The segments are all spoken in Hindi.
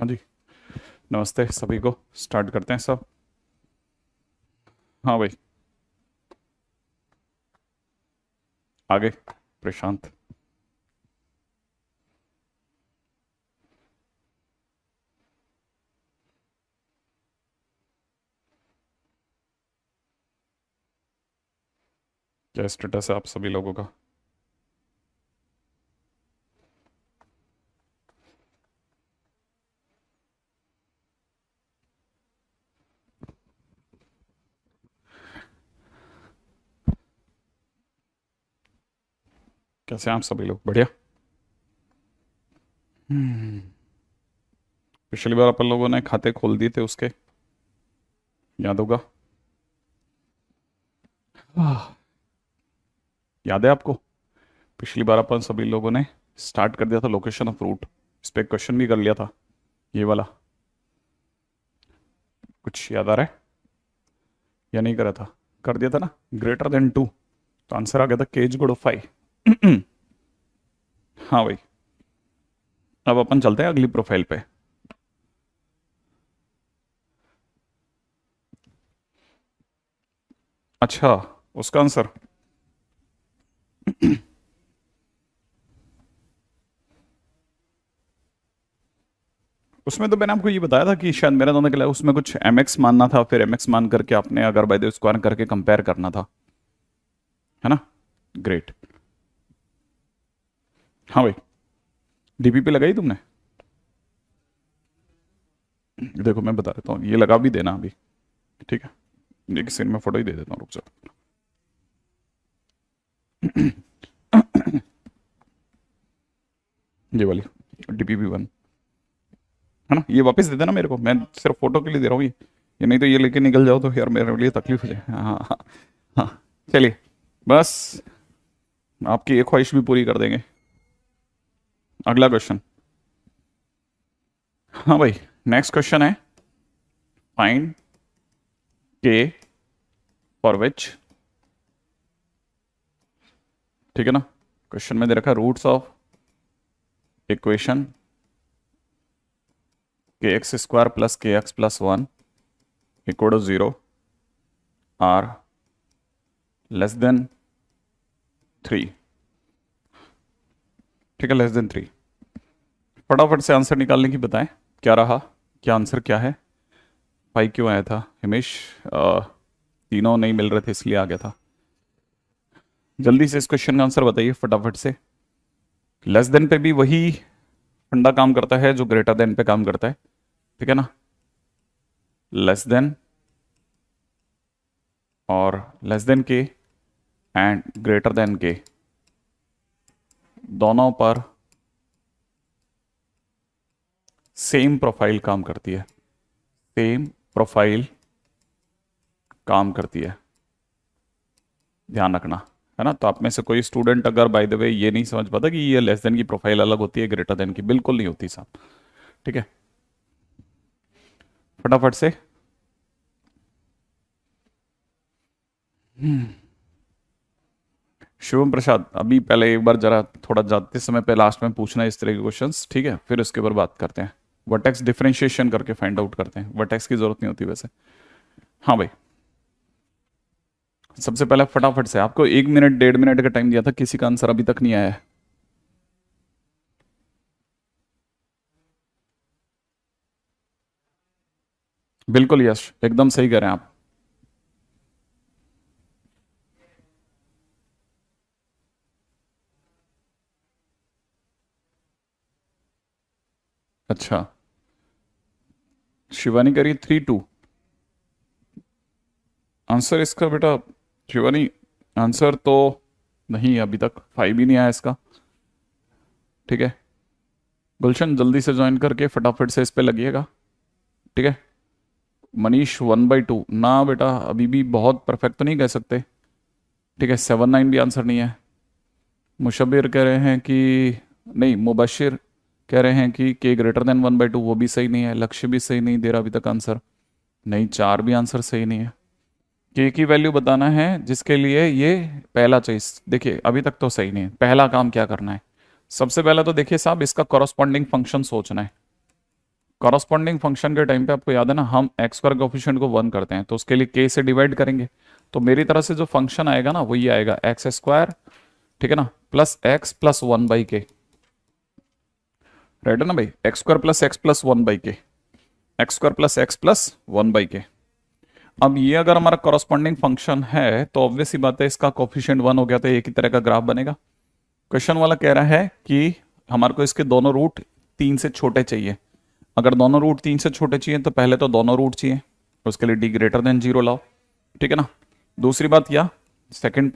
हाँ जी। नमस्ते सभी को। स्टार्ट करते हैं सब। हाँ भाई। आगे। प्रशांत। क्या स्टेटस है आप सभी लोगों का? कैसे हैं आप सभी लोग? बढ़िया। हम्म। पिछली बार अपन लोगों ने खाते खोल दिए थे उसके, याद होगा। आह, याद है आपको? पिछली बार अपन सभी लोगों ने स्टार्ट कर दिया था लोकेशन ऑफ रूट। इस पे क्वेश्चन भी कर लिया था, ये वाला। कुछ याद आ रहा है या नहीं करा था? कर दिया था ना। ग्रेटर देन 2 तो आंसर आ गया था केज गुड ऑफ 5। हाँ भाई। अब अपन चलते हैं अगली प्रोफाइल पे। अच्छा, उसका आंसर। उसमें तो मैंने आपको ये बताया था कि शायद मेरा दोनों के लिए उसमें कुछ एम एक्स मानना था, फिर एम एक्स मान करके आपने अगर बाय द स्क्वायर करके कंपेयर करना था, है ना? ग्रेट। हाँ भाई। डीपीपी लगाई तुमने? देखो मैं बता देता हूँ, ये लगा भी देना अभी। ठीक है, एक सीन में फोटो ही दे देता हूँ, रुक जाओ। ये वाली डीपीपी 1, है ना? ये वापस दे देना मेरे को, मैं सिर्फ फोटो के लिए दे रहा हूँ ये नहीं तो ये लेके निकल जाओ तो यार मेरे लिए तकलीफ हो जाए। हाँ हाँ हाँ। हाँ, चलिए। बस आपकी एक ख्वाहिश भी पूरी कर देंगे। अगला क्वेश्चन। हाँ भाई। नेक्स्ट क्वेश्चन है, फाइंड के फॉर विच, ठीक है ना? क्वेश्चन में दे रखा है roots of equation k x square plus k x plus 1 equal to 0 are less than 3। ठीक है, लेस देन 3। फटाफट से आंसर निकालने की बताएं, क्या रहा? क्या आंसर क्या है? 5 क्यों आया था हिमेश? तीनों नहीं मिल रहे थे इसलिए आ गया था। जल्दी से इस क्वेश्चन का आंसर बताइए फटाफट से। लेस देन पे भी वही फंडा काम करता है जो ग्रेटर देन पे काम करता है, ठीक है ना? लेस देन और लेस देन के एंड ग्रेटर देन के दोनों पर सेम प्रोफाइल काम करती है। सेम प्रोफाइल काम करती है, ध्यान रखना, है ना? तो आप में से कोई स्टूडेंट अगर बाय द वे ये नहीं समझ पाता कि ये लेस देन की प्रोफाइल अलग होती है ग्रेटर देन की, बिल्कुल नहीं होती साहब। ठीक है, फटाफट से। शिवम प्रसाद, अभी पहले एक बार जरा थोड़ा जाते समय पे लास्ट में पूछना इस तरह के क्वेश्चंस, ठीक है? फिर उसके ऊपर बात करते हैं। वर्टेक्स डिफरेंशिएशन करके फाइंड आउट करते हैं, वर्टेक्स की जरूरत नहीं होती वैसे। हाँ भाई। सबसे पहले फटाफट से, आपको 1 मिनट 1.5 मिनट का टाइम दिया था, किसी का आंसर अभी तक नहीं आया है। बिल्कुल यश, एकदम सही कह रहे हैं आप। अच्छा, शिवानी करिए 3-2। आंसर इसका बेटा शिवानी, आंसर तो नहीं, अभी तक 5 ही नहीं आया इसका। ठीक है, गुलशन जल्दी से ज्वाइन करके फटाफट से इस पे लगिएगा। ठीक है, मनीष 1/2 ना बेटा, अभी भी बहुत परफेक्ट तो नहीं कह सकते। ठीक है, 7-9 भी आंसर नहीं है। मुशब्बिर कह रहे हैं कि नहीं, मुबशिर कह रहे हैं कि के ग्रेटर देन 1/2, वो भी सही नहीं है। लक्ष्य भी सही नहीं दे रहा अभी तक आंसर। नहीं, 4 भी आंसर सही नहीं है। के की वैल्यू बताना है जिसके लिए ये पहला चॉइस। देखिए अभी तक तो सही नहीं है, पहला काम क्या करना है? सबसे पहला तो देखिए साहब, इसका कॉरस्पॉन्डिंग फंक्शन सोचना है। कॉरस्पॉन्डिंग फंक्शन के टाइम पे आपको याद है ना, हम एक्स स्क्वायर कोफिशिएंट को 1 करते हैं तो उसके लिए k से डिवाइड करेंगे। तो मेरी तरफ से जो फंक्शन आएगा ना वो ये आएगा एक्स स्क्वायर, ठीक है ना, plus x plus 1/k। Right है ना भाई, x square plus x plus 1/k, x square plus x plus 1/k। अब ये अगर हमारा कॉरस्पॉन्डिंग फंक्शन है तो ऑब्वियस ही बात है इसका कोफिशिएंट 1 हो गया तो एक ही तरह का ग्राफ बनेगा। क्वेश्चन वाला कह रहा है कि हमारे को इसके दोनों रूट 3 से छोटे चाहिए। अगर दोनों रूट 3 से छोटे चाहिए तो पहले तो दोनों रूट चाहिए, उसके लिए d ग्रेटर देन 0 लाओ, ठीक है ना। दूसरी बात क्या, सेकंड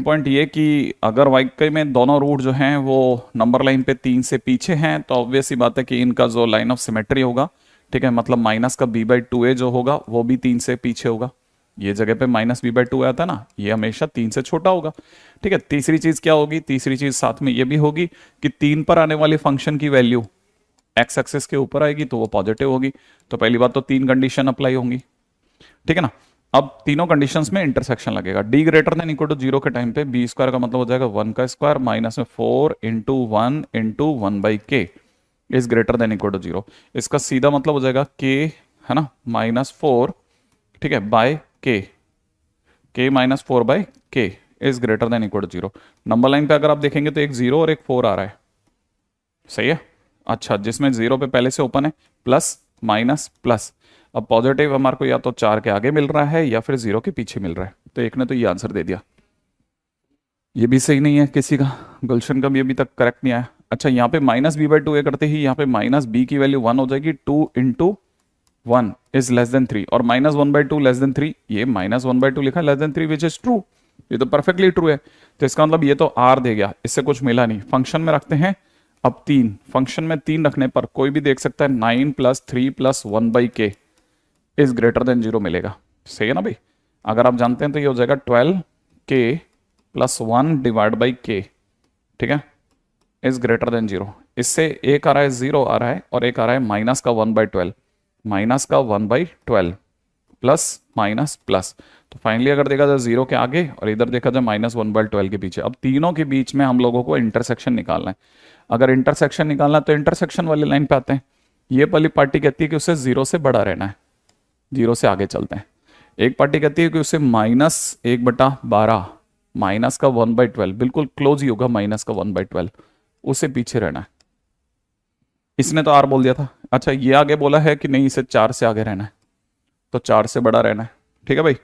पॉइंट ये कि अगर वाकई में दोनों रूट जो हैं वो नंबर लाइन पे 3 से पीछे हैं तो ऑब्वियस ही बात है कि इनका जो लाइन ऑफ सिमेट्री होगा, ठीक है, मतलब माइनस का b/2a जो होगा वो भी 3 से पीछे होगा। ये जगह पे माइनस b/2 आता है ना, ये हमेशा 3 से छोटा होगा, ठीक है। तीसरी चीज क्या होगी, तीसरी चीज साथ में ये भी होगी कि 3 पर आने वाली फंक्शन की वैल्यू एक्स एक्सिस के ऊपर आएगी तो वो पॉजिटिव होगी। तो पहली बात तो 3 कंडीशन अप्लाई होंगी, ठीक है ना। अब तीनों कंडीशंस में इंटरसेक्शन लगेगा। d greater than equal to 0 के टाइम पे b स्क्वायर का मतलब हो जाएगा 1 का स्क्वायर माइनस में 4 into 1 into 1/k is greater than equal to 0। इसका सीधा मतलब हो जाएगा k, है ना, -4, ठीक है, by k -4/k is greater than equal to 0। Number line पे अगर आप देखेंगे तो एक 0 और एक 4 आ रहा है, सही है। अच्छा, जिसमें 0 पे पहले से ओपन है, प्लस माइनस प्लस। अब पॉजिटिव हमारे को या तो 4 के आगे मिल रहा है या फिर 0 के पीछे मिल रहा है, तो एक ने तो ये आंसर दे दिया। ये भी सही नहीं है किसी का, गुलशन का भी अभी तक करेक्ट नहीं आया। अच्छा, यहाँ पे -b/2a करते ही यहाँ पे -b की वैल्यू 1 हो जाएगी, 2 इंटू 1 इज लेस देन 3 और -1/2 लेस देन 3, ये -1/2 लिखा less than 3 which is true, ये तो परफेक्टली ट्रू है। तो इसका मतलब ये तो r दे गया, इससे कुछ मिला नहीं। फंक्शन में रखते हैं अब 3, फंक्शन में 3 रखने पर कोई भी देख सकता है 9 + 3 + 1/k इज ग्रेटर देन 0 मिलेगा, सही है ना भाई। अगर आप जानते हैं तो ये हो जाएगा 12k + 1 डिवाइड बाई k, ठीक है, इज ग्रेटर देन 0। इससे एक आ रहा है 0 आ रहा है और एक आ रहा है माइनस का 1/12, माइनस का 1/12 प्लस माइनस प्लस। तो फाइनली अगर देखा जाए 0 के आगे और इधर देखा जाए -1/12 के पीछे। अब तीनों के बीच में हम लोगों को इंटरसेक्शन निकालना है। अगर इंटरसेक्शन निकालना है तो इंटरसेक्शन वाली लाइन पे आते हैं। ये वाली पार्टी कहती है कि उसे 0 से बड़ा रहना है, 0 से आगे चलते हैं। एक पार्टी कहती है कि उसे -1/12 माइनस का 1/12 बिल्कुल क्लोज ही होगा, माइनस का 1/12 उसे पीछे रहना है। इसने तो r बोल दिया था। अच्छा, ये आगे बोला है कि नहीं इसे 4 से आगे रहना है, तो 4 से बड़ा रहना है, ठीक है भाई,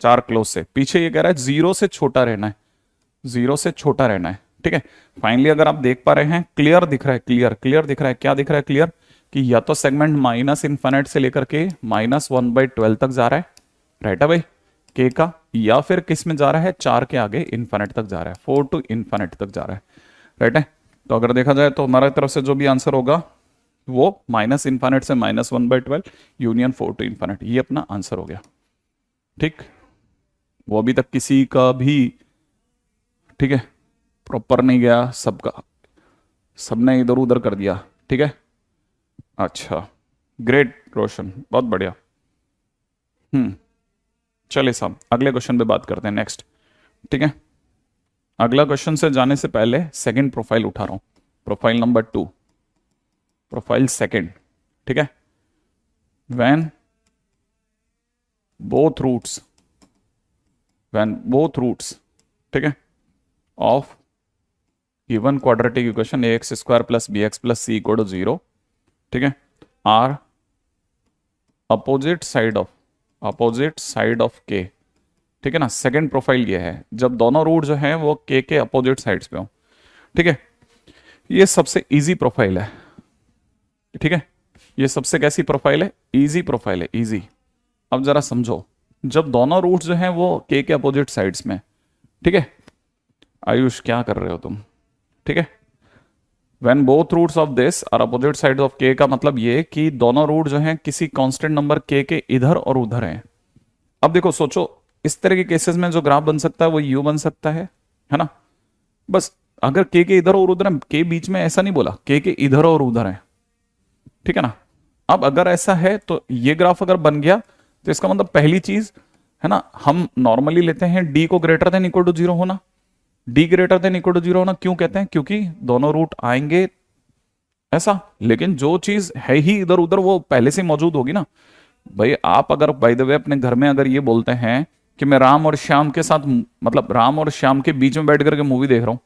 4 क्लोज से। पीछे ये कह रहा है 0 से छोटा रहना है, 0 से छोटा रहना है, ठीक है। फाइनली अगर आप देख पा रहे हैं, क्लियर दिख रहा है, क्लियर दिख रहा है, क्या दिख रहा है क्लियर, कि या तो सेगमेंट -∞ से लेकर के -1/12 तक जा रहा है, राइट है भाई, k का, या फिर किस में जा रहा है, 4 के आगे इन्फिनिट तक जा रहा है, 4 to ∞ तक जा रहा है, राइट है। तो अगर देखा जाए तो हमारी तरफ से जो भी आंसर होगा वो -∞ से -1/12 यूनियन 4 to ∞, ये अपना आंसर हो गया, ठीक। वो अभी तक किसी का भी, ठीक है, प्रॉपर नहीं गया, सबका, सबने इधर उधर कर दिया, ठीक है। अच्छा, ग्रेट रोशन, बहुत बढ़िया। चलिए साहब अगले क्वेश्चन पे बात करते हैं, नेक्स्ट, ठीक है। अगला क्वेश्चन से जाने से पहले सेकंड प्रोफाइल उठा रहा हूं, प्रोफाइल नंबर 2, प्रोफाइल सेकंड, ठीक है। व्हेन बोथ रूट्स, ठीक है, of given quadratic equation ax² + bx + c = 0, ठीक है, are opposite side of k, ठीक है ना। सेकंड प्रोफाइल ये है जब दोनों रूट जो हैं वो k के अपोजिट साइड्स पे हो, ठीक है। ये सबसे इजी प्रोफाइल है, ठीक है, ये सबसे कैसी प्रोफाइल है, इजी प्रोफाइल है, इजी। अब जरा समझो, जब दोनों रूट जो हैं वो k के अपोजिट साइड्स में, ठीक है। आयुष क्या कर रहे हो तुम, ठीक है। When both roots of this are opposite sides of k का मतलब ये कि दोनों रूट जो हैं किसी कांस्टेंट नंबर k के इधर और उधर हैं। अब देखो सोचो, इस तरह के केसेस में जो ग्राफ बन सकता है वो u बन सकता है ना। बस अगर k के इधर और उधर है, k बीच में ऐसा नहीं बोला, k के इधर और उधर है, ठीक है ना। अब अगर ऐसा है तो ये ग्राफ अगर बन गया तो इसका मतलब पहली चीज है ना, हम नॉर्मली लेते हैं d को ग्रेटर देन इक्वल टू 0 होना, d greater than equal to 0 होना। क्यों कहते हैं, क्योंकि दोनों रूट आएंगे ऐसा। लेकिन जो चीज है ही इधर उधर वो पहले से मौजूद होगी ना। भाई आप अगर बाय द वे अपने घर में अगर ये बोलते हैं कि मैं राम और श्याम के साथ, मतलब राम और श्याम के बीच में बैठ करके मूवी देख रहा हूँ,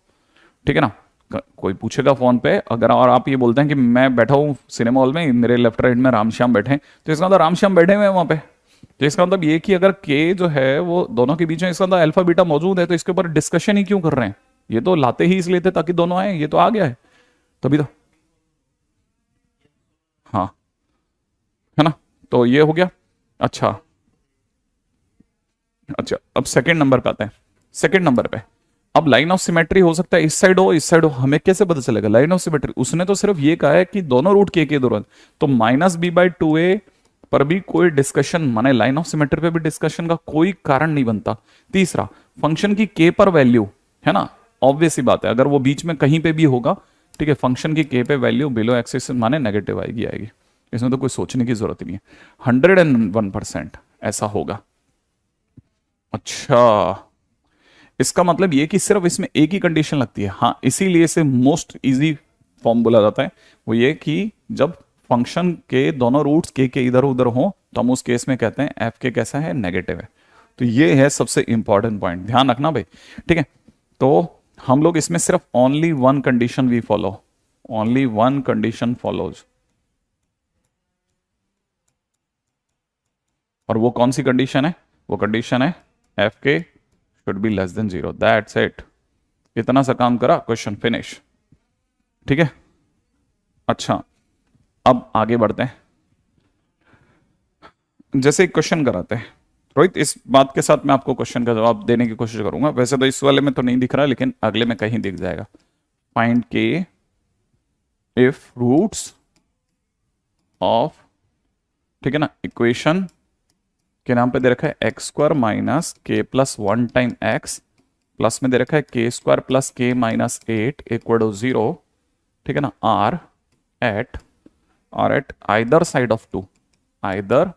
ठीक है ना, कोई पूछेगा फोन पे अगर, और आप ये बोलते हैं कि मैं बैठा हूँ सिनेमा हॉल में, मेरे लेफ्ट राइट में राम श्याम बैठे हैं, तो इसका मतलब राम श्याम बैठे हुए हैं वहां पे। तो इसका मतलब ये कि अगर के जो है वो दोनों के बीच में, इसका मतलब अल्फा बीटा मौजूद है, तो इसके ऊपर डिस्कशन ही क्यों कर रहे हैं? ये तो लाते ही इसलिए थे ताकि दोनों आए, ये तो आ गया है तभी तो। हाँ, है ना, तो ये हो गया। अच्छा, अच्छा अब सेकंड नंबर पे आते हैं। सेकंड नंबर पे अब लाइन ऑफ सिमेट्री हो सकता है इस साइड हो इस साइड हो, हमें कैसे पता चलेगा लाइन ऑफ सिमेट्री? उसने तो सिर्फ ये कहा है कि दोनों रूट के दौरान, तो -b/2a पर भी कोई डिस्कशन, माने लाइन ऑफ सिमेट्री पे भी डिस्कशन का कोई कारण नहीं बनता। तीसरा, फंक्शन की के पर वैल्यू, है ना, ऑब्वियस सी बात है अगर वो बीच में कहीं पे भी होगा, ठीक है, फंक्शन की के पे वैल्यू बिलो एक्सिस माने नेगेटिव आएगी आएगी, इसमें तो कोई सोचने की जरूरत ही नहीं है। 101% ऐसा होगा। अच्छा, इसका मतलब ये कि सिर्फ इसमें एक ही कंडीशन लगती है। हाँ, इसीलिए इसे मोस्ट इजी फॉर्म बोला जाता है। वो ये कि जब फंक्शन के दोनों रूट्स के इधर उधर हो तो हम उस केस में कहते हैं एफ के कैसा है, नेगेटिव है। तो ये है सबसे इंपॉर्टेंट पॉइंट, ध्यान रखना भाई, ठीक है। तो हम लोग इसमें सिर्फ only one condition we follow, only one condition follows. और वो कौन सी कंडीशन है? वो कंडीशन है एफ के should be less than 0, that's it. इतना सा काम करा, क्वेश्चन फिनिश, ठीक है। अच्छा, अब आगे बढ़ते हैं। जैसे एक क्वेश्चन कराते हैं रोहित, इस बात के साथ मैं आपको क्वेश्चन का जवाब देने की कोशिश करूंगा। वैसे तो इस वाले में तो नहीं दिख रहा, लेकिन अगले में कहीं दिख जाएगा। फाइंड के इफ रूट्स ऑफ, ठीक है ना, इक्वेशन के नाम पे दे रखा है x² माइनस के प्लस 1 टाइम x, प्लस में दे रखा है k² प्लस के माइनस 8 इक्वल टू 0, ठीक है ना, are at either side of 2, either,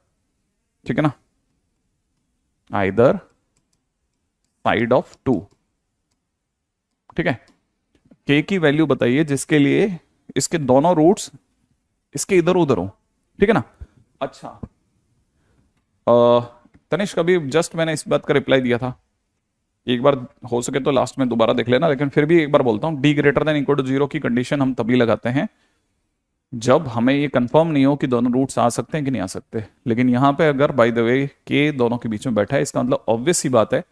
ठीक है ना, आइदर साइड ऑफ 2, ठीक है। के की वैल्यू बताइए जिसके लिए इसके दोनों रूट्स इसके इधर उधर हो, ठीक है ना। अच्छा, तनिष्क अभी जस्ट मैंने इस बात का रिप्लाई दिया था, एक बार हो सके तो लास्ट में दोबारा देख लेना, लेकिन फिर भी एक बार बोलता हूं, d greater than equal to 0 की कंडीशन हम तभी लगाते हैं जब हमें ये कंफर्म नहीं हो कि दोनों रूट्स आ सकते हैं कि नहीं आ सकते। लेकिन यहां पे अगर बाय द वे के दोनों के बीच में बैठा है, इसका मतलब ऑब्वियस सी बात है,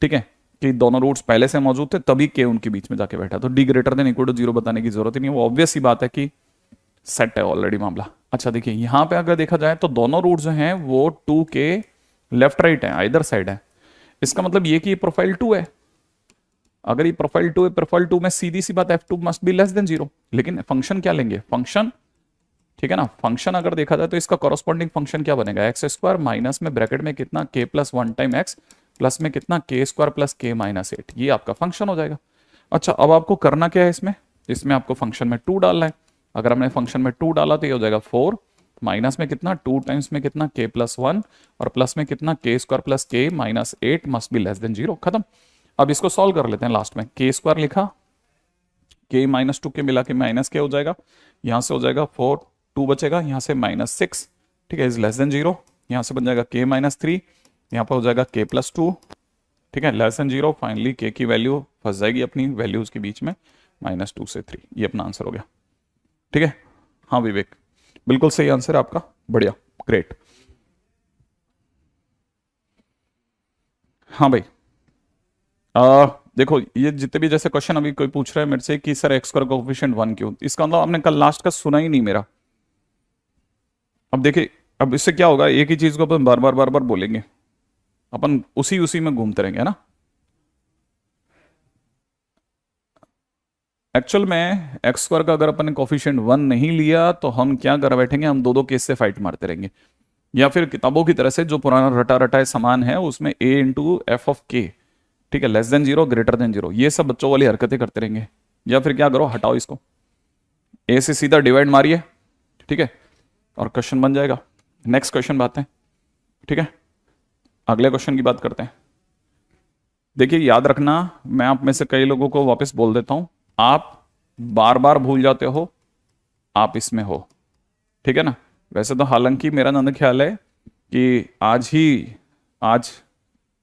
ठीक है, कि दोनों रूट्स पहले से मौजूद थे तभी के उनके बीच में जाके बैठा, तो d greater than equal to 0 बताने की जरूरत ही नहीं है, वो ऑब्वियस सी बात है कि सेट है ऑलरेडी मामला। अच्छा देखिए, यहां पे अगर देखा जाए तो दोनों रूट जो हैं वो 2 के लेफ्ट राइट है, आइदर साइड है। इसका मतलब ये कि ये प्रोफाइल 2 है। अगर ये प्रोफाइल 2 है, प्रोफाइल 2 में सीधी सी बात f2 must be less than 0। लेकिन फंक्शन क्या लेंगे? फंक्शन, ठीक है ना, फंक्शन अगर देखा जाए तो इसका कॉरस्पॉन्डिंग फंक्शन क्या बनेगा? x² माइनस में ब्रैकेट में कितना k plus 1 time x plus में कितना k² प्लस k माइनस 8, ये आपका फंक्शन हो जाएगा। अच्छा, अब आपको करना क्या है इसमें? इसमें आपको फंक्शन में 2 डालना है। अगर हमने फंक्शन में 2 डाला तो ये हो जाएगा 4 माइनस में कितना 2 टाइम्स में कितना k प्लस 1 और प्लस में कितना k² plus k minus 8 must be less than 0, खत्म। अब इसको सॉल्व कर लेते हैं। लास्ट में k² लिखा, k माइनस 2 के मिला के माइनस k हो जाएगा, यहां से हो जाएगा 4, 2 बचेगा, यहां से -6, ठीक है, इज लेस देन 0। यहां से बन जाएगा k माइनस 3, यहां पर हो जाएगा k प्लस 2, ठीक है, लेस देन 0। फाइनली k की वैल्यू फंस जाएगी अपनी वैल्यूज के बीच में, -2 से 3, ये अपना आंसर हो गया, ठीक है। हाँ विवेक, बिल्कुल सही आंसर है आपका, बढ़िया, ग्रेट। हाँ भाई, देखो ये जितने भी जैसे क्वेश्चन अभी कोई पूछ रहा है मेरे से कि सर x² का कोफिशिएंट 1 क्यों, इसका मतलब आपने कल लास्ट का सुना ही नहीं मेरा। अब देखिए, अब इससे क्या होगा, एक ही चीज को अपन बार बार बोलेंगे, अपन उसी उसी में घूमते रहेंगे, है ना। एक्चुअल में x² का अगर अपन ने कोफिशिएंट 1 नहीं लिया तो हम क्या कर बैठेंगे, हम दो केस से फाइट मारते रहेंगे, या फिर किताबों की तरह से जो पुराना रटा रटाए समान है उसमें a इंटू एफ ऑफ के, ठीक है, लेस देन 0 ग्रेटर देन 0, ये सब बच्चों वाली हरकतें करते रहेंगे। या फिर क्या करो, हटाओ इसको, a से सीधा डिवाइड मारिए, ठीक है, और क्वेश्चन बन जाएगा। नेक्स्ट क्वेश्चन बात है, ठीक है, अगले क्वेश्चन की बात करते हैं। देखिए याद रखना, मैं आप में से कई लोगों को वापस बोल देता हूं, आप बार बार भूल जाते हो आप इसमें हो, ठीक है ना। वैसे तो हालांकि मेरा नंद ख्याल है कि आज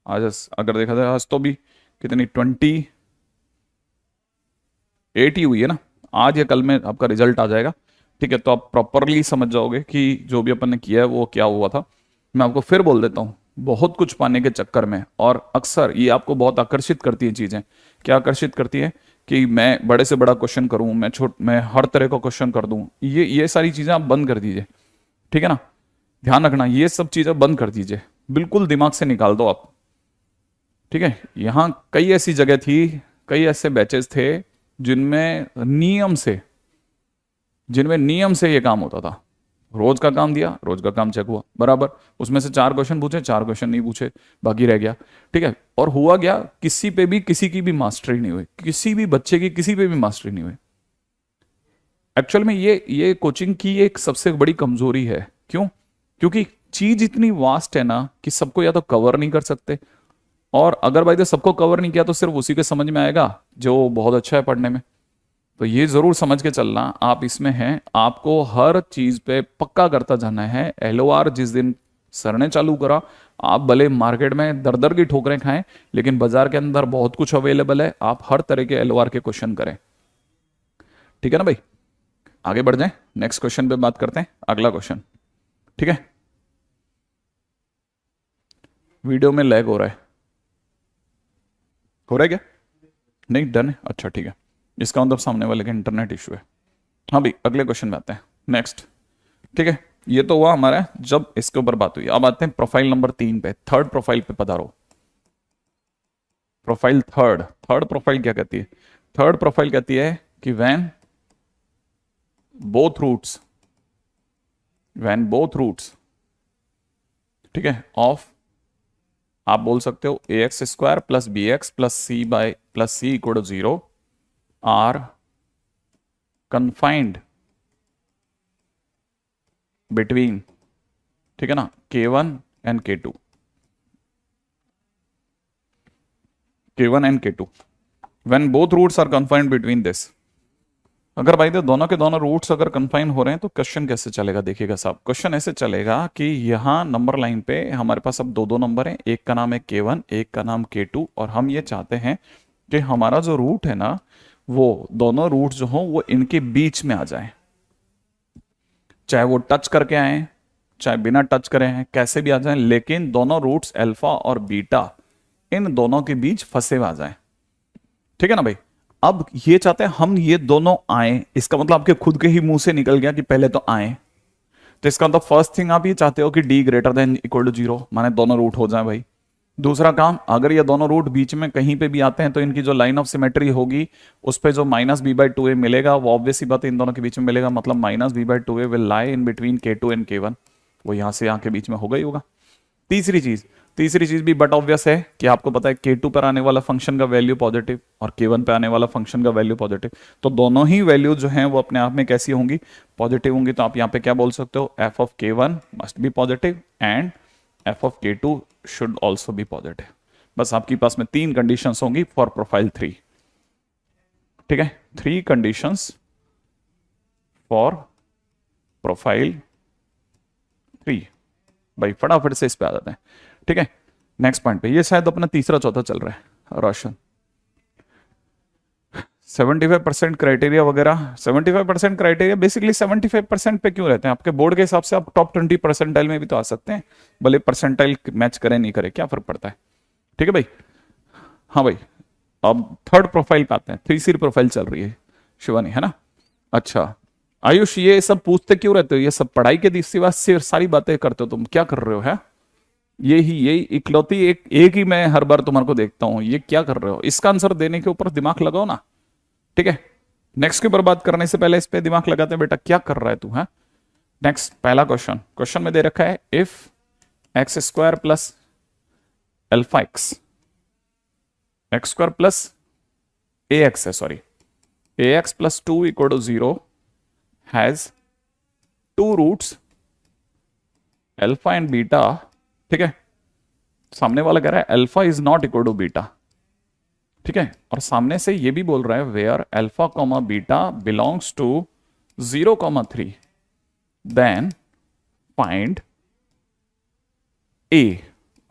आज अगर देखा जाए आज तो भी कितनी 28 ही हुई है ना, आज या कल में आपका रिजल्ट आ जाएगा, ठीक है। तो आप प्रॉपरली समझ जाओगे कि जो भी अपन ने किया है वो क्या हुआ था। मैं आपको फिर बोल देता हूँ, बहुत कुछ पाने के चक्कर में, और अक्सर ये आपको बहुत आकर्षित करती है चीजें। क्या आकर्षित करती है कि मैं बड़े से बड़ा क्वेश्चन करूं, मैं हर तरह का क्वेश्चन कर दूं, ये सारी चीजें आप बंद कर दीजिए, ठीक है ना। ध्यान रखना, ये सब चीजें बंद कर दीजिए, बिल्कुल दिमाग से निकाल दो आप, ठीक है। यहाँ कई ऐसी जगह थी, कई ऐसे बैचेस थे जिनमें नियम से ये काम होता था। रोज का काम दिया, रोज का काम चेक हुआ बराबर, उसमें से 4 क्वेश्चन पूछे, 4 क्वेश्चन नहीं पूछे, बाकी रह गया, ठीक है। और हुआ गया, किसी पे भी किसी की भी मास्टरी नहीं हुई, किसी भी बच्चे की किसी पे भी मास्टरी नहीं हुई। एक्चुअल में ये कोचिंग की एक सबसे बड़ी कमजोरी है। क्यों? क्योंकि चीज इतनी वास्ट है ना कि सबको या तो कवर नहीं कर सकते, और अगर भाई तो सबको कवर नहीं किया तो सिर्फ उसी के समझ में आएगा जो बहुत अच्छा है पढ़ने में। तो ये जरूर समझ के चलना, आप इसमें हैं, आपको हर चीज पे पक्का करता जाना है। एलओआर जिस दिन सर ने चालू करा, आप भले मार्केट में दर दर की ठोकरें खाएं, लेकिन बाजार के अंदर बहुत कुछ अवेलेबल है, आप हर तरह के एलओआर के क्वेश्चन करें, ठीक है ना भाई। आगे बढ़ जाएं, नेक्स्ट क्वेश्चन पे बात करते हैं, अगला क्वेश्चन, ठीक है। वीडियो में लैग हो रहा है क्या? नहीं, डन है, अच्छा ठीक है। इसका मतलब सामने वाले का इंटरनेट इशू है। हाँ भाई, अगले क्वेश्चन में आते हैं, नेक्स्ट, ठीक है। ये तो हुआ हमारा जब इसके ऊपर बात हुई। अब आते हैं प्रोफाइल नंबर 3 पे, थर्ड प्रोफाइल पे पधारो। प्रोफाइल थर्ड प्रोफाइल क्या कहती है? थर्ड प्रोफाइल कहती है कि व्हेन बोथ रूट्स, ठीक है, ऑफ, आप बोल सकते हो ax² + bx + c = 0 are confined between, ठीक है ना, k1 and k2, when both roots are confined between this. अगर भाई तो दोनों के दोनों रूट्स अगर कन्फाइन हो रहे हैं तो क्वेश्चन कैसे चलेगा? देखिएगा साहब, क्वेश्चन ऐसे चलेगा कि यहाँ नंबर लाइन पे हमारे पास अब दो नंबर हैं, एक का नाम है k1, एक का नाम k2, और हम ये चाहते हैं कि हमारा जो रूट है ना, वो दोनों रूट जो हो वो इनके बीच में आ जाए, चाहे वो टच करके आए, चाहे बिना टच करे हैं, कैसे भी आ जाए, लेकिन दोनों रूट्स अल्फा और बीटा इन दोनों के बीच फंसे हुए आ जाए, ठीक है ना भाई। अब ये चाहते हैं हम ये दोनों आए, इसका मतलब आपके खुद के ही मुंह से निकल गया कि पहले तो आए, तो इसका मतलब फर्स्ट थिंग आप ये चाहते हो कि d > 0, माने दोनों रूट हो जाए भाई। दूसरा काम, अगर ये दोनों रूट बीच में कहीं पे भी आते हैं तो इनकी जो लाइन ऑफ सिमेट्री होगी उस पे जो -b/2a मिलेगा वो ऑब्वियस ही बात है इन दोनों के बीच में मिलेगा, मतलब -b/2a will lie in between k2 and k1, वो यहां से यहाँ के बीच में होगा ही होगा। तीसरी चीज भी बट ऑब्वियस है कि आपको पता है k2 पर आने वाला फंक्शन का वैल्यू पॉजिटिव और k1 पर आने वाला फंक्शन का वैल्यू पॉजिटिव, तो दोनों ही वैल्यू जो हैं वो अपने आप में कैसी होंगी? पॉजिटिव होंगी। तो आप यहाँ पे क्या बोल सकते हो? f of k1 must be positive and f of k2 should also be positive. बस आपके पास में 3 कंडीशंस होंगी फॉर प्रोफाइल 3, ठीक है, 3 कंडीशंस फॉर प्रोफाइल 3। भाई फटाफट से इस पे आ जाते हैं, ठीक है। नेक्स्ट पॉइंट पे, ये शायद अपना तीसरा चौथा चल रहा है रोशन। 75% क्राइटेरिया वगैरह, 75% क्राइटेरिया बेसिकली 75% पे क्यों रहते हैं? आपके बोर्ड के हिसाब से आप टॉप 20 परसेंटाइल में भी तो आ सकते हैं, भले परसेंटाइल मैच करे नहीं करे, क्या फर्क पड़ता है, ठीक है भाई। हाँ भाई, अब थर्ड प्रोफाइल पे आते हैं, तीसरी प्रोफाइल चल रही है शिवानी, है ना। अच्छा आयुष, ये सब पूछते क्यों रहते हो? ये सब पढ़ाई के सिवा सिर्फ सारी बातें करते हो तुम, क्या कर रहे हो? है यही इकलौती एक ही मैं हर बार तुम्हारे को देखता हूं, ये क्या कर रहे हो? इसका आंसर देने के ऊपर दिमाग लगाओ ना, ठीक है। नेक्स्ट के ऊपर बात करने से पहले इस पे दिमाग लगाते हैं, बेटा क्या कर रहा है तू? है नेक्स्ट, पहला क्वेश्चन में दे रखा है if x² + alpha x + ax है, sorry, ax + 2 = 0 has 2 roots alpha and beta, ठीक है। सामने वाला कह रहा है alpha is not equal to beta, ठीक है, और सामने से ये भी बोल रहा है where alpha comma beta belongs to 0,3, then find a.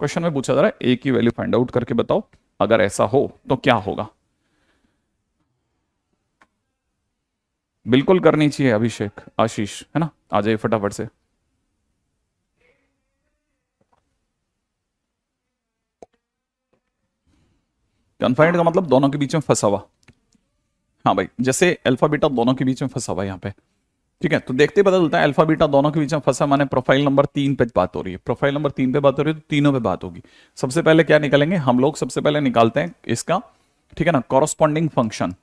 क्वेश्चन में पूछा जा रहा है ए की वैल्यू फाइंड आउट करके बताओ, अगर ऐसा हो तो क्या होगा। बिल्कुल करनी चाहिए अभिषेक, आशीष, है ना, आ जाइए फटाफट से। कन्फाइंड का मतलब दोनों के बीच में फंसा हुआ। हाँ भाई, जैसे अल्फा बीटा दोनों के बीच में फंसा हुआ यहाँ पे, ठीक है। तो देखते ही पता चलता है अल्फा बीटा दोनों के बीच में फंसा, माने प्रोफाइल नंबर 3 पे बात हो रही है। प्रोफाइल नंबर 3 पे बात हो रही है तो तीनों पे बात होगी। सबसे पहले क्या निकालेंगे हम लोग, सबसे पहले निकालते हैं इसका, ठीक है ना, कॉरस्पॉन्डिंग फंक्शन।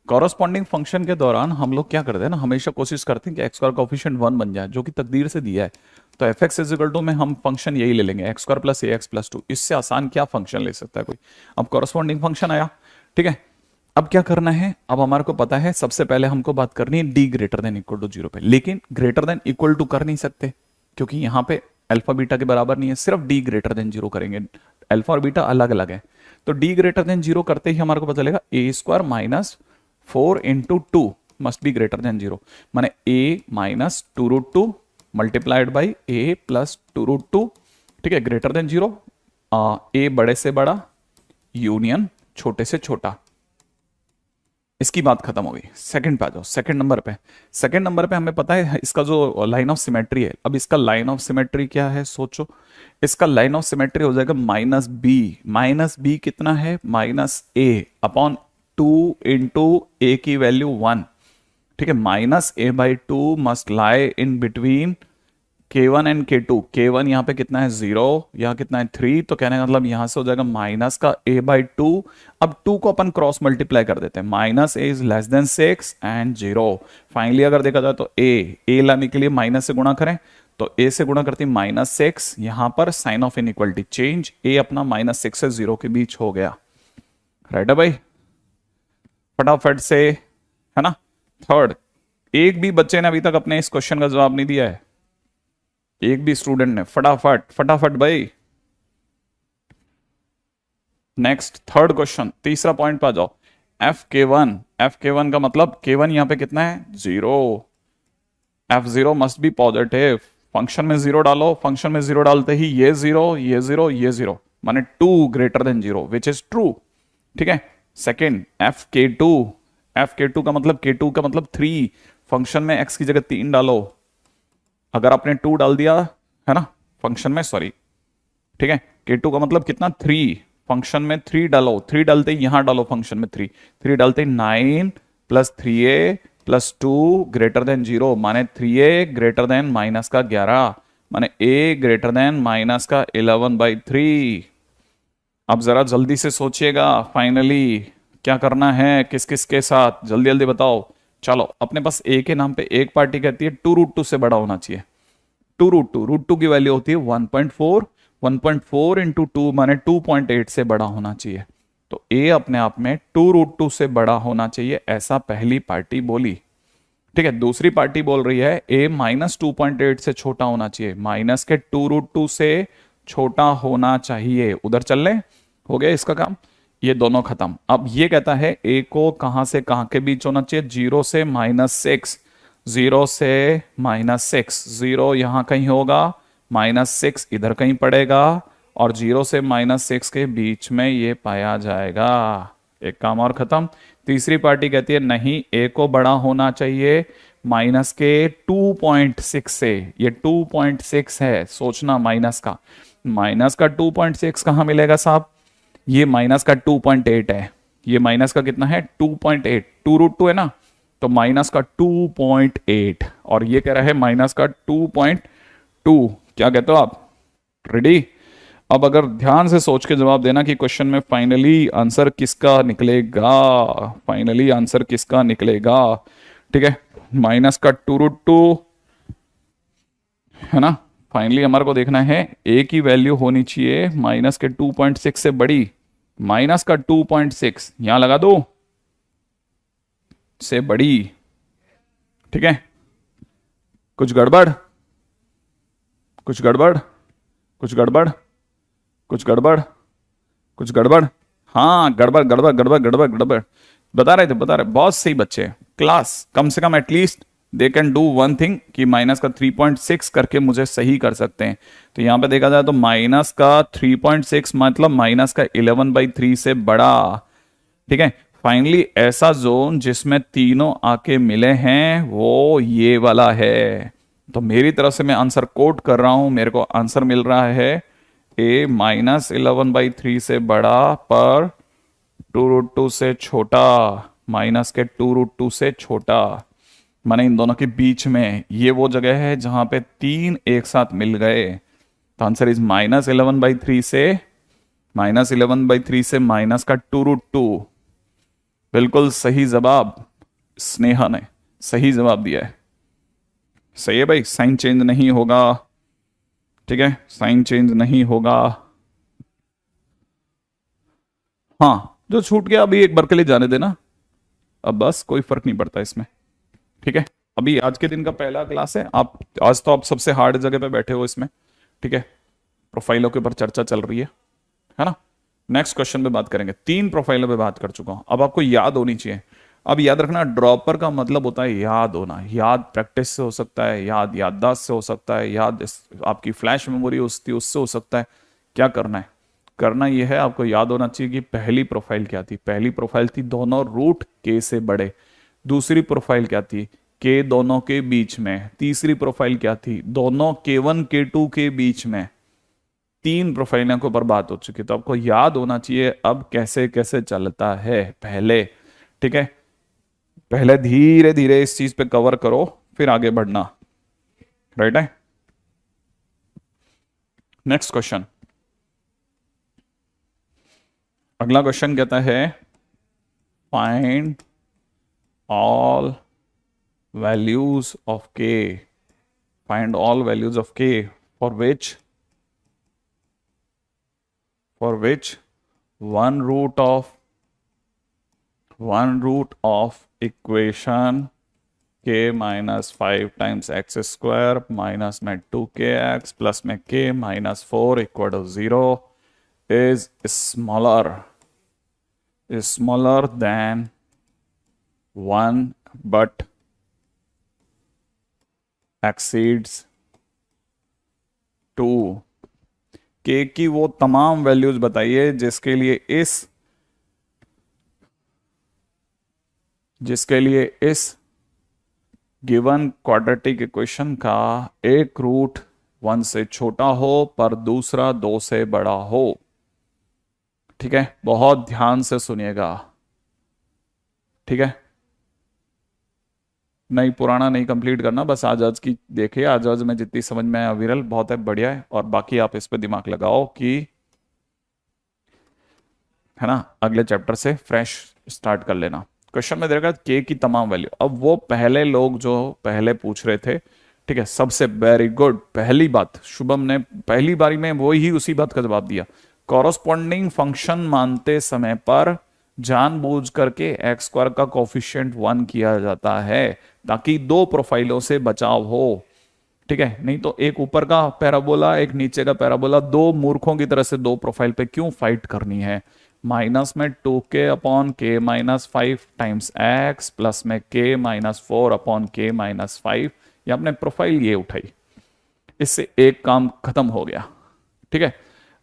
कॉरस्पॉन्डिंग फंक्शन के दौरान हम लोग क्या करते हैं ना, हमेशा कोशिश करते हैं कि एक्स स्क्वायर कोफिशिएंट 1 बन जाए, जो कि तकदीर से दिया है। तो f x is equal to में हम फंक्शन यही ले लेंगे, x square plus a x plus 2। इससे आसान क्या फंक्शन ले सकता है कोई। अब कॉरस्पॉन्डिंग फंक्शन आया, ठीक है। अब क्या करना है, अब हमारे को पता है सबसे पहले हमको बात करनी है d greater than equal to 0 पे। लेकिन ग्रेटर देन इक्वल टू कर नहीं सकते, क्योंकि यहां पे अल्फा बीटा के बराबर नहीं है, सिर्फ डी ग्रेटर देन 0 करेंगे। अल्फा और बीटा अलग अलग है, तो डी ग्रेटर देन 0 करते ही हमारे को पता चलेगा a square minus 4 into 2 must be greater than 0, माने a minus 2√2 multiplied by a plus 2√2, ठीक है, ग्रेटर देन 0। ए बड़े से बड़ा यूनियन छोटे से छोटा, इसकी बात खत्म हो गई। सेकंड पे आ जाओ, सेकंड नंबर पे। सेकंड नंबर पे हमें पता है इसका जो लाइन ऑफ सिमेट्री है। अब इसका लाइन ऑफ सिमेट्री क्या है सोचो, इसका लाइन ऑफ सिमेट्री हो जाएगा माइनस बी। माइनस बी कितना है, माइनस ए अपॉन 2 इंटू ए की वैल्यू 1, ठीक है। Minus A by 2 must lie in between K1 and K2। K1 यहां पे कितना है 0, यहां कितना है 3, तो कहने का मतलब यहां से हो जाएगा माइनस का a बाई 2। अब 2 को अपन क्रॉस मल्टीप्लाई कर देते हैं, minus A is less then 6 and 0। Finally अगर देखा जाए तो a लाने के लिए माइनस से गुणा करें, तो a से गुणा करते हैं -6। यहां पर sign of inequality change, a अपना -6 से 0 के बीच हो गया। राइट है भाई, फटाफट से, है ना। थर्ड, एक भी बच्चे ने अभी तक अपने इस क्वेश्चन का जवाब नहीं दिया है, एक भी स्टूडेंट ने। फटाफट फटाफट भाई। नेक्स्ट थर्ड क्वेश्चन, तीसरा पॉइंट पे आ जाओ। F(K1) का मतलब K1 यहां पे कितना है 0, F0 must be positive. Function में 0 डालो, फंक्शन में 0 डालते ही ये 0 ये 0 ये 0, माने 2 greater than 0 which is true, ठीक है। सेकेंड F(K2) का मतलब K2 का मतलब 3। फंक्शन में x की जगह 3 डालो, अगर आपने 2 डाल दिया है ना फंक्शन में, सॉरी, ठीक है। K2 का मतलब कितना 3, फंक्शन में 3 डालो, 3 डालते ही यहां डालो फंक्शन में 3 डालते ही 9 plus 3a plus 2 greater than 0, माने 3a ग्रेटर देन माइनस का 11, माने a ग्रेटर देन माइनस का 11/3। अब जरा जल्दी से सोचिएगा, फाइनली क्या करना है, किस किस के साथ, जल्दी जल्दी बताओ। चलो, अपने पास a के नाम पे एक पार्टी कहती है 2√2 से बड़ा होना चाहिए। 2√2 की वैल्यू होती है 1.4, 1.4 इंटू 2 माने 2.8 से बड़ा होना चाहिए। तो a अपने आप में 2√2 से बड़ा होना चाहिए, ऐसा पहली पार्टी बोली, ठीक है। दूसरी पार्टी बोल रही है a माइनस 2.8 से छोटा होना चाहिए, माइनस के 2√2 से छोटा होना चाहिए। उधर चल ले, हो गया इसका काम, ये दोनों खत्म। अब ये कहता है a को कहां से कहां के बीच होना चाहिए, 0 से -6, 0 से -6, 0 यहां कहीं होगा, -6 इधर कहीं पड़ेगा, और 0 से -6 के बीच में ये पाया जाएगा। एक काम और खत्म। तीसरी पार्टी कहती है नहीं, a को बड़ा होना चाहिए माइनस के 2.6 से। ये 2.6 है, सोचना माइनस का 2.6 कहां मिलेगा साहब, ये माइनस का 2.8 है, ये माइनस का कितना है 2.8, 2√2 है ना, तो माइनस का 2.8, और ये कह रहा है माइनस का 2.2। क्या कहते हो आप, रेडी। अब अगर ध्यान से सोच के जवाब देना कि क्वेश्चन में फाइनली आंसर किसका निकलेगा, फाइनली आंसर किसका निकलेगा, ठीक है। माइनस का 2√2 है ना। फाइनली हमारे को देखना है a की वैल्यू होनी चाहिए माइनस के 2.6 से बड़ी, माइनस का 2.6 यहां लगा दो, से बड़ी, ठीक है। कुछ गड़बड़, कुछ गड़बड़, कुछ गड़बड़, कुछ गड़बड़, कुछ गड़बड़, हाँ गड़बड़ गड़बड़ गड़बड़ गड़बड़ गड़बड़, बता रहे थे बहुत सही बच्चे। क्लास कम से कम at least they can do one thing कि माइनस का 3.6 करके मुझे सही कर सकते हैं। तो यहां पे देखा जाए तो माइनस का 3.6 मतलब माइनस का 11/3 से बड़ा। ठीक है, फाइनली ऐसा जोन जिसमें तीनों आके मिले हैं वो ये वाला है। तो मेरी तरफ से मैं आंसर कोट कर रहा हूं, मेरे को आंसर मिल रहा है ए -11/3 से बड़ा पर 2√2 से छोटा, माइनस के 2√2 से छोटा, माने इन दोनों के बीच में ये वो जगह है जहां पे तीन एक साथ मिल गए। तो आंसर इज -11/3 से माइनस का 2√2। बिल्कुल सही जवाब, स्नेहा ने सही जवाब दिया है। सही है भाई, साइन चेंज नहीं होगा। ठीक है, साइन चेंज नहीं होगा। हाँ, जो छूट गया अभी एक बार के लिए जाने देना, अब बस कोई फर्क नहीं पड़ता इसमें। ठीक है, अभी आज के दिन का पहला क्लास है, आप आज तो आप सबसे हार्ड जगह पे बैठे हो इसमें। ठीक है, प्रोफाइलों के ऊपर चर्चा चल रही है ना। नेक्स्ट क्वेश्चन पे बात करेंगे। 3 प्रोफाइलों पे बात कर चुका हूं, अब आपको याद होनी चाहिए। अब याद रखना, ड्रॉपर का मतलब होता है याद होना। याद प्रैक्टिस से हो सकता है, याद याददाश्त से हो सकता है, याद आपकी फ्लैश मेमोरी उससे हो सकता है। क्या करना है, करना यह है, आपको याद होना चाहिए कि पहली प्रोफाइल क्या थी। पहली प्रोफाइल थी दोनों रूट के से बड़े। दूसरी प्रोफाइल क्या थी, के दोनों के बीच में। तीसरी प्रोफाइल क्या थी, दोनों K1 K2 के बीच में। 3 प्रोफाइलों के ऊपर बात हो चुकी है, तो आपको याद होना चाहिए अब कैसे कैसे चलता है पहले। ठीक है, पहले धीरे धीरे इस चीज पे कवर करो, फिर आगे बढ़ना। राइट है। नेक्स्ट क्वेश्चन, अगला क्वेश्चन कहता है find all values of k, find all values of k for which one root of equation k minus 5 times x square minus में 2kx plus में k minus 4 equal to 0 is smaller than 1 but exceeds 2। k की वो तमाम वैल्यूज बताइए जिसके लिए इस गिवन क्वाड्रेटिक इक्वेशन का एक रूट 1 से छोटा हो पर दूसरा 2 से बड़ा हो। ठीक है, बहुत ध्यान से सुनिएगा। ठीक है, नहीं पुराना नहीं कंप्लीट करना, बस आज की देखिए। आज में जितनी समझ में आया विरल बहुत है, बढ़िया है। और बाकी आप इस पे दिमाग लगाओ कि, है ना, अगले चैप्टर से फ्रेश स्टार्ट कर लेना। क्वेश्चन में देगा के की तमाम वैल्यू। अब वो पहले लोग जो पहले पूछ रहे थे, ठीक है, सबसे वेरी गुड। पहली बात, शुभम ने पहली बारी में वो ही उसी बात का जवाब दिया। कॉरस्पॉन्डिंग फंक्शन मानते समय पर जानबूझ करके एक्स स्क्वायर का कोफिशिएंट 1 किया जाता है ताकि 2 प्रोफाइलों से बचाव हो। ठीक है, नहीं तो एक ऊपर का पैराबोला एक नीचे का पैराबोला, 2 मूर्खों की तरह से 2 प्रोफाइल पे क्यों फाइट करनी है। माइनस में 2k/k - 5 टाइम्स x प्लस में k - 4/k - 5, ये आपने प्रोफाइल ये उठाई, इससे एक काम खत्म हो गया। ठीक है,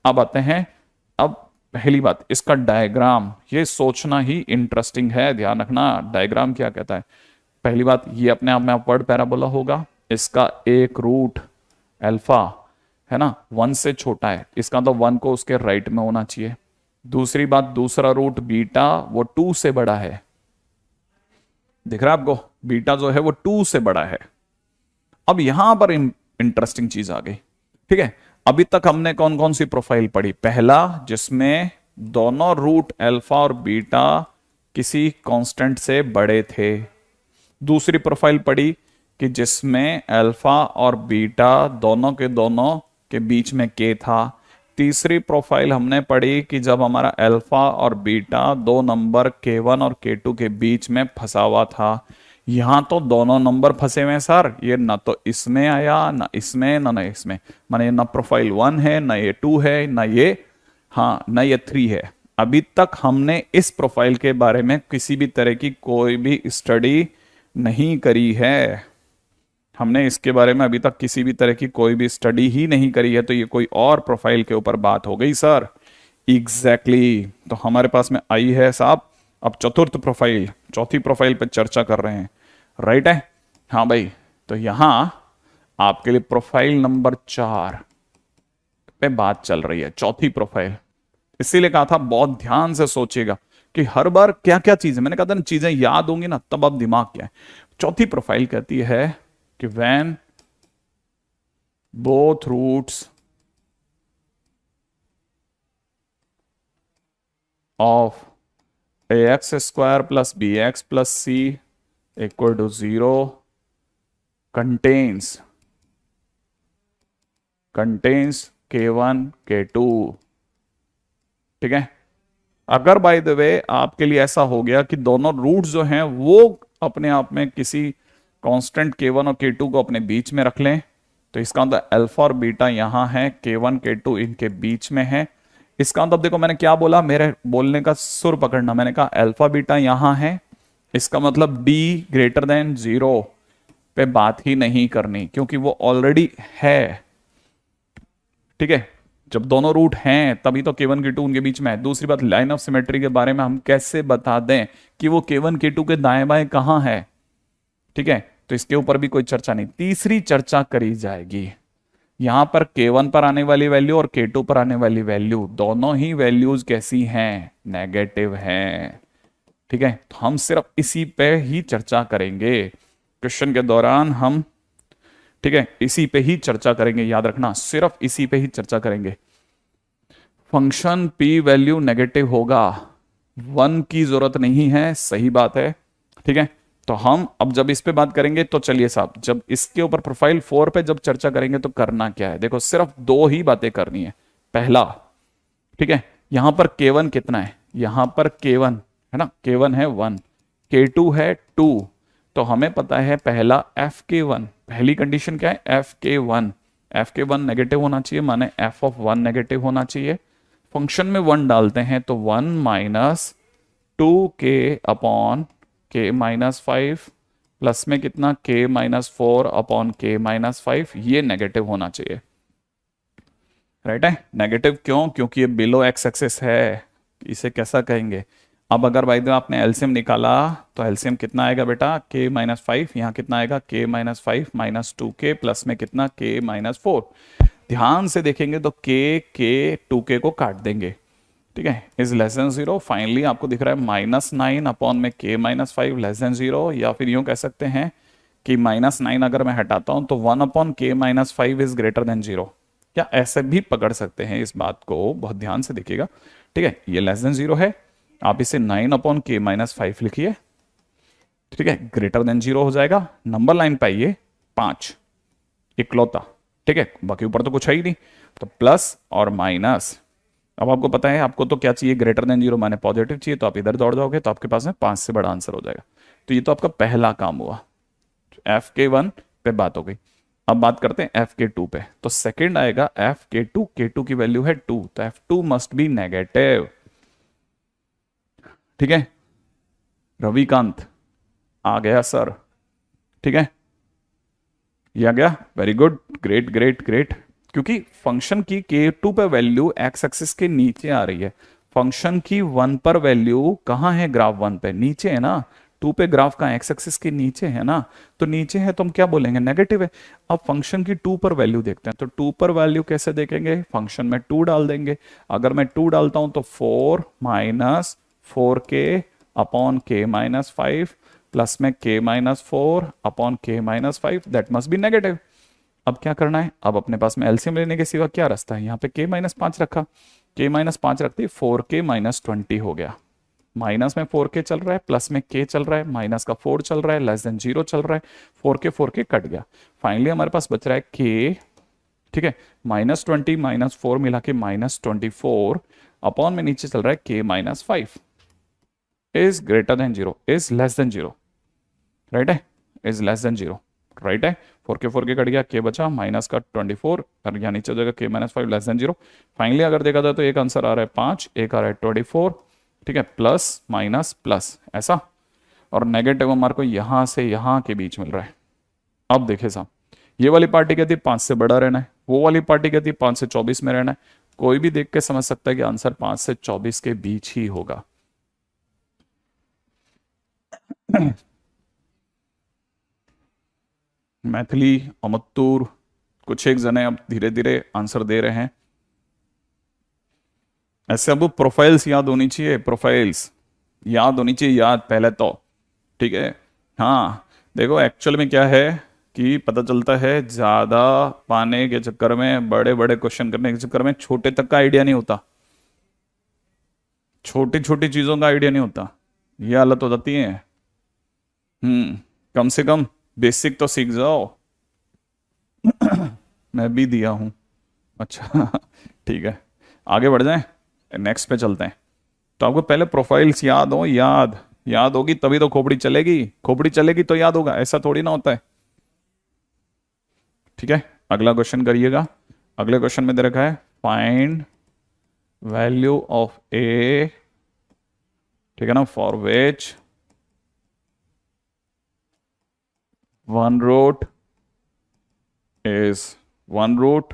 अब आते हैं, अब पहली बात, इसका डायग्राम ये सोचना ही इंटरेस्टिंग है। ध्यान रखना डायग्राम क्या कहता है। पहली बात, ये अपने आप में अपवर्ड पैराबोला होगा, इसका एक रूट अल्फा, है ना, 1 से छोटा है, इसका तो 1 को उसके राइट में होना चाहिए। दूसरी बात, दूसरा रूट बीटा वो 2 से बड़ा है। दिख रहा है आपको, बीटा जो है वो 2 से बड़ा है। अब यहां पर इंटरेस्टिंग चीज आ गई। ठीक है, अभी तक हमने कौन कौन सी प्रोफाइल पढ़ी। पहला, जिसमें दोनों रूट अल्फा और बीटा किसी कांस्टेंट से बड़े थे। दूसरी प्रोफाइल पढ़ी कि जिसमें अल्फा और बीटा दोनों के बीच में के था। तीसरी प्रोफाइल हमने पढ़ी कि जब हमारा अल्फा और बीटा 2 नंबर K1 और K2 के बीच में फंसा हुआ था। यहां तो दोनों नंबर फंसे हुए हैं सर, ये ना तो इसमें आया ना इसमें ना इसमें, माने ना प्रोफाइल 1 है ना ये 2 है ना ये, हाँ, ना ये 3 है। अभी तक हमने इस प्रोफाइल के बारे में किसी भी तरह की कोई भी स्टडी नहीं करी है। हमने इसके बारे में अभी तक किसी भी तरह की कोई भी स्टडी ही नहीं करी है, तो ये कोई और प्रोफाइल के ऊपर बात हो गई सर। एग्जैक्टली तो हमारे पास में आई है साहब, अब चतुर्थ प्रोफाइल, चौथी प्रोफाइल पे चर्चा कर रहे हैं, राइट है। हाँ भाई, तो यहां आपके लिए प्रोफाइल नंबर 4 पे बात चल रही है, चौथी प्रोफाइल। इसीलिए कहा था बहुत ध्यान से सोचिएगा कि हर बार क्या क्या चीजें, मैंने कहा था ना चीजें याद होंगी ना तब आप दिमाग क्या है। चौथी प्रोफाइल कहती है कि when both roots of ax² plus bx plus c equal to 0 contains k1 k2। ठीक है, अगर बाय द वे आपके लिए ऐसा हो गया कि दोनों रूट्स जो हैं वो अपने आप में किसी कांस्टेंट k1 और k2 को अपने बीच में रख लें, तो इसका मतलब अल्फा और बीटा यहां है, k1 k2 इनके बीच में है। इसका मतलब देखो मैंने क्या बोला, मेरे बोलने का सुर पकड़ना, मैंने कहा अल्फा बीटा यहां है, इसका मतलब d ग्रेटर देन 0 पे बात ही नहीं करनी क्योंकि वो ऑलरेडी है। ठीक है, जब दोनों रूट हैं तभी तो k1 k2 उनके बीच में है। दूसरी बात, लाइन ऑफ सिमेट्री के बारे में हम कैसे बता दें कि वो k1 k2 के दाएं बाएं कहां है। ठीक है, तो इसके ऊपर भी कोई चर्चा नहीं, तीसरी चर्चा करी जाएगी। यहां पर k1 पर आने वाली वैल्यू और k2 पर आने वाली वैल्यू, दोनों ही वैल्यूज कैसी हैं, नेगेटिव हैं। ठीक है, तो हम सिर्फ इसी पे ही चर्चा करेंगे क्वेश्चन के दौरान हम। ठीक है, इसी पे ही चर्चा करेंगे, याद रखना सिर्फ इसी पे ही चर्चा करेंगे। फंक्शन p वैल्यू नेगेटिव होगा, 1 की जरूरत नहीं है, सही बात है। ठीक है, तो हम अब जब इस पे बात करेंगे तो चलिए साहब, जब इसके ऊपर प्रोफाइल 4 पे जब चर्चा करेंगे तो करना क्या है, देखो सिर्फ 2 ही बातें करनी है। पहला, ठीक है, यहां पर k1 कितना है, यहां पर k1 है ना, k1 है 1, k2 है 2, तो हमें पता है पहला fk1, पहली कंडीशन क्या है, fk1 नेगेटिव होना चाहिए, माने f ऑफ 1 नेगेटिव होना चाहिए। फंक्शन में 1 डालते हैं तो 1 minus 2k upon k-5 plus में कितना k-4 अपॉन k-5, ये नेगेटिव होना चाहिए, राइट है। नेगेटिव क्यों, क्योंकि ये बिलो एक्स एक्सिस है, इसे कैसा कहेंगे। अब अगर भाई आपने एलसीएम निकाला तो एलसीएम कितना आएगा बेटा, k-5, यहाँ कितना आएगा k-5 माइनस 2k प्लस में कितना k-4। ध्यान से देखेंगे तो k 2k को काट देंगे। ठीक है, इज लेस देन 0। फाइनली आपको दिख रहा है -9 अपॉन में k-5 लेस देन 0, या फिर यूं कह सकते हैं कि -9 अगर मैं हटाता हूं तो 1 upon k-5 is greater than 0, या ऐसे भी पकड़ सकते हैं इस बात को, बहुत ध्यान से देखिएगा। ठीक है, ये लेस देन 0 है, आप इसे 9 अपॉन k-5 लिखिए। ठीक है, ग्रेटर देन 0 हो जाएगा। नंबर लाइन पाइए 5 इकलौता। ठीक है, बाकी ऊपर तो कुछ है ही नहीं, तो प्लस और माइनस। अब आपको पता है आपको तो क्या चाहिए, ग्रेटर देन 0 माने पॉजिटिव चाहिए, तो आप इधर दौड़ जाओगे तो आपके पास में 5 से बड़ा आंसर हो जाएगा। तो ये तो आपका पहला काम हुआ, fk1 पे बात हो गई। अब बात करते हैं fk2 पे, तो सेकंड आएगा fk2, k2 की वैल्यू है 2, तो f2 मस्ट बी नेगेटिव। ठीक है, रविकांत आ गया सर। ठीक है, ये आ गया, very good, great great great. क्योंकि फंक्शन की k2 पे वैल्यू x एक्सिस के नीचे आ रही है, फंक्शन की 1 पर वैल्यू कहां है, ग्राफ 1 पे नीचे है ना, 2 पे ग्राफ का x एक्सिस के नीचे है ना, तो नीचे है तो हम क्या बोलेंगे, नेगेटिव है। अब फंक्शन की 2 पर वैल्यू देखते हैं, तो 2 पर वैल्यू कैसे देखेंगे, फंक्शन में 2 डाल देंगे। अगर मैं 2 डालता हूं तो 4 minus 4k upon k-5 plus में k-4 upon k-5, that must be negative. अब क्या करना है, अब अपने पास में एलसीएम लेने के सिवा क्या रास्ता है, यहाँ पे k-5 रखा, k-5 रखते 4k-20 हो गया। माइनस में 4k चल रहा है, प्लस में k चल रहा है, माइनस का 4 चल रहा है, लेस देन 0 चल रहा है, 4k कट गया। फाइनली हमारे पास बच रहा है k, ठीक है, -20 माइनस 4 मिला के -24 अपॉन में नीचे चल रहा है k-5 is greater than 0, is less than 0, right है, इज लेस देन 0, राइट है। 4k कट गया, k बचा माइनस का 24 और यहाँ नीचे हो जाएगा k-5 लेस देन 0। फाइनली अगर देखा जाए तो एक आंसर आ रहा है 5, एक आ रहा है 24। ठीक है, प्लस माइनस प्लस ऐसा, और नेगेटिव हमारे को यहां से यहां के बीच मिल रहा है। अब देखे साहब, ये वाली पार्टी कहती है 5 से बड़ा रहना है, वो वाली पार्टी कहती है 5 से 24 में रहना है। कोई भी देख के समझ सकता है कि आंसर 5 से 24 के बीच ही होगा। मैथिली, अमत्तूर, कुछ एक जने अब धीरे धीरे आंसर दे रहे हैं। ऐसे अब प्रोफाइल्स याद होनी चाहिए, प्रोफाइल्स याद होनी चाहिए, याद पहले तो, ठीक है। हाँ देखो एक्चुअल में क्या है कि पता चलता है ज्यादा पाने के चक्कर में, बड़े बड़े क्वेश्चन करने के चक्कर में छोटे तक का आइडिया नहीं होता, छोटी छोटी चीजों का आइडिया नहीं होता, ये हालत हो जाती है। कम से कम बेसिक तो सीख जाओ। मैं भी दिया हूं। अच्छा ठीक है, आगे बढ़ जाएं, नेक्स्ट पे चलते हैं। तो आपको पहले प्रोफाइल्स याद हो, याद याद होगी तभी तो खोपड़ी चलेगी, खोपड़ी चलेगी तो याद होगा, ऐसा थोड़ी ना होता है। ठीक है, अगला क्वेश्चन करिएगा। अगले क्वेश्चन में दे रखा है फाइंड वैल्यू ऑफ ए, ठीक है ना, for which one root is one root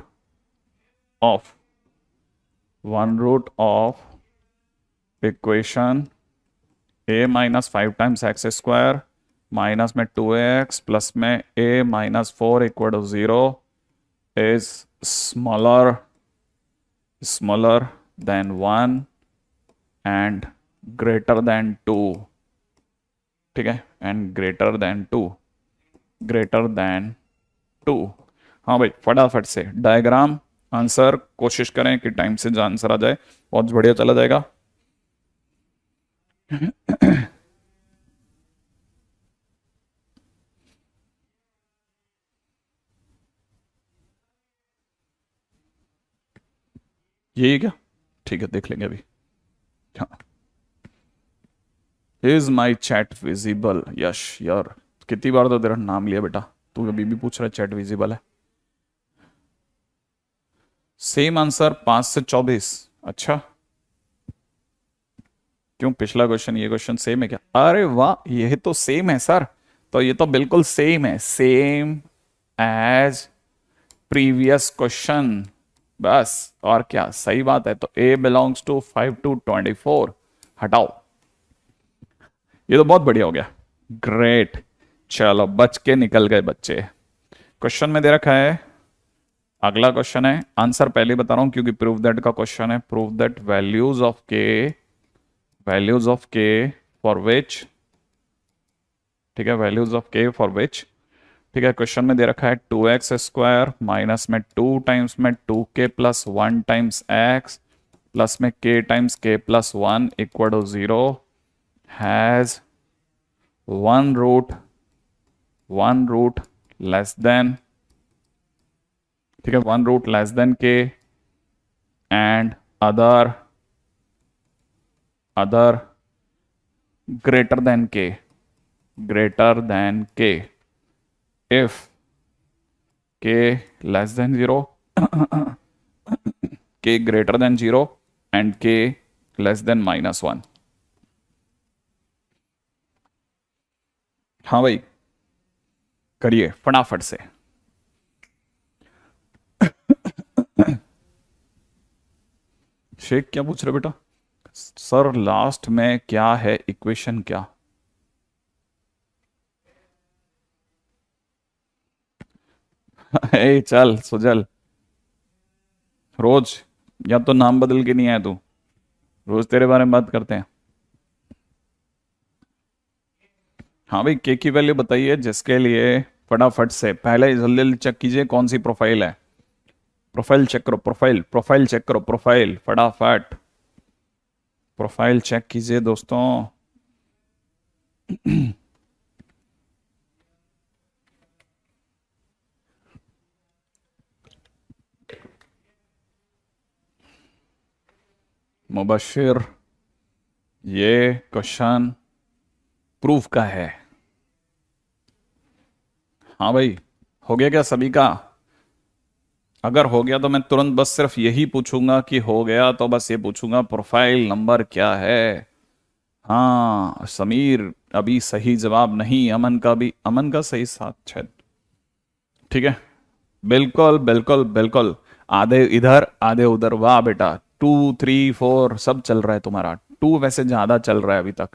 of equation a minus 5 times x square minus में 2x प्लस में a minus 4 equal to 0 is smaller than 1 and greater than 2, ठीक है, and greater than 2। हाँ भाई फटाफट से डायग्राम आंसर कोशिश करें कि टाइम से जो आंसर आ जाए, बहुत बढ़िया चला जाएगा। यही क्या, ठीक है देख लेंगे अभी। हाँ, इज माई चैट विजिबल, यश यार कितनी बार तो तेरा नाम लिया बेटा, तू अभी भी पूछ रहा है चैट विजिबल है। सेम आंसर 5 से 24, अच्छा क्यों, पिछला क्वेश्चन ये क्वेश्चन सेम है क्या? अरे वाह ये तो सेम है सर, तो ये तो बिल्कुल सेम है, सेम एज प्रीवियस क्वेश्चन, बस और क्या, सही बात है। तो A बिलोंग्स टू 5 to 24, हटाओ, ये तो बहुत बढ़िया हो गया, ग्रेट। चलो बच के निकल गए बच्चे। क्वेश्चन में दे रखा है, अगला क्वेश्चन है, आंसर पहले बता रहा हूं क्योंकि प्रूव दैट का क्वेश्चन है। प्रूव दैट वैल्यूज ऑफ के फॉर विच, ठीक है, वैल्यूज ऑफ के फॉर विच, ठीक है। क्वेश्चन में दे रखा है 2x स्क्वायर माइनस में 2 टाइम्स में 2k plus 1 times x plus में k times k plus 1 equal to 0 has one root less than, ठीक है, one root less than k and other greater than k if k less than 0 k greater than 0 and k less than -1। हाँ भाई करिए फटाफट से। शेख क्या पूछ रहे बेटा? सर लास्ट में क्या है इक्वेशन क्या? ए चल सुजल, रोज या तो नाम बदल के नहीं आया तू, रोज तेरे बारे में बात करते हैं। हाँ भाई के की वैल्यू बताइए, जिसके लिए फटाफट से पहले जल्दी जल्दी चेक कीजिए कौन सी प्रोफाइल है। प्रोफाइल चेक करो, प्रोफाइल चेक करो, प्रोफाइल फटाफट प्रोफाइल चेक कीजिए दोस्तों। मुबशिर ये क्वेश्चन प्रूफ का है। हाँ भाई हो गया क्या सभी का? अगर हो गया तो मैं तुरंत बस सिर्फ यही पूछूंगा कि हो गया, तो बस ये पूछूंगा प्रोफाइल नंबर क्या है। हाँ समीर अभी सही जवाब नहीं, अमन का भी, अमन का सही साथ शायद ठीक है, बिल्कुल बिल्कुल बिल्कुल। आधे इधर आधे उधर, वाह बेटा। 2 3 4 सब चल रहा है तुम्हारा। 2 वैसे ज्यादा चल रहा है अभी तक।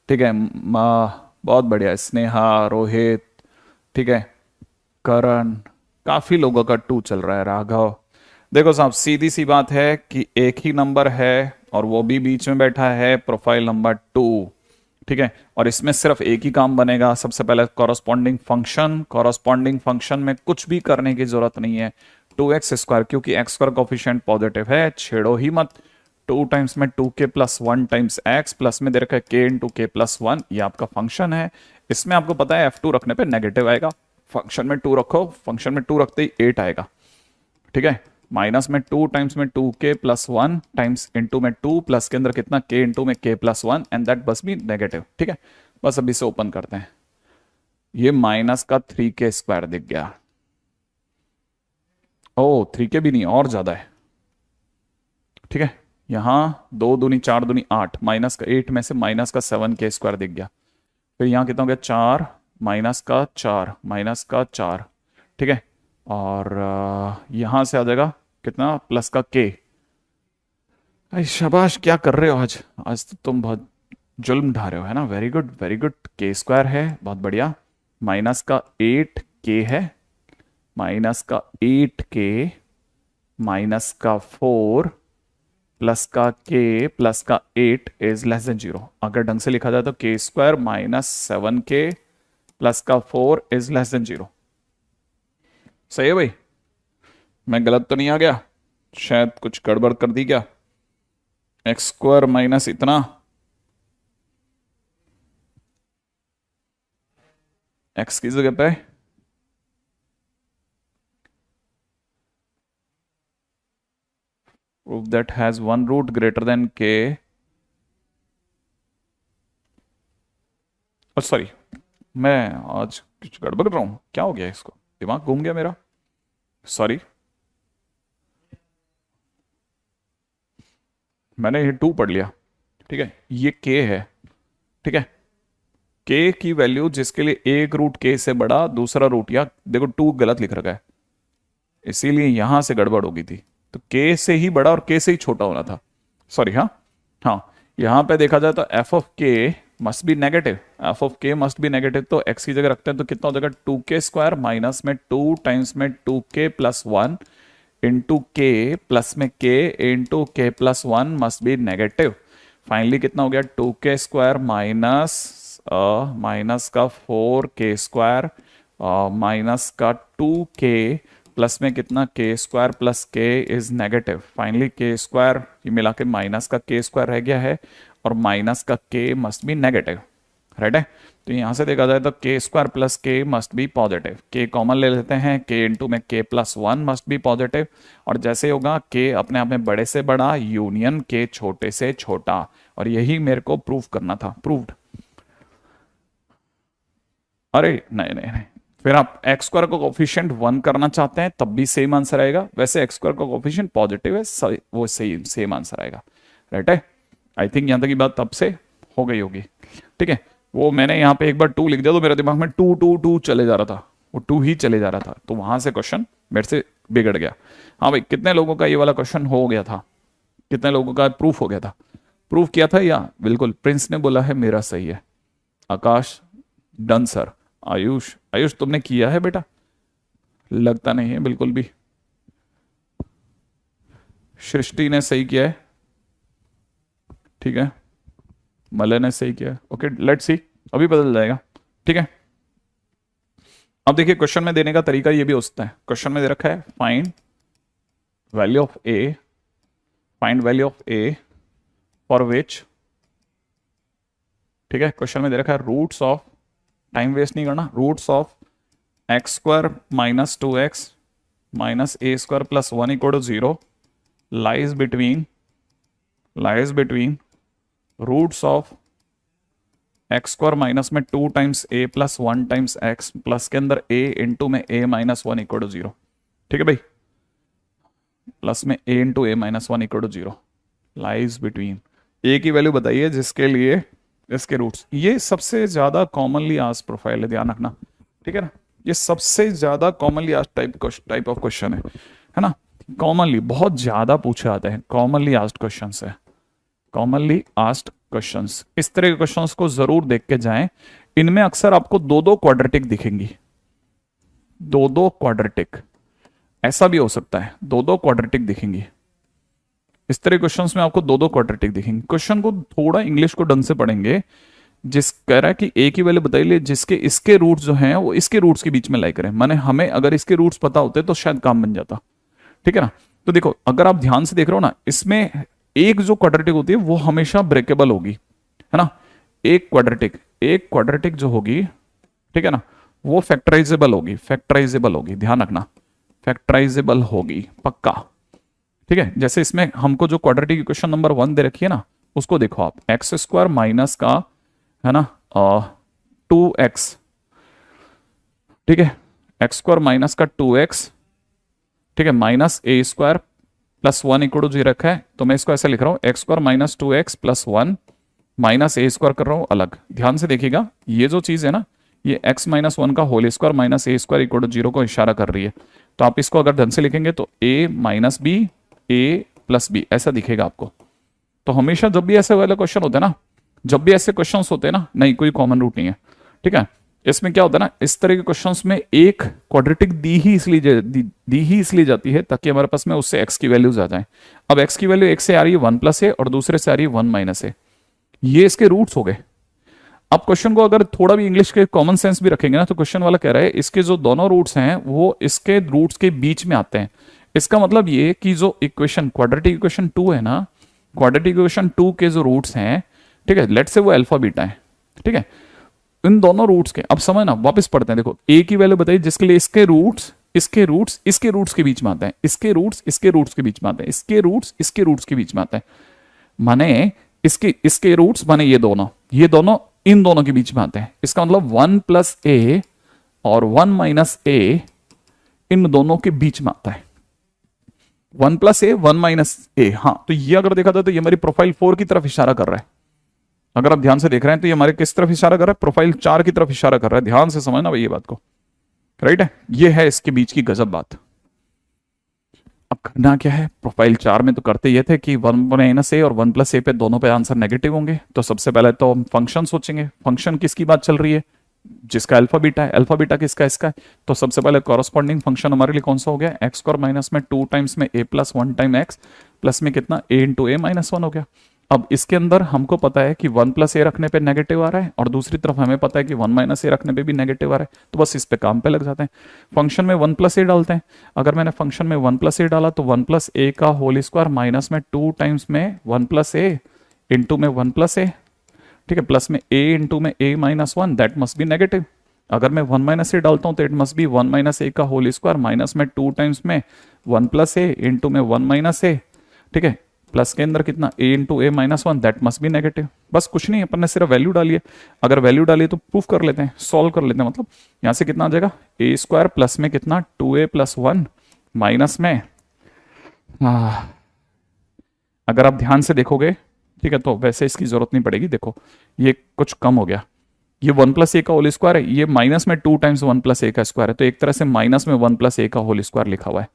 ठीक है, बहुत बढ़िया। स्नेहा, रोहित, ठीक है, करण, काफी लोगों का 2 चल रहा है। राघव, देखो साहब, सीधी सी बात है कि एक ही नंबर है और वो भी बीच में बैठा है, प्रोफाइल नंबर 2। ठीक है, और इसमें सिर्फ एक ही काम बनेगा। सबसे पहले कॉरस्पॉन्डिंग फंक्शन, कॉरस्पॉन्डिंग फंक्शन में कुछ भी करने की जरूरत नहीं है। 2x², क्योंकि एक्स स्क्वायर कोफिशिएंट पॉजिटिव है, छेड़ो ही मत। 2 टाइम्स में 2k plus 1 times x, plus में दे रखा है k इंटू के प्लस 1, ये आपका फंक्शन है। इसमें आपको पता है F2 रखने पे नेगेटिव आएगा। फंक्शन में 2 रखो, फंक्शन में 2 रखते ही 8 आएगा। ठीक है, माइनस में 2 टाइम्स में 2k प्लस 1 टाइम्स इंटू में 2, प्लस के अंदर कितना k इंटू में k प्लस 1, एंड दैट बस बी नेगेटिव। ठीक है, बस अभी से ओपन करते हैं। ये माइनस का 3k² दिख गया। ओ 3k भी नहीं, और ज्यादा है। ठीक है, यहां 2 दूनी 4 दूनी 8, माइनस का 8 में से माइनस का 7k² दिख गया। फिर यहां कितना हो गया, 4 माइनस का 4 माइनस का 4। ठीक है, और यहां से आ जाएगा कितना, प्लस का k। अरे शाबाश, क्या कर रहे हो आज? आज तो तुम बहुत जुल्म ढा रहे हो, है ना। Very good very good. k² है, बहुत बढ़िया। माइनस का 8k है, माइनस का 8k माइनस का 4 प्लस का k प्लस का 8 इज लेस देन 0। अगर ढंग से लिखा जाए तो k² माइनस 7k प्लस का 4 इज लेस देन 0। सही है भाई? मैं गलत तो नहीं आ गया? शायद कुछ गड़बड़ कर दी क्या? x² माइनस इतना, x की जगह पे proof that has one root greater than k। Sorry, मैं आज कुछ गड़बड़ कर रहा हूँ, क्या हो गया इसको? दिमाग घूम गया मेरा, सॉरी। मैंने ये 2 पढ़ लिया। ठीक है, ये k है। ठीक है, k की वैल्यू जिसके लिए एक रूट k से बड़ा, दूसरा रूट, या देखो 2 गलत लिख रखा है, इसीलिए यहां से गड़बड़ हो गई थी। तो k से ही बड़ा और k से ही छोटा होना था। सॉरी, हाँ हाँ, यहां पे देखा जाए तो f of k must be negative, f of k must be negative. तो x की जगह रखते हैं तो कितना हो जाएगा, 2k² माइनस में 2 टाइम्स में 2k plus 1 into k plus में k into k plus 1 must be negative. Finally कितना हो गया, 2k² माइनस माइनस का 4k² माइनस का 2k प्लस में कितना, k² plus k is negative. Finally k² ये मिला के माइनस का k² रह गया है, और माइनस का k must be negative. Right है, तो यहां से देखा जाए तो k² plus k must be positive. k common ले लेते हैं, k इंटू में k plus 1 must be positive. और जैसे होगा k अपने आप में बड़े से बड़ा यूनियन k छोटे से छोटा, और यही मेरे को प्रूव करना था। प्रूव्ड। अरे नहीं नहीं नहीं, फिर आप x² को कोफिशिएंट 1 करना चाहते हैं तब भी सेम आंसर आएगा। वैसे x² का कोफिशिएंट पॉजिटिव है, वो सही सेम आंसर आएगा। राइट है, आई थिंक यहां तक की बात तब से हो गई होगी। ठीक है, वो मैंने यहाँ पे एक बार 2 लिख दिया तो मेरे दिमाग में 2 2 2 चले जा रहा था, वो 2 ही चले जा रहा था, तो वहां से क्वेश्चन मेरे से बिगड़ गया। हाँ भाई, कितने लोगों का ये वाला क्वेश्चन हो गया था? कितने लोगों का प्रूफ हो गया था? प्रूफ किया था या? बिल्कुल, प्रिंस ने बोला है मेरा सही है। आकाश, डन सर। आयुष, आयुष तुमने किया है बेटा? लगता नहीं है बिल्कुल भी। सृष्टि ने सही किया है, ठीक है। मलय ने सही किया है, ओके, लेट्स सी, अभी बदल जाएगा। ठीक है, अब देखिए क्वेश्चन में देने का तरीका ये भी हो सकता है। क्वेश्चन में दे रखा है find value of A, find value of A for which, ठीक है, क्वेश्चन में दे रखा है रूट्स ऑफ, टाइम वेस्ट नहीं करना, roots of x² minus 2x minus a² plus 1 equal to 0 lies between roots of x² minus में 2 times a plus 1 times x plus के अंदर a इंटू में a माइनस 1 इक्वल टू 0। ठीक है भाई, प्लस में a into a minus 1 equal to 0 lies between. a की वैल्यू बताइए जिसके लिए इसके रूट्स, ये सबसे ज्यादा कॉमनली आज प्रोफाइल है, ध्यान रखना। ठीक है ना, ये सबसे ज्यादा commonly asked type of question है ना। कॉमनली बहुत ज्यादा पूछे जाते हैं, कॉमनली आस्क्ड क्वेश्चंस है, कॉमनली आस्क्ड क्वेश्चंस। इस तरह के क्वेश्चंस को जरूर देख के जाएं। इनमें अक्सर आपको दो दो क्वाड्रेटिक दिखेंगी, दो दो क्वाड्रेटिक, ऐसा भी हो सकता है दो दो क्वाड्रेटिक दिखेंगी। इस तरह क्वेश्चंस में आपको दो दो क्वाड्रेटिक दिखेंगे। क्वेश्चन को थोड़ा इंग्लिश को ढंग से पढ़ेंगे। जिस कह रहा है कि ए की वैल्यू बताइए जिसके इसके रूट्स जो हैं वो इसके रूट्स के बीच में लाई करें, माने हमें अगर इसके रूट्स पता होते तो शायद काम बन जाता, ठीक है ना। तो देखो अगर आप ध्यान से देख रहे हो ना, इसमें एक जो क्वाड्रेटिक होती है वो हमेशा ब्रेकेबल होगी, है ना। एक क्वाड्रेटिक जो होगी, ठीक है ना, वो फैक्टराइजेबल होगी, फैक्टराइजेबल होगी, ध्यान रखना, फैक्टराइजेबल होगी पक्का, ठीक है। जैसे इसमें हमको जो क्वाड्रेटिक इक्वेशन नंबर 1 दे रखी है ना, उसको देखो आप, एक्स स्क्वायर माइनस का, है ना, 2x, ठीक है, एक्स स्क्वायर माइनस का 2x, ठीक है, minus a square plus 1 equal to 0 रखा है, तो मैं इसको ऐसे लिख रहा हूं, x square minus 2x plus 1 minus a square कर रहा हूं अलग। ध्यान से देखिएगा, ये जो चीज है ना, ये x माइनस 1 का whole square minus a square equal to 0 को इशारा कर रही है। तो आप इसको अगर ढंग से लिखेंगे तो a minus b, a plus b, ऐसा दिखेगा आपको। तो हमेशा जब भी ऐसे वाले क्वेश्चन होते हैं ना, जब भी ऐसे क्वेश्चंस होते हैं ना, नहीं कोई कॉमन रूट नहीं है, ठीक है। इसमें क्या होता है ना, इस तरह के क्वेश्चंस में एक क्वाड्रेटिक दी ही इसलिए जाती है ताकि हमारे पास में उससे x की वैल्यूज आ जाए। अब x की वैल्यू एक से आ रही है 1 प्लस ए और दूसरे से आ रही है 1 माइनस ए, ये इसके रूट्स हो गए। अब क्वेश्चन को अगर थोड़ा भी इंग्लिश के कॉमन सेंस भी रखेंगे ना, तो क्वेश्चन वाला कह रहा है इसके जो दोनों रूट्स हैं वो इसके रूट्स के बीच में आते हैं। इसका मतलब ये कि जो इक्वेशन क्वाड्रेटिक इक्वेशन 2 है ना, क्वाड्रेटिक इक्वेशन 2 के जो रूट्स हैं, ठीक है, लेट से वो अल्फा बीटा है, ठीक है, इन दोनों रूट्स के, अब समझना, वापस पढ़ते हैं। देखो ए की वैल्यू बताइए जिसके लिए इसके रूट्स इसके रूट्स के बीच में आते हैं, इसके रूट्स के बीच में आते हैं, इसके रूट्स के बीच में आते हैं, माने इसके रूट्स माने ये दोनों इन दोनों के बीच में आते हैं। इसका मतलब 1 प्लस ए और 1 माइनस ए इन दोनों के बीच में आता है, 1 प्लस ए 1 माइनस ए। हाँ, तो ये अगर देखा जाए तो ये हमारी प्रोफाइल 4 की तरफ इशारा कर रहा है। अगर आप ध्यान से देख रहे हैं तो ये हमारे किस तरफ इशारा कर रहा है, प्रोफाइल 4 की तरफ इशारा कर रहा है। ध्यान से समझना भाई ये बात को, राइट है। ये है इसके बीच की गजब बात। अब करना क्या है, प्रोफाइल 4 में तो करते ये थे कि 1 माइनस ए और 1 प्लस ए पे दोनों पे आंसर नेगेटिव होंगे। तो सबसे पहले तो हम फंक्शन सोचेंगे, फंक्शन किसकी बात चल रही है, जिसका अल्फा बीटा है, अल्फा बीटा किसका, इसका है। तो सबसे पहले कॉरस्पॉन्डिंग फंक्शन हमारे लिए कौन सा हो गया, एक्स स्क्वायर माइनस में 2 टाइम्स में ए प्लस 1 टाइम एक्स प्लस में कितना ए इंटू ए माइनस 1 हो गया। अब इसके अंदर हमको पता है कि 1 प्लस ए रखने पे नेगेटिव आ रहा है और दूसरी तरफ हमें पता है कि 1 माइनस ए रखने पे भी नेगेटिव आ रहा है। तो बस इस पे काम पे लग जाते हैं, फंक्शन में 1 प्लस ए डालते हैं। अगर मैंने फंक्शन में 1 प्लस ए डाला तो 1 प्लस ए का होल स्क्वायर माइनस में 2 टाइम्स में 1 प्लस ए इंटू में 1 प्लस ए, ठीक है, प्लस में ए इंटू में a minus 1, that must be negative. अगर मैं 1 माइनस ए डालता हूं तो it must be 1 minus a का होल स्क्वायर माइनस में 2 टाइम्स में 1 प्लस ए इंटू में 1 माइनस ए, ठीक है, प्लस के अंदर कितना a into a minus 1, that must be negative. बस कुछ नहीं, अपन ने सिर्फ वैल्यू डाली है। अगर वैल्यू डाली तो प्रूफ कर लेते हैं, सॉल्व कर लेते हैं। मतलब यहां से कितना आ जाएगा, ए स्क्वायर प्लस में कितना 2a प्लस 1 माइनस में, अगर आप ध्यान से देखोगे, ठीक है, तो वैसे इसकी जरूरत नहीं पड़ेगी। देखो ये कुछ कम हो गया, ये 1 प्लस ए का होल स्क्वायर है, ये माइनस में 2 टाइम्स 1 प्लस ए का स्क्वायर है, तो एक तरह से माइनस में 1 प्लस ए का होल स्क्वायर लिखा हुआ है।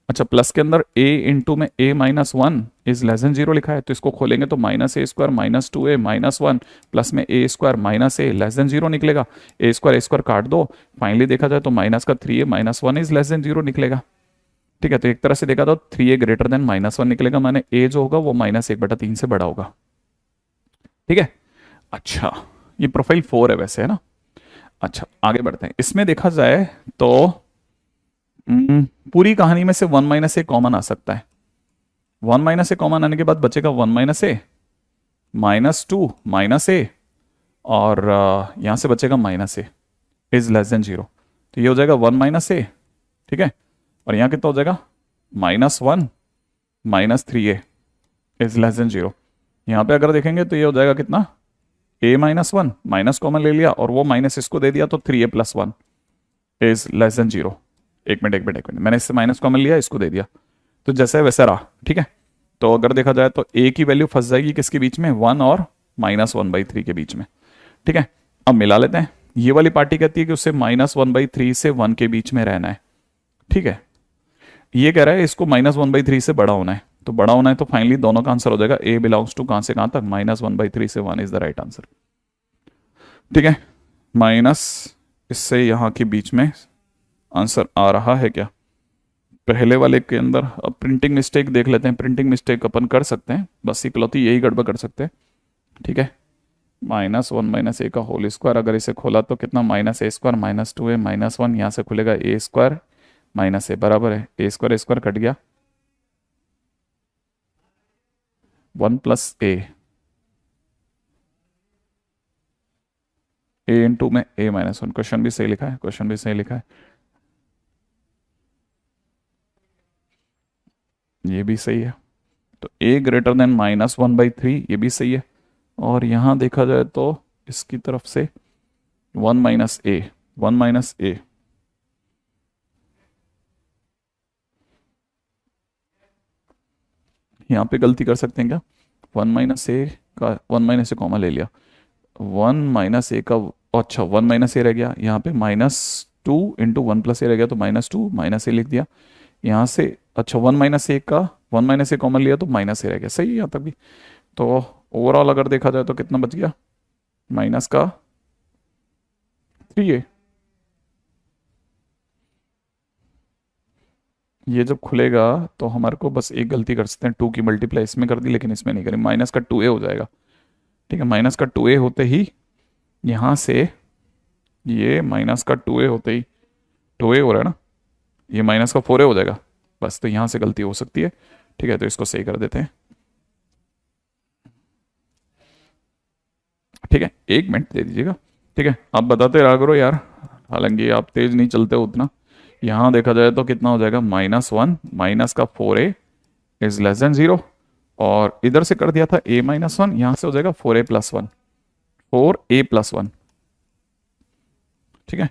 अच्छा, प्लस के अंदर a इंटू में a minus 1 is less than 0 लिखा है, तो इसको खोलेंगे तो minus a square minus 2a minus 1 plus में a square minus a less than 0 निकलेगा। a स्क्वायर काट दो, फाइनली देखा जाए तो माइनस का 3a minus 1 is less than 0 निकलेगा, ठीक है। तो एक तरह से देखा तो 3a ग्रेटर देन माइनस 1 निकलेगा, माने a जो होगा वो -1/3 से बड़ा होगा, ठीक है। अच्छा, ये प्रोफाइल 4 है वैसे, है ना। अच्छा, आगे बढ़ते हैं। इसमें देखा जाए तो पूरी कहानी में से 1 माइनस ए कॉमन आ सकता है। 1 माइनस ए कॉमन आने के बाद बचेगा 1 माइनस ए माइनस 2 माइनस ए और यहां से बचेगा minus A is less than 0। तो ये हो जाएगा 1 माइनस ए, ठीक है, और यहां कितना हो जाएगा -1 minus 3a is less than 0। यहां पे अगर देखेंगे तो ये हो जाएगा कितना, a माइनस 1 माइनस कॉमन ले लिया और वो माइनस इसको दे दिया, तो 3a plus 1 is less than 0। एक मिनट, मैंने इससे माइनस कॉमन लिया, इसको दे दिया, तो जैसा है वैसा रहा, ठीक है। तो अगर देखा जाए तो a की वैल्यू फंस जाएगी किसके बीच में, 1 और -1/3 के बीच में, ठीक है। अब मिला लेते हैं, ये वाली पार्टी कहती है कि उसे -1/3 से 1 के बीच में रहना है, ठीक है। ये कह रहा है इसको -1/3 से बड़ा होना है, तो बड़ा होना है तो फाइनली दोनों का आंसर हो जाएगा a बिलोंग्स टू कहां से कहां तक, -1/3 से 1 इज द राइट आंसर, ठीक है। माइनस इससे यहां के बीच में आंसर आ रहा है क्या पहले वाले के अंदर। अब प्रिंटिंग मिस्टेक देख लेते हैं, प्रिंटिंग मिस्टेक अपन कर सकते हैं, बस इकलौती यही गड़बड़ कर सकते हैं, ठीक है। -1 - a का होल स्क्वायर, अगर इसे खोला तो कितना -a² -2a -1, यहाँ से खुलेगा a² -a बराबर है a² कट गया 1 + a इंटू में a -1। क्वेश्चन भी सही लिखा है, क्वेश्चन भी सही लिखा है, ये भी सही है। तो a ग्रेटर देन -1/3 ये भी सही है। और यहां देखा जाए तो इसकी तरफ से 1 - a, 1 - a, यहाँ पे गलती कर सकते हैं क्या, 1 - a का 1 - a कॉमा ले लिया, 1 - a का, अच्छा 1 - a रह गया, यहाँ पे -2 इंटू 1 + a रह गया, तो -2 - a लिख दिया यहाँ से। अच्छा 1 - a का 1 - a कॉमन लिया तो -a रह गया, सही है यहाँ तक भी। तो ओवरऑल अगर देखा जाए तो कितना बच गया, माइनस का 3a। ये जब खुलेगा तो हमारे को बस एक गलती कर सकते हैं, 2 की मल्टीप्लाई इसमें कर दी लेकिन इसमें नहीं करी, माइनस का 2a हो जाएगा, ठीक है। माइनस का 2a होते ही यहाँ से ये माइनस का 2a होते ही 2a हो रहा है ना, ये माइनस का 4a हो जाएगा बस, तो यहाँ से गलती हो सकती है, ठीक है। तो इसको सही कर देते हैं, ठीक है। 1 मिनट दे दीजिएगा, ठीक है। आप बताते रहा करो यार, हालांकि आप तेज नहीं चलते उतना। यहाँ देखा जाए तो कितना हो जाएगा -1 माइनस का 4a इज लेस देन 0, और इधर से कर दिया था a - 1, यहाँ से हो जाएगा 4a + 1, 4a + 1, ठीक है,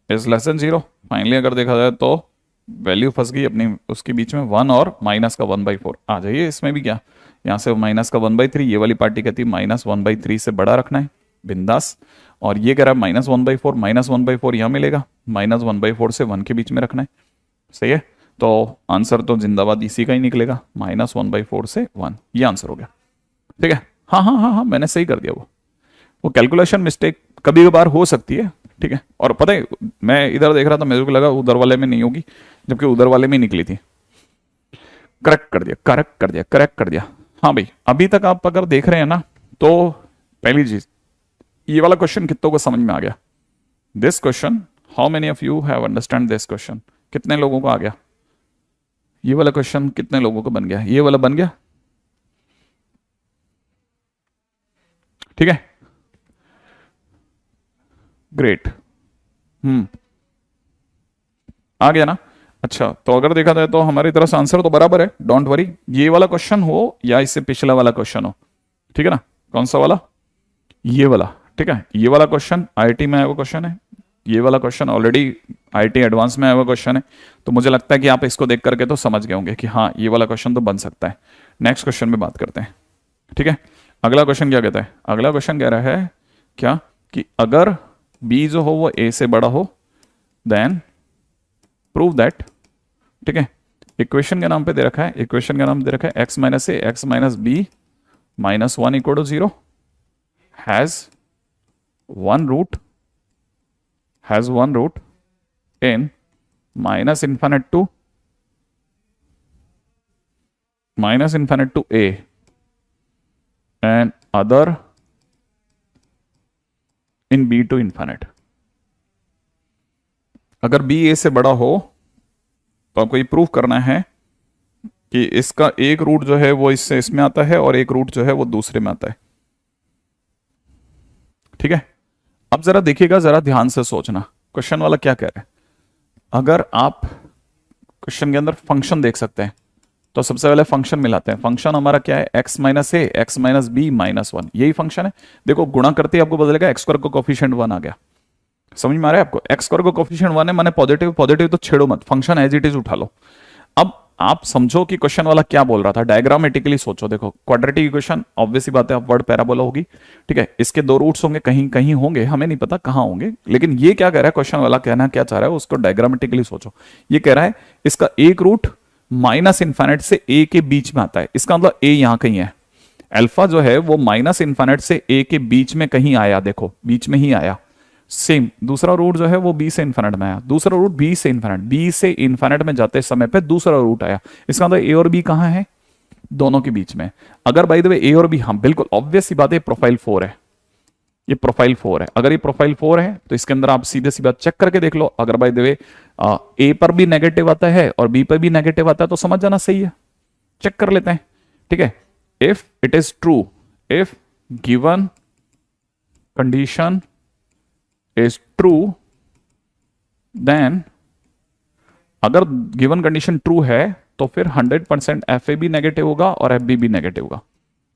इज लेस देन 0। फाइनली अगर देखा जाए तो वैल्यू फंस गई अपनी उसके बीच में, 1 और माइनस का 1/4 आ जाइए। इसमें भी क्या, यहाँ से माइनस का 1/3, ये वाली पार्टी कहती है -1/3 से बड़ा रखना है, बिंदास। और ये कह रहा है -1/4, -1/4 यहाँ मिलेगा, -1/4 से 1 के बीच में रखना है, सही है। तो आंसर तो जिंदाबाद इसी का ही निकलेगा, -1/4 से 1, ये आंसर हो गया, ठीक है। हाँ हाँ हाँ हाँ, मैंने सही कर दिया, वो कैलकुलेशन मिस्टेक कभी कभार हो सकती है, ठीक है। और पता है मैं इधर देख रहा था, मेरे को लगा उधर वाले में नहीं होगी, जबकि उधर वाले में निकली थी। करेक्ट कर दिया, करेक्ट कर दिया, करेक्ट कर दिया। हाँ भाई, अभी तक आप अगर देख रहे हैं ना, तो पहली चीज ये वाला क्वेश्चन कितनों को समझ में आ गया, this question, how many of you have understand this question, कितने लोगों को आ गया ये वाला क्वेश्चन, कितने लोगों को बन गया, ये वाला बन गया, ठीक है, ग्रेट। आ गया ना। अच्छा, तो अगर देखा जाए तो हमारी तरफ से आंसर तो बराबर है, डोंट वरी। ये वाला क्वेश्चन हो या इससे पिछला वाला क्वेश्चन हो, ठीक है ना। कौन सा वाला, ये वाला, ठीक है। ये वाला क्वेश्चन आईआईटी में आया हुआ क्वेश्चन है, ये वाला क्वेश्चन ऑलरेडी आईआईटी एडवांस में आया हुआ क्वेश्चन है, तो मुझे लगता है कि आप इसको देख करके तो समझ गए होंगे कि हाँ ये वाला क्वेश्चन तो बन सकता है। नेक्स्ट क्वेश्चन में बात करते हैं, ठीक है। अगला क्वेश्चन क्या कहता है, अगला क्वेश्चन कह रहा है क्या कि अगर b जो हो वो a से बड़ा हो देन प्रूव दैट, ठीक है। इक्वेशन के नाम पे दे रखा है, इक्वेशन का नाम दे रखा है x - a x - b -1 = 0 has one root in -∞ to a and other in b to infinite। अगर b a से बड़ा हो तो आपको ये प्रूफ करना है कि इसका एक रूट जो है वो इससे इसमें आता है और एक रूट जो है वो दूसरे में आता है, ठीक है। अब जरा देखिएगा, जरा ध्यान से सोचना, क्वेश्चन वाला क्या कह रहा है। अगर आप क्वेश्चन के अंदर फंक्शन देख सकते हैं तो सबसे पहले फंक्शन मिलाते हैं। फंक्शन हमारा क्या है, x - a x - b -1, यही फंक्शन है। देखो गुणा करते ही आपको बदलेगा, x² का कोफिशिएंट 1 आ गया, समझ में आ रहा है आपको। x² का कोफिशिएंट 1 है, माने पॉजिटिव, पॉजिटिव तो छेड़ो मत, फंक्शन एज इट इज उठा लो। अब आप समझो कि क्वेश्चन वाला क्या बोल रहा था, डायग्रामेटिकली सोचो। देखो क्वाड्रेटिक इक्वेशन, ऑब्वियस सी बात है, अपवर्ड पैराबोला होगी, ठीक है। इसके दो रूट्स होंगे, कहीं कहीं होंगे, हमें नहीं पता कहां होंगे, लेकिन ये क्या कह रहा है क्वेश्चन वाला, कहना क्या चाह रहा है उसको डायग्रामेटिकली सोचो। ये कह रहा है इसका एक रूट माइनस इन्फाइनाइट से ए के बीच में आता है, इसका मतलब ए यहां कहीं है, अल्फा जो है वो माइनस इन्फाइनाइट से ए के बीच में कहीं आया, देखो बीच में ही आया। सेम दूसरा रूट जो है वो बी से इन्फाइनाइट में आया, दूसरा रूट बी से इन्फाइनाइट, बी से इन्फाइनाइट में जाते समय पे दूसरा रूट आया, इसका मतलब ए और बी कहां है, दोनों के बीच में। अगर बाय द वे ए और बी, हाँ बिल्कुल ऑब्वियस सी बात है, प्रोफाइल 4 है, ये प्रोफाइल 4 है। अगर ये प्रोफाइल 4 है तो इसके अंदर आप सीधे सी बात चेक करके देख लो, अगर बाय द वे ए पर भी नेगेटिव आता है और बी पर भी नेगेटिव आता है तो समझ जाना सही है, चेक कर लेते हैं, ठीक है। If it is true, if given condition is true, then अगर गिवन कंडीशन ट्रू है तो फिर 100% एफ ए भी नेगेटिव होगा और एफ बी भी नेगेटिव होगा।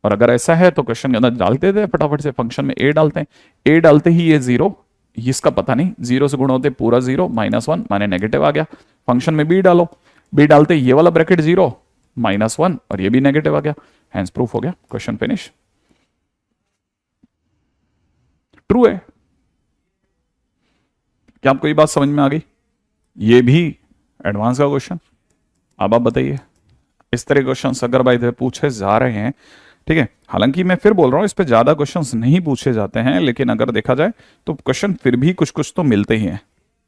और अगर ऐसा है तो क्वेश्चन के अंदर डालते थे फटाफट से, फंक्शन में ए डालते हैं, ए डालते ही ये जीरो, इसका पता नहीं, जीरो से गुण होते पूरा जीरो, -1 माने नेगेटिव आ गया। फंक्शन में बी डालो, बी डालते ये वाला ब्रैकेट जीरो, -1 और ये भी नेगेटिव आ गया, हैंस प्रूफ हो गया, क्वेश्चन फिनिश। ट्रू है। क्या आपको ये बात समझ में आ गई? ये भी एडवांस का क्वेश्चन। अब आप बताइए, इस तरह क्वेश्चन अगर भाई पूछे जा रहे हैं, ठीक है, हालांकि मैं फिर बोल रहा हूं इस पे ज्यादा क्वेश्चंस नहीं पूछे जाते हैं, लेकिन अगर देखा जाए तो क्वेश्चन फिर भी कुछ कुछ तो मिलते ही हैं,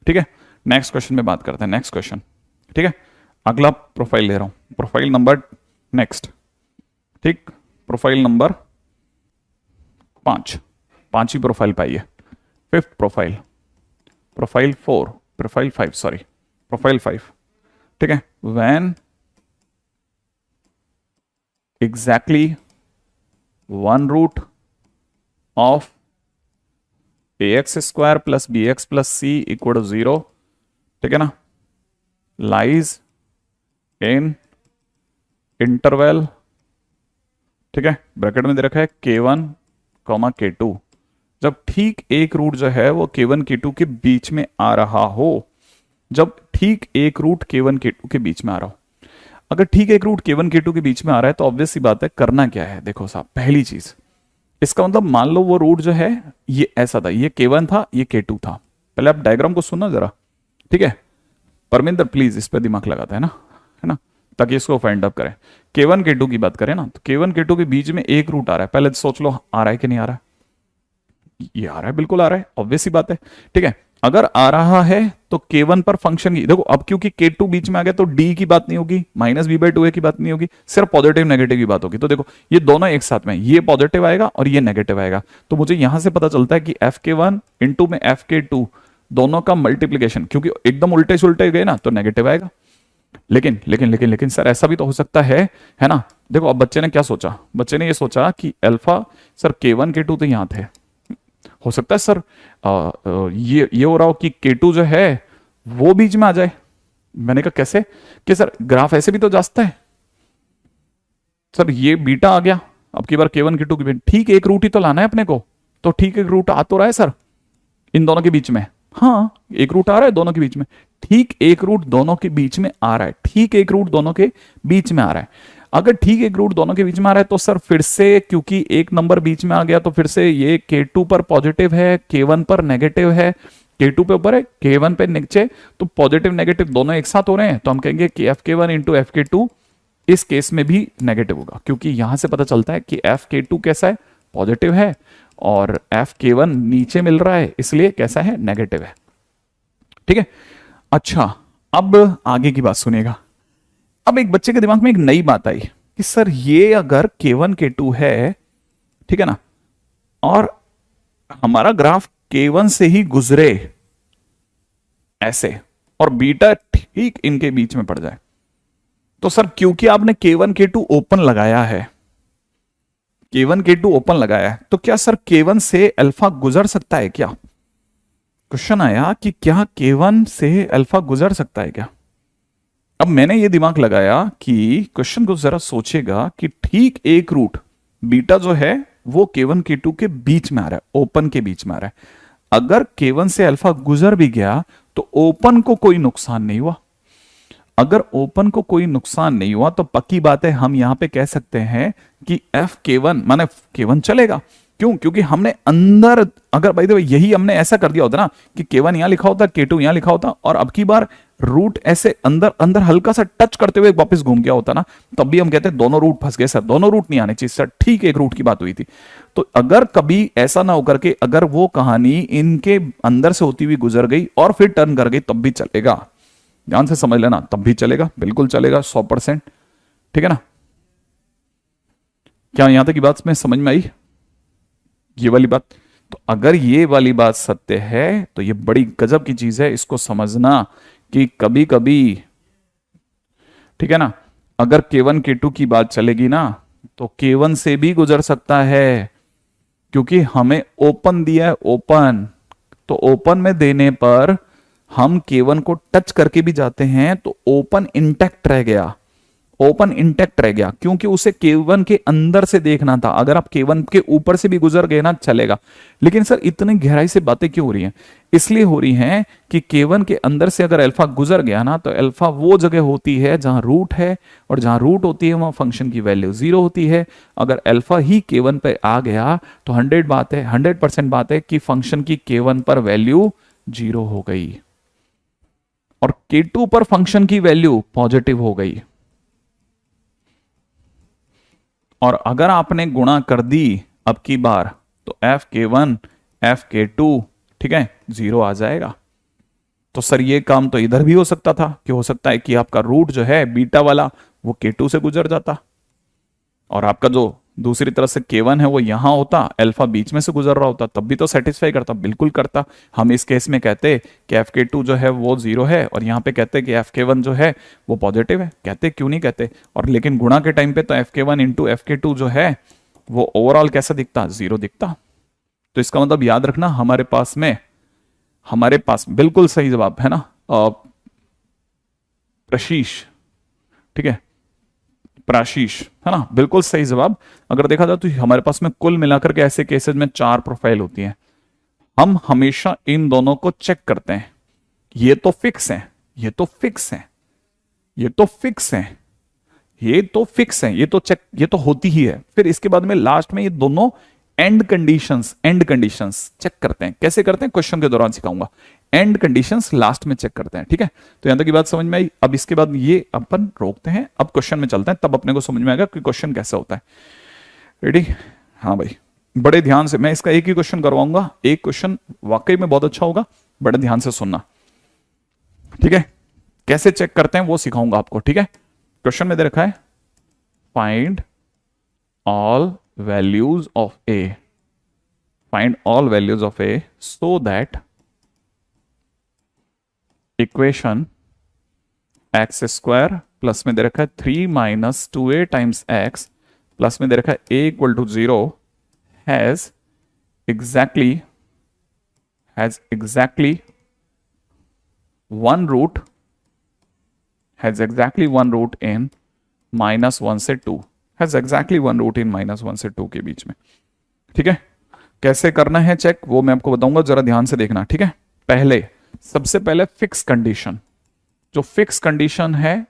ठीक है। नेक्स्ट क्वेश्चन में बात करते हैं, नेक्स्ट क्वेश्चन, ठीक है। अगला प्रोफाइल ले रहा हूं, प्रोफाइल नंबर नेक्स्ट, ठीक, प्रोफाइल नंबर 5, 5 ही प्रोफाइल पाई है। Fifth profile, profile 4, profile 5 sorry, profile 5, ठीक है। When exactly one root of ax square plus bx plus c equal to 0, ठीक है ना, lies in interval, ठीक है, ब्रैकेट में दे रखा है k1, k2, जब ठीक एक रूट जो है वो k1 k2 के बीच में आ रहा हो, जब ठीक एक रूट k1 k2 के बीच में आ रहा हो। अगर ठीक एक रूट k1 k2 के बीच में आ रहा है तो ऑब्वियस सी बात है, करना क्या है, देखो साहब, पहली चीज, इसका मतलब मान लो वो रूट जो है ये ऐसा था, ये k1 था, ये k2 था। पहले आप डायग्राम को सुनना जरा, ठीक है। परमिंदर प्लीज इस पे दिमाग लगाता है ना, ताकि इसको फाइंड आउट करें। k1 k2 की बात करें ना, तो k1 k2 के बीच में एक रूट आ रहा है, पहले सोच लो आ रहा है कि नहीं आ रहा है, ये आ रहा है, बिल्कुल आ रहा है, ऑब्वियस सी बात है, ठीक है। अगर आ रहा है तो k1 पर फंक्शन की, देखो अब क्योंकि k2 बीच में आ गया तो d की बात नहीं होगी, -b/2a की बात नहीं होगी, सिर्फ पॉजिटिव नेगेटिव की बात होगी। तो देखो ये दोनों एक साथ में, ये पॉजिटिव आएगा और ये नेगेटिव आएगा, तो मुझे यहां से पता चलता है कि fk1 इंटू में fk2 दोनों का मल्टीप्लीकेशन, क्योंकि एकदम उल्टे सुलटे गए ना तो नेगेटिव आएगा। लेकिन लेकिन लेकिन लेकिन सर ऐसा भी तो हो सकता है ना। देखो अब बच्चे ने क्या सोचा, बच्चे ने ये सोचा कि अल्फा, सर k1 k2 तो यहां थे, हो सकता है सर ये हो रहा हो कि k2 जो है वो बीच में आ जाए। मैंने कहा कैसे, कि सर ग्राफ ऐसे भी तो जाता है, सर ये बीटा आ गया, अब की बार k1 k2 की ठीक एक रूट ही तो लाना है अपने को, तो ठीक एक रूट आ तो रहा है सर इन दोनों के बीच में, हाँ एक रूट आ रहा है दोनों के बीच में, ठीक एक रूट दोनों के बीच में आ रहा है, ठीक एक रूट दोनों के बीच में आ रहा है। अगर ठीक एक रूट दोनों के बीच में आ रहा है तो सर फिर से क्योंकि एक नंबर बीच में आ गया तो फिर से ये k2 पर पॉजिटिव है, k1 पर नेगेटिव है, k2 पे ऊपर है, k1 पे नीचे, तो पॉजिटिव नेगेटिव दोनों एक साथ हो रहे हैं, तो हम कहेंगे कि fk1 इंटू fk2 इस केस में भी नेगेटिव होगा, क्योंकि यहां से पता चलता है कि fk2 कैसा है, पॉजिटिव है, और fk1 नीचे मिल रहा है इसलिए कैसा है, नेगेटिव है, ठीक है। अच्छा अब आगे की बात सुनिएगा। अब एक बच्चे के दिमाग में एक नई बात आई कि सर ये अगर k1 k2 है, ठीक है ना, और हमारा ग्राफ k1 से ही गुजरे ऐसे और बीटा ठीक इनके बीच में पड़ जाए, तो सर क्योंकि आपने k1 k2 ओपन लगाया है, k1 k2 ओपन लगाया है, तो क्या सर k1 से अल्फा गुजर सकता है क्या? क्वेश्चन आया कि क्या k1 से अल्फा गुजर सकता है क्या? अब मैंने ये दिमाग लगाया कि क्वेश्चन को जरा सोचेगा कि ठीक एक रूट बीटा जो है वो k1 k2 के बीच में आ रहा है, ओपन के बीच में आ रहा है। अगर k1 से अल्फा गुजर भी गया तो ओपन को कोई नुकसान नहीं हुआ। अगर ओपन को कोई नुकसान नहीं हुआ तो पक्की बात है हम यहां पे कह सकते हैं कि एफ के वन माने के वन चलेगा। क्यों? क्योंकि हमने अंदर, अगर भाई यही हमने ऐसा कर दिया होता ना कि K1 यहां लिखा होता, K2 यहां लिखा होता, और अब की बार रूट ऐसे अंदर अंदर हल्का सा टच करते हुए वापस घूम गया होता ना, तब भी हम कहते हैं दोनों रूट फंस गए सर, दोनों रूट नहीं आने चाहिए सर, ठीक एक रूट की बात हुई थी। तो अगर कभी ऐसा ना होकर के अगर वो कहानी इनके अंदर से होती हुई गुजर गई और फिर टर्न कर गई तब भी चलेगा, ध्यान से समझ लेना, तब भी चलेगा, बिल्कुल चलेगा 100%। ठीक है ना? क्या यहां तक की बात में समझ में आई ये वाली बात? तो अगर ये वाली बात सत्य है तो ये बड़ी गजब की चीज है, इसको समझना कि कभी कभी, ठीक है ना, अगर K1 K2 की बात चलेगी ना तो K1 से भी गुजर सकता है, क्योंकि हमें ओपन दिया है, ओपन, तो ओपन में देने पर हम K1 को टच करके भी जाते हैं तो ओपन इंटैक्ट रह गया, ओपन इंटैक्ट रह गया, क्योंकि उसे K1 के अंदर से देखना था। अगर आप K1 के ऊपर से भी गुजर गए ना चलेगा। लेकिन सर इतनी गहराई से बातें क्यों हो रही हैं? इसलिए हो रही हैं कि K1 के अंदर से अगर अल्फा गुजर गया ना तो अल्फा वो जगह होती है जहां रूट है, और जहां रूट होती है वहां फंक्शन की वैल्यू 0 होती है। अगर अल्फा ही K1 पे आ गया तो 100% बात है कि फंक्शन की K1 पर वैल्यू 0 हो गई और K2 पर फंक्शन की वैल्यू पॉजिटिव हो गई। और अगर आपने गुणा कर दी अब की बार तो FK1 FK2, ठीक है, 0 आ जाएगा। तो सर ये काम तो इधर भी हो सकता था कि हो सकता है कि आपका रूट जो है बीटा वाला वो K2 से गुजर जाता और आपका जो दूसरी तरफ से K1 है वो यहां होता, अल्फा बीच में से गुजर रहा होता, तब भी तो सेटिस्फाई करता, बिल्कुल करता। हम इस केस में कहते कि FK2 जो है वो 0 है और यहां पे कहते कि FK1 जो है वो पॉजिटिव है, कहते क्यों नहीं कहते? और लेकिन गुणा के टाइम पे तो FK1 इंटू FK2 जो है वो ओवरऑल कैसा दिखता? 0 दिखता। तो इसका मतलब याद रखना हमारे पास बिल्कुल सही जवाब है ना, प्रशीष, ठीक है, प्राशीष, है ना, बिल्कुल सही जवाब। अगर देखा जाए तो हमारे पास में कुल मिलाकर के ऐसे केसेस में 4 प्रोफाइल होती हैं। हम हमेशा इन दोनों को चेक करते हैं, ये तो फिक्स है, ये तो फिक्स है, ये तो फिक्स है, ये तो फिक्स है, ये तो चेक, ये तो होती ही है। फिर इसके बाद में लास्ट में ये दोनों एंड कंडीशंस चेक करते हैं। कैसे करते हैं क्वेश्चन के दौरान सिखाऊंगा। एंड कंडीशंस लास्ट में चेक करते हैं, ठीक है। तो यहां तक की बात समझ में आई। अब इसके बाद ये अपन रोकते हैं, अब क्वेश्चन में चलते हैं, तब अपने को समझ में आएगा कि क्वेश्चन कैसा होता है। रेडी? हाँ भाई, बड़े ध्यान से मैं इसका एक ही क्वेश्चन करवाऊंगा। एक क्वेश्चन वाकई में बहुत अच्छा होगा, बड़े ध्यान से सुनना, ठीक है। कैसे चेक करते हैं वो सिखाऊंगा आपको, ठीक है। क्वेश्चन में दे रखा है find all values of a, find all values of a so that equation x square plus में दे रखा है 3 minus 2a times x plus में दे रखा है a equal to 0 has exactly one root in -1 से 2 has exactly one root in -1 से 2 के बीच में, ठीक है। कैसे करना है चेक वो मैं आपको बताऊंगा, जरा ध्यान से देखना, ठीक है। सबसे पहले फिक्स कंडीशन, जो फिक्स कंडीशन है,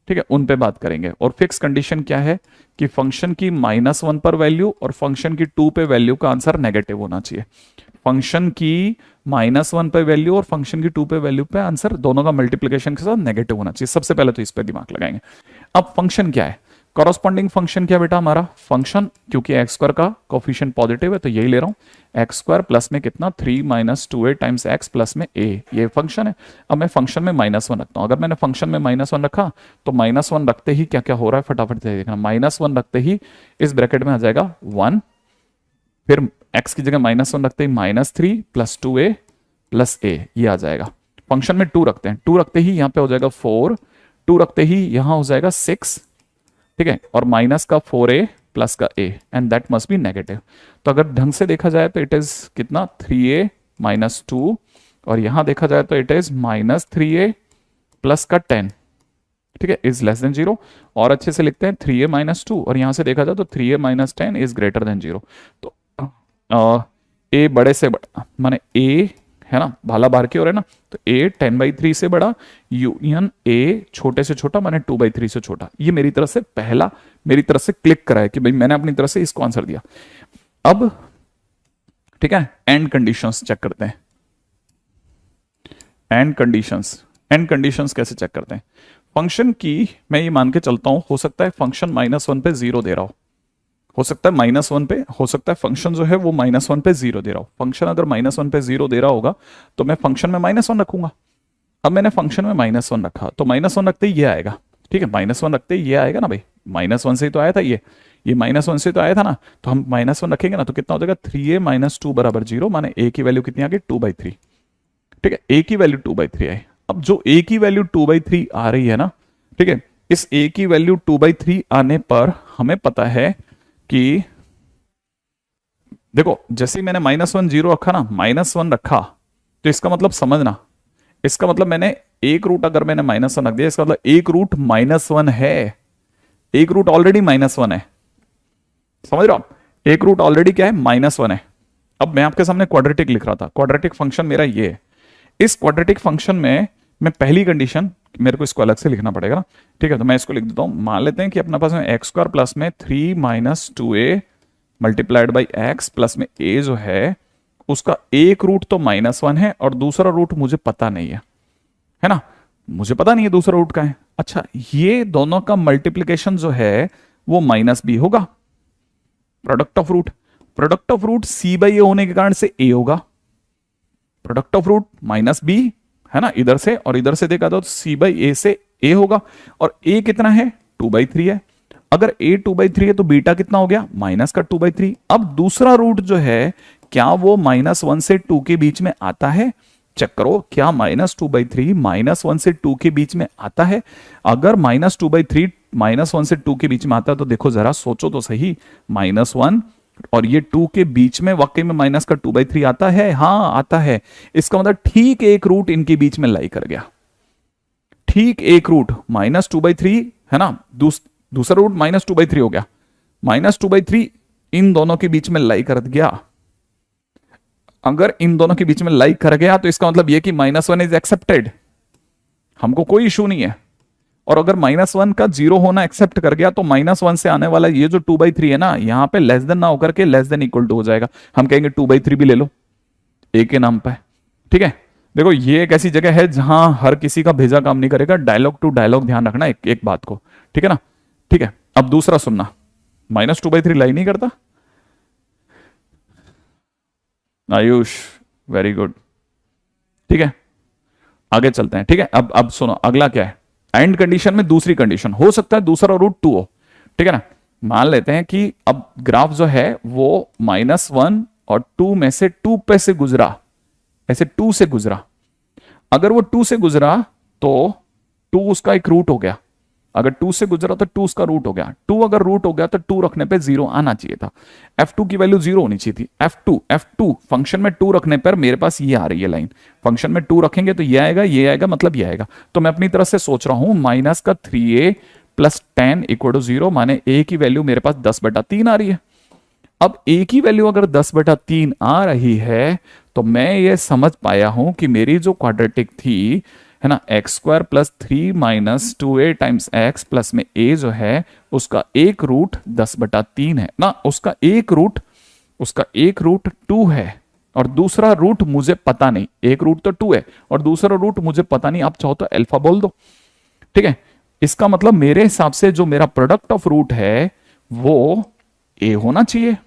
ठीक है, उन पे बात करेंगे। और फिक्स कंडीशन क्या है कि फंक्शन की -1 पर वैल्यू और फंक्शन की 2 पे वैल्यू का आंसर नेगेटिव होना चाहिए। फंक्शन की -1 पे वैल्यू और फंक्शन की 2 पे वैल्यू पे आंसर दोनों का मल्टीप्लिकेशन के साथ नेगेटिव होना चाहिए। सबसे पहले तो इस पे दिमाग लगाएंगे। अब फंक्शन क्या है? कॉरस्पॉन्डिंग फंक्शन क्या बेटा हमारा? फंक्शन, क्योंकि एक्स स्क्वायर का कोफिशिएंट पॉजिटिव है तो यही ले रहा हूं। एक्स स्क्वायर प्लस में कितना 3 minus 2a times x plus में a, ये फंक्शन है। अब मैं फंक्शन में -1 रखता हूं। अगर मैंने फंक्शन में -1 रखा तो -1 रखते ही क्या क्या हो रहा है फटाफट से देखना। -1 रखते ही इस ब्रैकेट में आ जाएगा 1, फिर x की जगह -1 रखते ही -3 प्लस 2a प्लस a, ये आ जाएगा। फंक्शन में 2 रखते हैं, 2 रखते ही यहां पे हो जाएगा 4, 2 रखते ही यहां हो जाएगा 6, ठीक है, और माइनस का 4a प्लस का a and that must be negative. तो अगर ढंग से देखा जाए तो इट इज कितना 3a माइनस 2, और यहां देखा जाए तो इट इज -3a प्लस का 10, ठीक है, इज लेस देन 0। और अच्छे से लिखते हैं 3a माइनस 2, और यहां से देखा जाए तो 3a minus 10 is greater than 0। तो a बड़े से बड़ा माने a है ना, भाला बाहर की ओर है ना, तो a 10/3 से बड़ा यूनियन a छोटे से छोटा माने 2/3 से छोटा। ये मेरी तरफ से पहला, मेरी तरफ से क्लिक करा है कि भाई मैंने अपनी तरफ से इसको आंसर दिया। अब ठीक है, एंड कंडीशंस चेक करते हैं। एंड कंडीशंस कैसे चेक करते हैं? फंक्शन की मैं ये मान के चलता हूं, हो सकता है फंक्शन -1 पे 0 दे रहा हो सकता है -1 पे, हो सकता है फंक्शन जो है वो -1 पे 0 दे रहा हो। फंक्शन अगर -1 पे 0 दे रहा होगा तो मैं फंक्शन में -1 रखूंगा। अब मैंने फंक्शन में -1 रखा तो -1 रखते ही ये आएगा, ठीक है, -1 रखते ही ये आएगा ना भाई, -1 से ही तो आया था ये -1 से तो आया था ना, तो हम -1 रखेंगे ना तो कितना हो जाएगा 3a - 2 बराबर 0, माने a की वैल्यू कितनी आ गई 2/3, ठीक है, a की वैल्यू 2/3 आई। अब जो a की वैल्यू 2/3 आ रही है ना, ठीक है, इस a की वैल्यू 2/3 आने पर हमें पता है कि देखो जैसे ही मैंने -1 0 रखा ना, -1 रखा तो इसका मतलब समझना, इसका मतलब मैंने एक रूट अगर मैंने -1 रख दिया, इसका मतलब एक रूट -1 है, एक रूट ऑलरेडी -1 है, समझ रहे हो आप, एक रूट ऑलरेडी क्या है -1 है। अब मैं आपके सामने क्वाड्रेटिक लिख रहा था, क्वाड्रेटिक फंक्शन मेरा ये है। इस क्वाड्रेटिक फंक्शन में मैं पहली कंडीशन, मेरे को इसको अलग से लिखना पड़ेगा ना, ठीक है, तो मैं इसको लिख देता हूं। मान लेते हैं कि अपने पास में x² प्लस में 3 - 2a multiplied by x plus में a जो है उसका एक रूट तो -1 है और दूसरा रूट मुझे पता नहीं है ना, मुझे पता नहीं है दूसरा रूट का है। अच्छा, ये दोनों का मल्टीप्लीकेशन जो है वो -b होगा, प्रोडक्ट ऑफ रूट c/a होने के कारण से a होगा, प्रोडक्ट ऑफ रूट -b है ना, इधर से और इधर से देखा तो c/a से a होगा, और a कितना है 2/3 है। अगर a 2/3 है तो बीटा कितना हो गया माइनस का 2/3। अब दूसरा रूट जो है क्या वो -1 से 2 के बीच में आता है? चेक करो, क्या -2/3 -1 से 2 के बीच में आता है? अगर -2/3 -1 से 2 के बीच में आता है तो देखो जरा सोचो तो सही, -1 और ये 2 के बीच में वाकई में माइनस का 2/3 आता है, हाँ आता है। इसका मतलब ठीक एक रूट इनके बीच में लाई कर गया, ठीक एक रूट -2/3 है ना, दूसरा रूट -2/3 हो गया, -2/3 इन दोनों के बीच में लाई कर गया। अगर इन दोनों के बीच में लाई कर गया तो इसका मतलब यह कि -1 इज एक्सेप्टेड, हमको कोई इशू नहीं है। और अगर -1 का 0 होना एक्सेप्ट कर गया तो -1 से आने वाला ये जो 2/3 है ना, यहां पे लेस देन ना होकर के लेस देन इक्वल टू हो जाएगा, हम कहेंगे 2/3 भी ले लो a के नाम पे, ठीक है। देखो ये एक ऐसी जगह है जहां हर किसी का भेजा काम नहीं करेगा, डायलॉग टू डायलॉग ध्यान रखना एक बात को, ठीक है ना। ठीक है, अब दूसरा सुनना, -2/3 लाई नहीं करता आयुष, वेरी गुड, ठीक है, आगे चलते हैं। ठीक है, अब सुनो अगला क्या है, एंड कंडीशन में दूसरी कंडीशन हो सकता है दूसरा रूट 2 हो, ठीक है ना। मान लेते हैं कि अब ग्राफ जो है वो -1 और 2 में से 2 पे से गुजरा, ऐसे 2 से गुजरा, अगर वो 2 से गुजरा तो 2 उसका एक रूट हो गया, अगर 2 से गुजरा तो 2 उसका रूट हो गया, 2 अगर रूट हो गया तो 2 रखने पे 0 आना चाहिए था, f2 की वैल्यू 0 होनी चाहिए थी। f2 फंक्शन में 2 रखने पर मेरे पास ये आ रही है लाइन, फंक्शन में 2 रखेंगे तो ये आएगा मतलब ये आएगा, तो मैं अपनी तरफ से सोच रहा हूं माइनस का 3a + 10 = 0, माने a की वैल्यू मेरे पास 10/3 आ रही है। अब a की वैल्यू अगर 10/3 आ रही है तो मैं ये समझ पाया हूं कि मेरी जो क्वाड्रेटिक थी है ना, x² + 3 - 2a × x प्लस में a जो है उसका एक रूट 10/3 है ना, उसका एक रूट 2 है और दूसरा रूट मुझे पता नहीं, एक रूट तो 2 है और दूसरा रूट मुझे पता नहीं, आप चाहो तो अल्फा बोल दो, ठीक है। इसका मतलब मेरे हिसाब से जो मेरा प्रोडक्ट ऑफ रूट है वो a होना चाहिए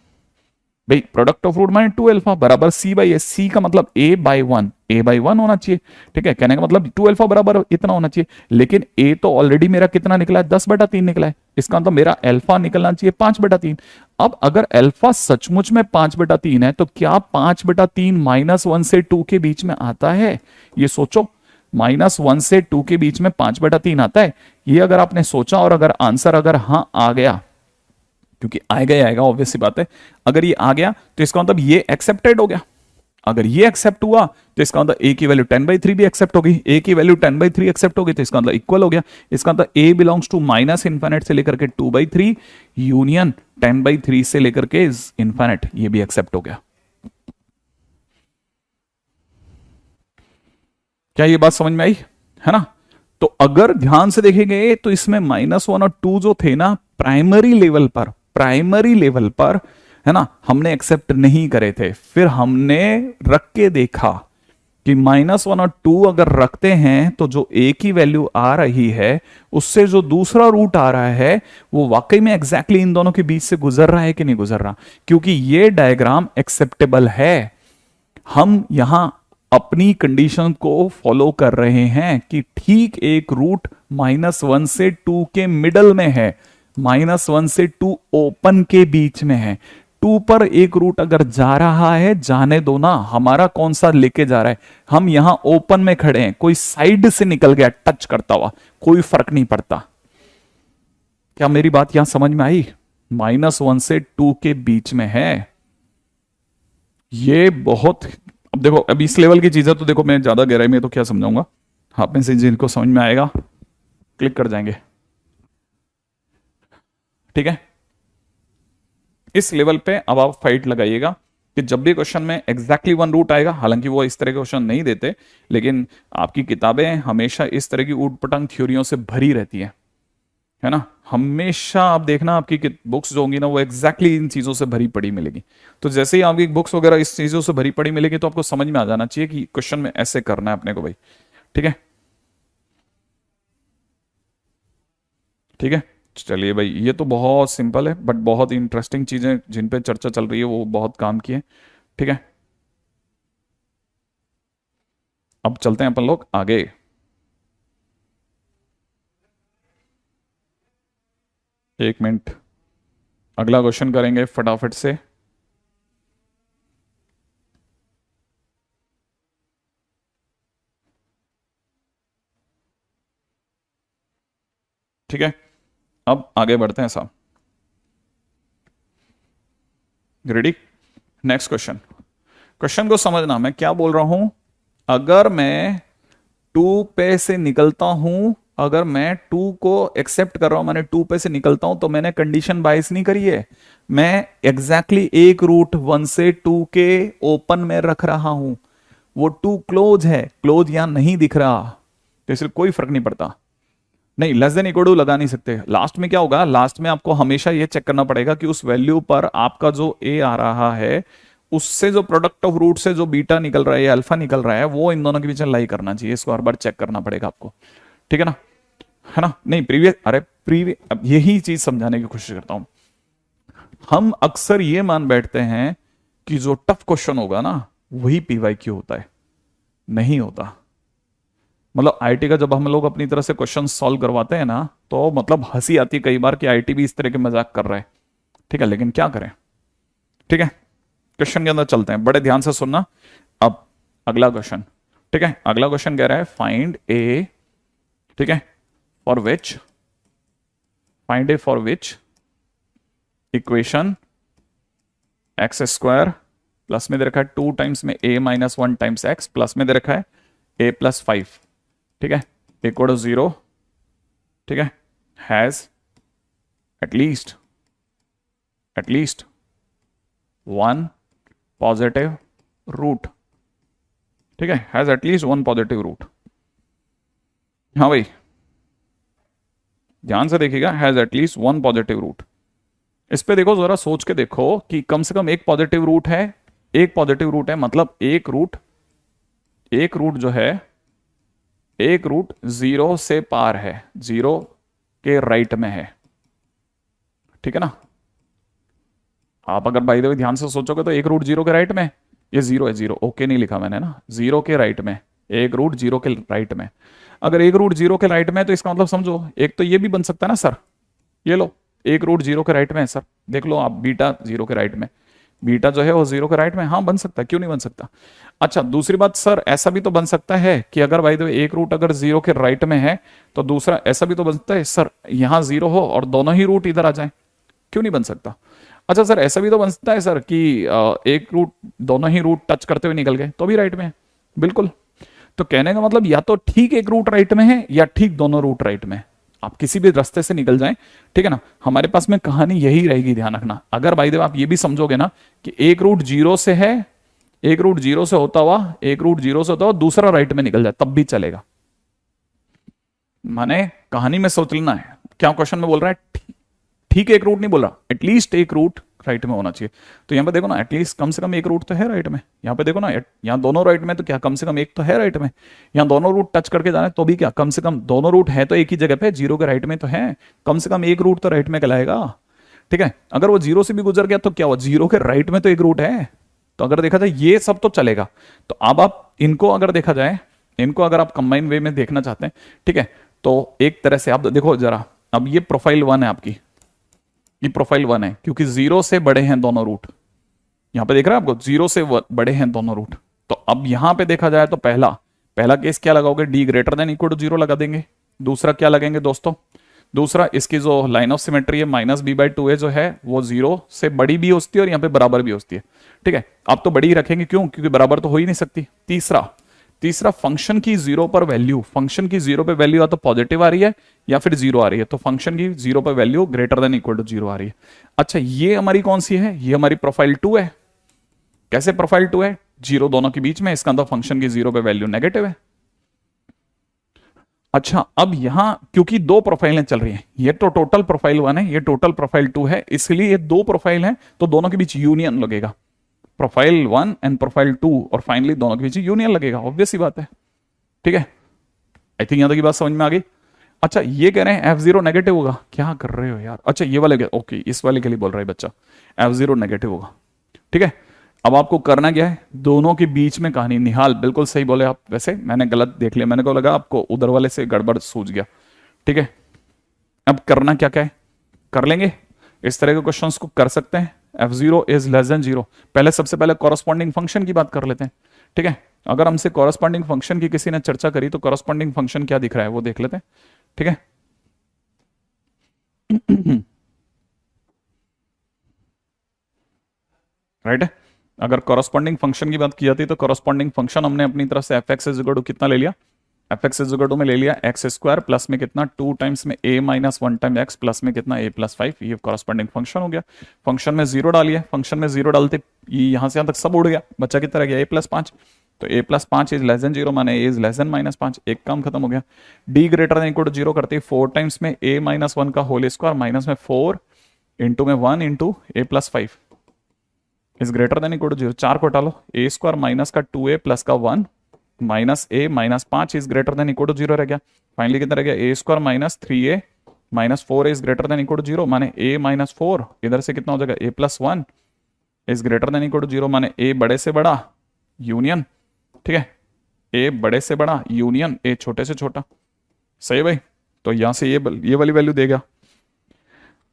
भाई, प्रोडक्ट ऑफ रूट माने 2α बराबर c/a, c का मतलब a/1 होना चाहिए, ठीक है, कहने का मतलब 2α बराबर इतना होना चाहिए, लेकिन a तो ऑलरेडी मेरा कितना निकला है 10/3 निकला है, इसका मतलब मेरा अल्फा निकलना चाहिए 5/3। अब अगर अल्फा सचमुच में 5/3 है तो क्या 5/3 -1 से 2 के बीच में आता है? ये सोचो, -1 से 2 के बीच में 5/3 आता है, ये अगर आपने सोचा और अगर आंसर अगर हाँ आ गया, क्योंकि आएगा ऑब्वियस सी बात है, अगर ये आ गया तो इसका मतलब ये एक्सेप्टेड हो गया, अगर ये एक्सेप्ट हुआ तो इसका मतलब a की वैल्यू 10/3 भी एक्सेप्ट होगी, a की वैल्यू 10/3 एक्सेप्ट होगी तो इसका मतलब इक्वल हो गया, इसका मतलब a बिलोंग्स टू -∞ से लेकर के 2/3 यूनियन 10/3 से लेकर के ∞, ये भी एक्सेप्ट हो गया। क्या ये बात समझ में आई? है ना? तो अगर ध्यान से देखेंगे तो इसमें -1 और 2 जो थे ना, प्राइमरी लेवल पर, है ना, हमने एक्सेप्ट नहीं करे थे। फिर हमने रख के देखा कि -1 और 2 अगर रखते हैं तो जो एक ही वैल्यू आ रही है उससे जो दूसरा रूट आ रहा है वो वाकई में एग्जैक्टली इन दोनों के बीच से गुजर रहा है कि नहीं गुजर रहा, क्योंकि ये डायग्राम एक्सेप्टेबल है। हम यहां अपनी कंडीशन को फॉलो कर रहे हैं कि ठीक एक रूट -1 से 2 के मिडल में है, -1 से 2 ओपन के बीच में है। 2 पर एक रूट अगर जा रहा है, जाने दो ना, हमारा कौन सा लेके जा रहा है। हम यहां ओपन में खड़े हैं, कोई साइड से निकल गया टच करता हुआ, कोई फर्क नहीं पड़ता। क्या मेरी बात यहां समझ में आई? -1 से 2 के बीच में है। ये बहुत, अब देखो, अब इस लेवल की चीजें तो देखो मैं ज्यादा गहराई में तो क्या समझाऊंगा, आप में से जिनको समझ में आएगा क्लिक कर जाएंगे। ठीक है, इस लेवल पे अब आप फाइट लगाइएगा कि जब भी क्वेश्चन में एग्जैक्टली वन रूट आएगा, हालांकि वो इस तरह के क्वेश्चन नहीं देते, लेकिन आपकी किताबें हमेशा इस तरह की ऊट पटांग थ्योरियों से भरी रहती है ना। हमेशा आप देखना आपकी बुक्स जो होंगी ना वो एग्जैक्टली इन चीजों से भरी पड़ी मिलेगी। तो जैसे ही आपकी बुक्स वगैरह इस चीजों से भरी पड़ी मिलेगी तो आपको समझ में आ जाना चाहिए कि क्वेश्चन में ऐसे करना है अपने को भाई। ठीक है, ठीक है, चलिए भाई, ये तो बहुत सिंपल है बट बहुत इंटरेस्टिंग चीजें जिन पे चर्चा चल रही है वो बहुत काम की है। ठीक है, अब चलते हैं अपन लोग आगे। एक मिनट, अगला क्वेश्चन करेंगे फटाफट से। ठीक है, अब आगे बढ़ते हैं साहब। रेडी? नेक्स्ट क्वेश्चन, क्वेश्चन को समझना मैं क्या बोल रहा हूं। अगर मैं 2 पे से निकलता हूं, अगर मैं 2 को एक्सेप्ट कर रहा हूं, मैंने 2 पे से निकलता हूं, तो मैंने कंडीशन बाइस नहीं करी है। मैं एग्जैक्टली एक रूट 1 से 2 के ओपन में रख रहा हूं। वो 2 क्लोज है, क्लोज यहां नहीं दिख रहा, तो इसलिए कोई फर्क नहीं पड़ता। नहीं, लेस देन इक्वल टू लगा नहीं सकते। लास्ट में क्या होगा, लास्ट में आपको हमेशा ये चेक करना पड़ेगा कि उस वैल्यू पर आपका जो ए आ रहा है उससे जो प्रोडक्ट ऑफ रूट से जो बीटा निकल रहा है या अल्फा निकल रहा है वो इन दोनों के बीच में लाई करना चाहिए। इसको हर बार चेक करना पड़ेगा आपको। ठीक है ना? है ना? नहीं, प्रीवियस अब यही चीज समझाने की कोशिश करता हूं। हम अक्सर ये मान बैठते हैं कि जो टफ क्वेश्चन होगा ना वही पीवाईक्यू होता है। नहीं होता। मतलब आईटी का जब हम लोग अपनी तरह से क्वेश्चन सॉल्व करवाते हैं ना तो मतलब हंसी आती है कई बार कि आईटी भी इस तरह के मजाक कर रहा है। ठीक है, लेकिन क्या करें। ठीक है, क्वेश्चन के अंदर चलते हैं, बड़े ध्यान से सुनना। अब अगला क्वेश्चन, ठीक है, अगला क्वेश्चन कह रहा है फाइंड ए, ठीक है, for which, find A for which equation x square plus में दे रखा है 2 टाइम्स में a minus 1 times x, plus में दे रखा है a प्लस 5, ठीक है, इक्वल टू 0, ठीक है, has at least one positive root. ठीक है, has at least one positive root. हाँ भाई, ध्यान से देखिएगा, has at least one positive root. इस पे देखो, जरा सोच के देखो कि कम से कम एक पॉजिटिव रूट है। एक पॉजिटिव रूट है मतलब एक रूट जो है, एक रूट 0 से पार है, 0 के राइट में है। ठीक है ना? आप अगर बाय द वे ध्यान से सोचोगे तो एक रूट 0 के राइट में, ये 0 है, 0 ओके नहीं लिखा मैंने ना, 0 के राइट में, एक रूट 0 के राइट में। अगर एक रूट 0 के राइट में तो इसका मतलब समझो एक तो ये भी बन सकता है ना सर, ये लो, एक रूट 0 के राइट में है सर, देख लो आप, बीटा 0 के राइट में, बीटा जो है वो 0 के राइट में, हाँ बन सकता है, क्यों नहीं बन सकता। अच्छा, दूसरी बात सर, ऐसा भी तो बन सकता है कि अगर भाई एक रूट अगर 0 के राइट में है तो दूसरा ऐसा भी तो बन सकता है सर, यहां 0 हो और दोनों ही रूट इधर आ जाए, क्यों नहीं बन सकता। अच्छा सर, ऐसा भी तो बन सकता है सर कि एक रूट, दोनों ही रूट टच करते हुए निकल गए तो भी राइट में है, बिल्कुल। तो कहने का मतलब या तो ठीक एक रूट राइट में है या ठीक दोनों रूट राइट में, आप किसी भी रास्ते से निकल जाएं। ठीक है ना? हमारे पास में कहानी यही रहेगी, ध्यान रखना। अगर भाई देव आप ये भी समझोगे ना कि एक रूट 0 से है एक रूट जीरो से होता हुआ, एक रूट जीरो से होता हुआ दूसरा राइट में निकल जाए तब भी चलेगा। माने कहानी में सोच लेना है, क्या क्वेश्चन में बोल रहा है, ठीक एक रूट नहीं बोल रहा, एटलीस्ट एक रूट राइट में होना चाहिए। तो यहां पे देखो ना, एटलीस्ट कम से कम एक रूट तो है राइट में। यहां पे देखो ना, यहां दोनों राइट में तो क्या कम से कम एक तो है राइट में। यहां दोनों रूट टच करके जाना है तो भी क्या कम से कम दोनों रूट है तो एक ही जगह पे, जीरो के राइट में तो है, कम से कम एक रूट तो राइट में कहलाएगा। ठीक है, अगर वो जीरो से भी गुजर गया तो क्या हुआ, जीरो के राइट में तो एक रूट है। तो अगर देखा जाए ये सब तो चलेगा। तो अब आप इनको अगर देखा जाए, इनको अगर आप कंबाइन वे में देखना चाहते हैं, ठीक है, तो एक तरह से आप देखो जरा, अब ये प्रोफाइल वन है आपकी, ये प्रोफाइल वन है क्योंकि जीरो से बड़े हैं दोनों रूट। यहां पे देख रहे हैं आपको, जीरो से बड़े हैं दोनों रूट। तो अब यहां पे देखा जाए तो पहला पहला केस क्या लगाओगे, D greater than equal to zero लगा देंगे। दूसरा क्या लगेंगे दोस्तों, दूसरा इसकी जो लाइन ऑफ सिमेट्री है माइनस बी बाई टू है जो है वो जीरो से बड़ी भी होती है और यहाँ पे बराबर भी होती है। ठीक है, आप तो बड़ी ही रखेंगे, क्यों, क्योंकि बराबर तो हो ही नहीं सकती। तीसरा फंक्शन की जीरो पर वैल्यू, फंक्शन की जीरो पे वैल्यू या तो पॉजिटिव आ रही है या फिर जीरो आ रही है, तो फंक्शन की जीरो पर value greater than equal to zero आ रही है। अच्छा, ये हमारी कौन सी है, ये हमारी प्रोफाइल टू है। कैसे प्रोफाइल टू है, जीरो दोनों के बीच में, इसका मतलब फंक्शन की जीरो पे वैल्यू नेगेटिव है। अच्छा, अब यहां क्योंकि दो प्रोफाइलें चल रही हैं, ये तो टोटल प्रोफाइल वन है, ये टोटल प्रोफाइल टू है, इसलिए ये दो प्रोफाइल हैं तो दोनों के बीच यूनियन लगेगा, profile one and profile two, और फाइनली दोनों के बीच यूनियन लगेगा, ऑब्वियस ही बात है। ठीक है, आई थिंक यहां तक की बात समझ में आ गई। अच्छा, ये कह रहे हैं F0 नेगेटिव होगा, क्या कर रहे हो यार। अच्छा, ये वाले ओके, इस वाले के लिए बोल रहा है बच्चा, F0 नेगेटिव होगा। ठीक है, अब आपको करना क्या है, दोनों के बीच में कहानी, निहाल बिल्कुल सही बोले आप, वैसे मैंने गलत देख लिया, मैंने को लगा आपको उधर वाले से गड़बड़ सूझ गया। ठीक है, अब करना क्या क्या है, कर लेंगे, इस तरह के क्वेश्चंस को कर सकते हैं। F0 is less than zero, पहले सबसे पहले कॉरस्पॉन्डिंग फंक्शन की बात कर लेते हैं। ठीक है, अगर हमसे कॉरस्पॉन्डिंग फंक्शन की किसी ने चर्चा करी तो कॉरस्पॉन्डिंग फंक्शन क्या दिख रहा है वो देख लेते हैं। ठीक है, राइट है, अगर कॉरस्पॉन्डिंग फंक्शन की बात की जाती है तो कॉरस्पॉन्डिंग फंक्शन हमने अपनी तरफ से f x is equal to कितना ले लिया, f x is equal to में ले लिया एक्स स्क्वायर प्लस में कितना 2 टाइम्स में a minus 1 time x plus में कितना a प्लस 5, ये कॉरस्पॉन्डिंग फंक्शन हो गया। फंक्शन में जीरो डालिए, फंक्शन में जीरो डालते ये यहां से यहां तक सब उड़ गया, बच्चा कितना रह गया a प्लस 5, तो a plus 5 is less than zero, माने a is less than minus 5, एक काम खत्म हो गया। d greater than equal to zero करते 4 टाइम्स में a माइनस 1 का होल स्क्वायर माइनस में 4 इंटू में 1 into a plus 5 is greater than equal to zero, 4 को हटा लो, a स्क्वायर माइनस का 2a प्लस का 1 minus a minus 5 is greater than equal to zero रह गया। फाइनली कितना रह गया, a square minus 3a minus 4a is greater than equal to zero, माने a माइनस 4 इधर से कितना हो जाएगा a plus 1 is greater than equal to zero, माने a बड़े से बड़ा यूनियन। ठीक है, a बड़े से बड़ा यूनियन a छोटे से छोटा, सही भाई, तो यहां से ये वाली वैल्यू देगा।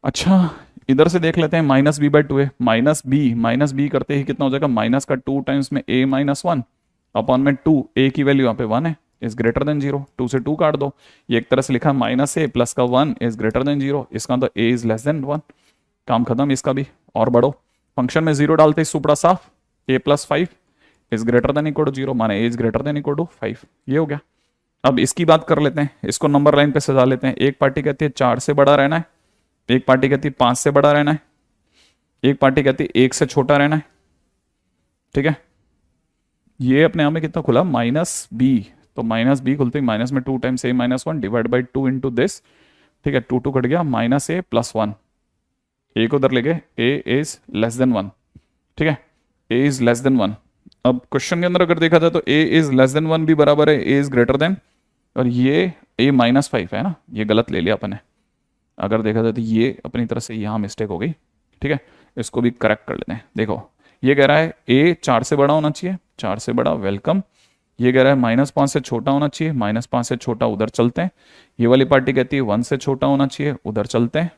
अच्छा, इधर से देख लेते हैं, माइनस बी बाई टू है, माइनस बी करते ही कितना हो जाएगा, माइनस का 2 टाइम्स में a माइनस 1 अपॉन में 2, a की वैल्यू यहाँ पे 1 है, इज ग्रेटर देन जीरो, 2 से 2 काट दो, ये एक तरह से लिखा माइनस a प्लस का 1 इज ग्रेटर देन जीरो, इसका तो a इज लेस देन 1, काम खत्म इसका भी। और बढ़ो, फंक्शन में जीरो डालते ही सुपड़ा साफ, a plus 5 is greater than equal to zero, माने a is greater than equal to 5, ये हो गया। अब इसकी बात कर लेते हैं, इसको नंबर लाइन पे सजा लेते हैं। एक पार्टी कहती है 4 से बड़ा रहना है, एक पार्टी कहती है 5 से बड़ा रहना है, एक पार्टी कहती है 1 से छोटा रहना है। ठीक है, ये अपने आप में कितना खुला, माइनस बी, तो माइनस बी खुलते ही माइनस में 2 times a minus 1 divide by 2 into this. ठीक है, 2 कट गया, माइनस a प्लस 1, a को उधर ले गए, a इज लेस देन 1। ठीक है, a इज लेस देन 1। अब क्वेश्चन के अंदर अगर देखा जाए तो a इज लेस देन 1 भी बराबर है a इज ग्रेटर देन, और ये a माइनस 5 है ना, ये गलत ले लिया अपन ने, अगर देखा जाए तो ये अपनी तरफ से यहाँ मिस्टेक हो गई। ठीक है, इसको भी करेक्ट कर लेते हैं। देखो, ये कह रहा है a 4 से बड़ा होना चाहिए, 4 से बड़ा, वेलकम। ये कह रहा है माइनस 5 से छोटा होना चाहिए, माइनस 5 से छोटा, उधर चलते हैं। ये वाली पार्टी कहती है 1 से छोटा होना चाहिए, उधर चलते हैं।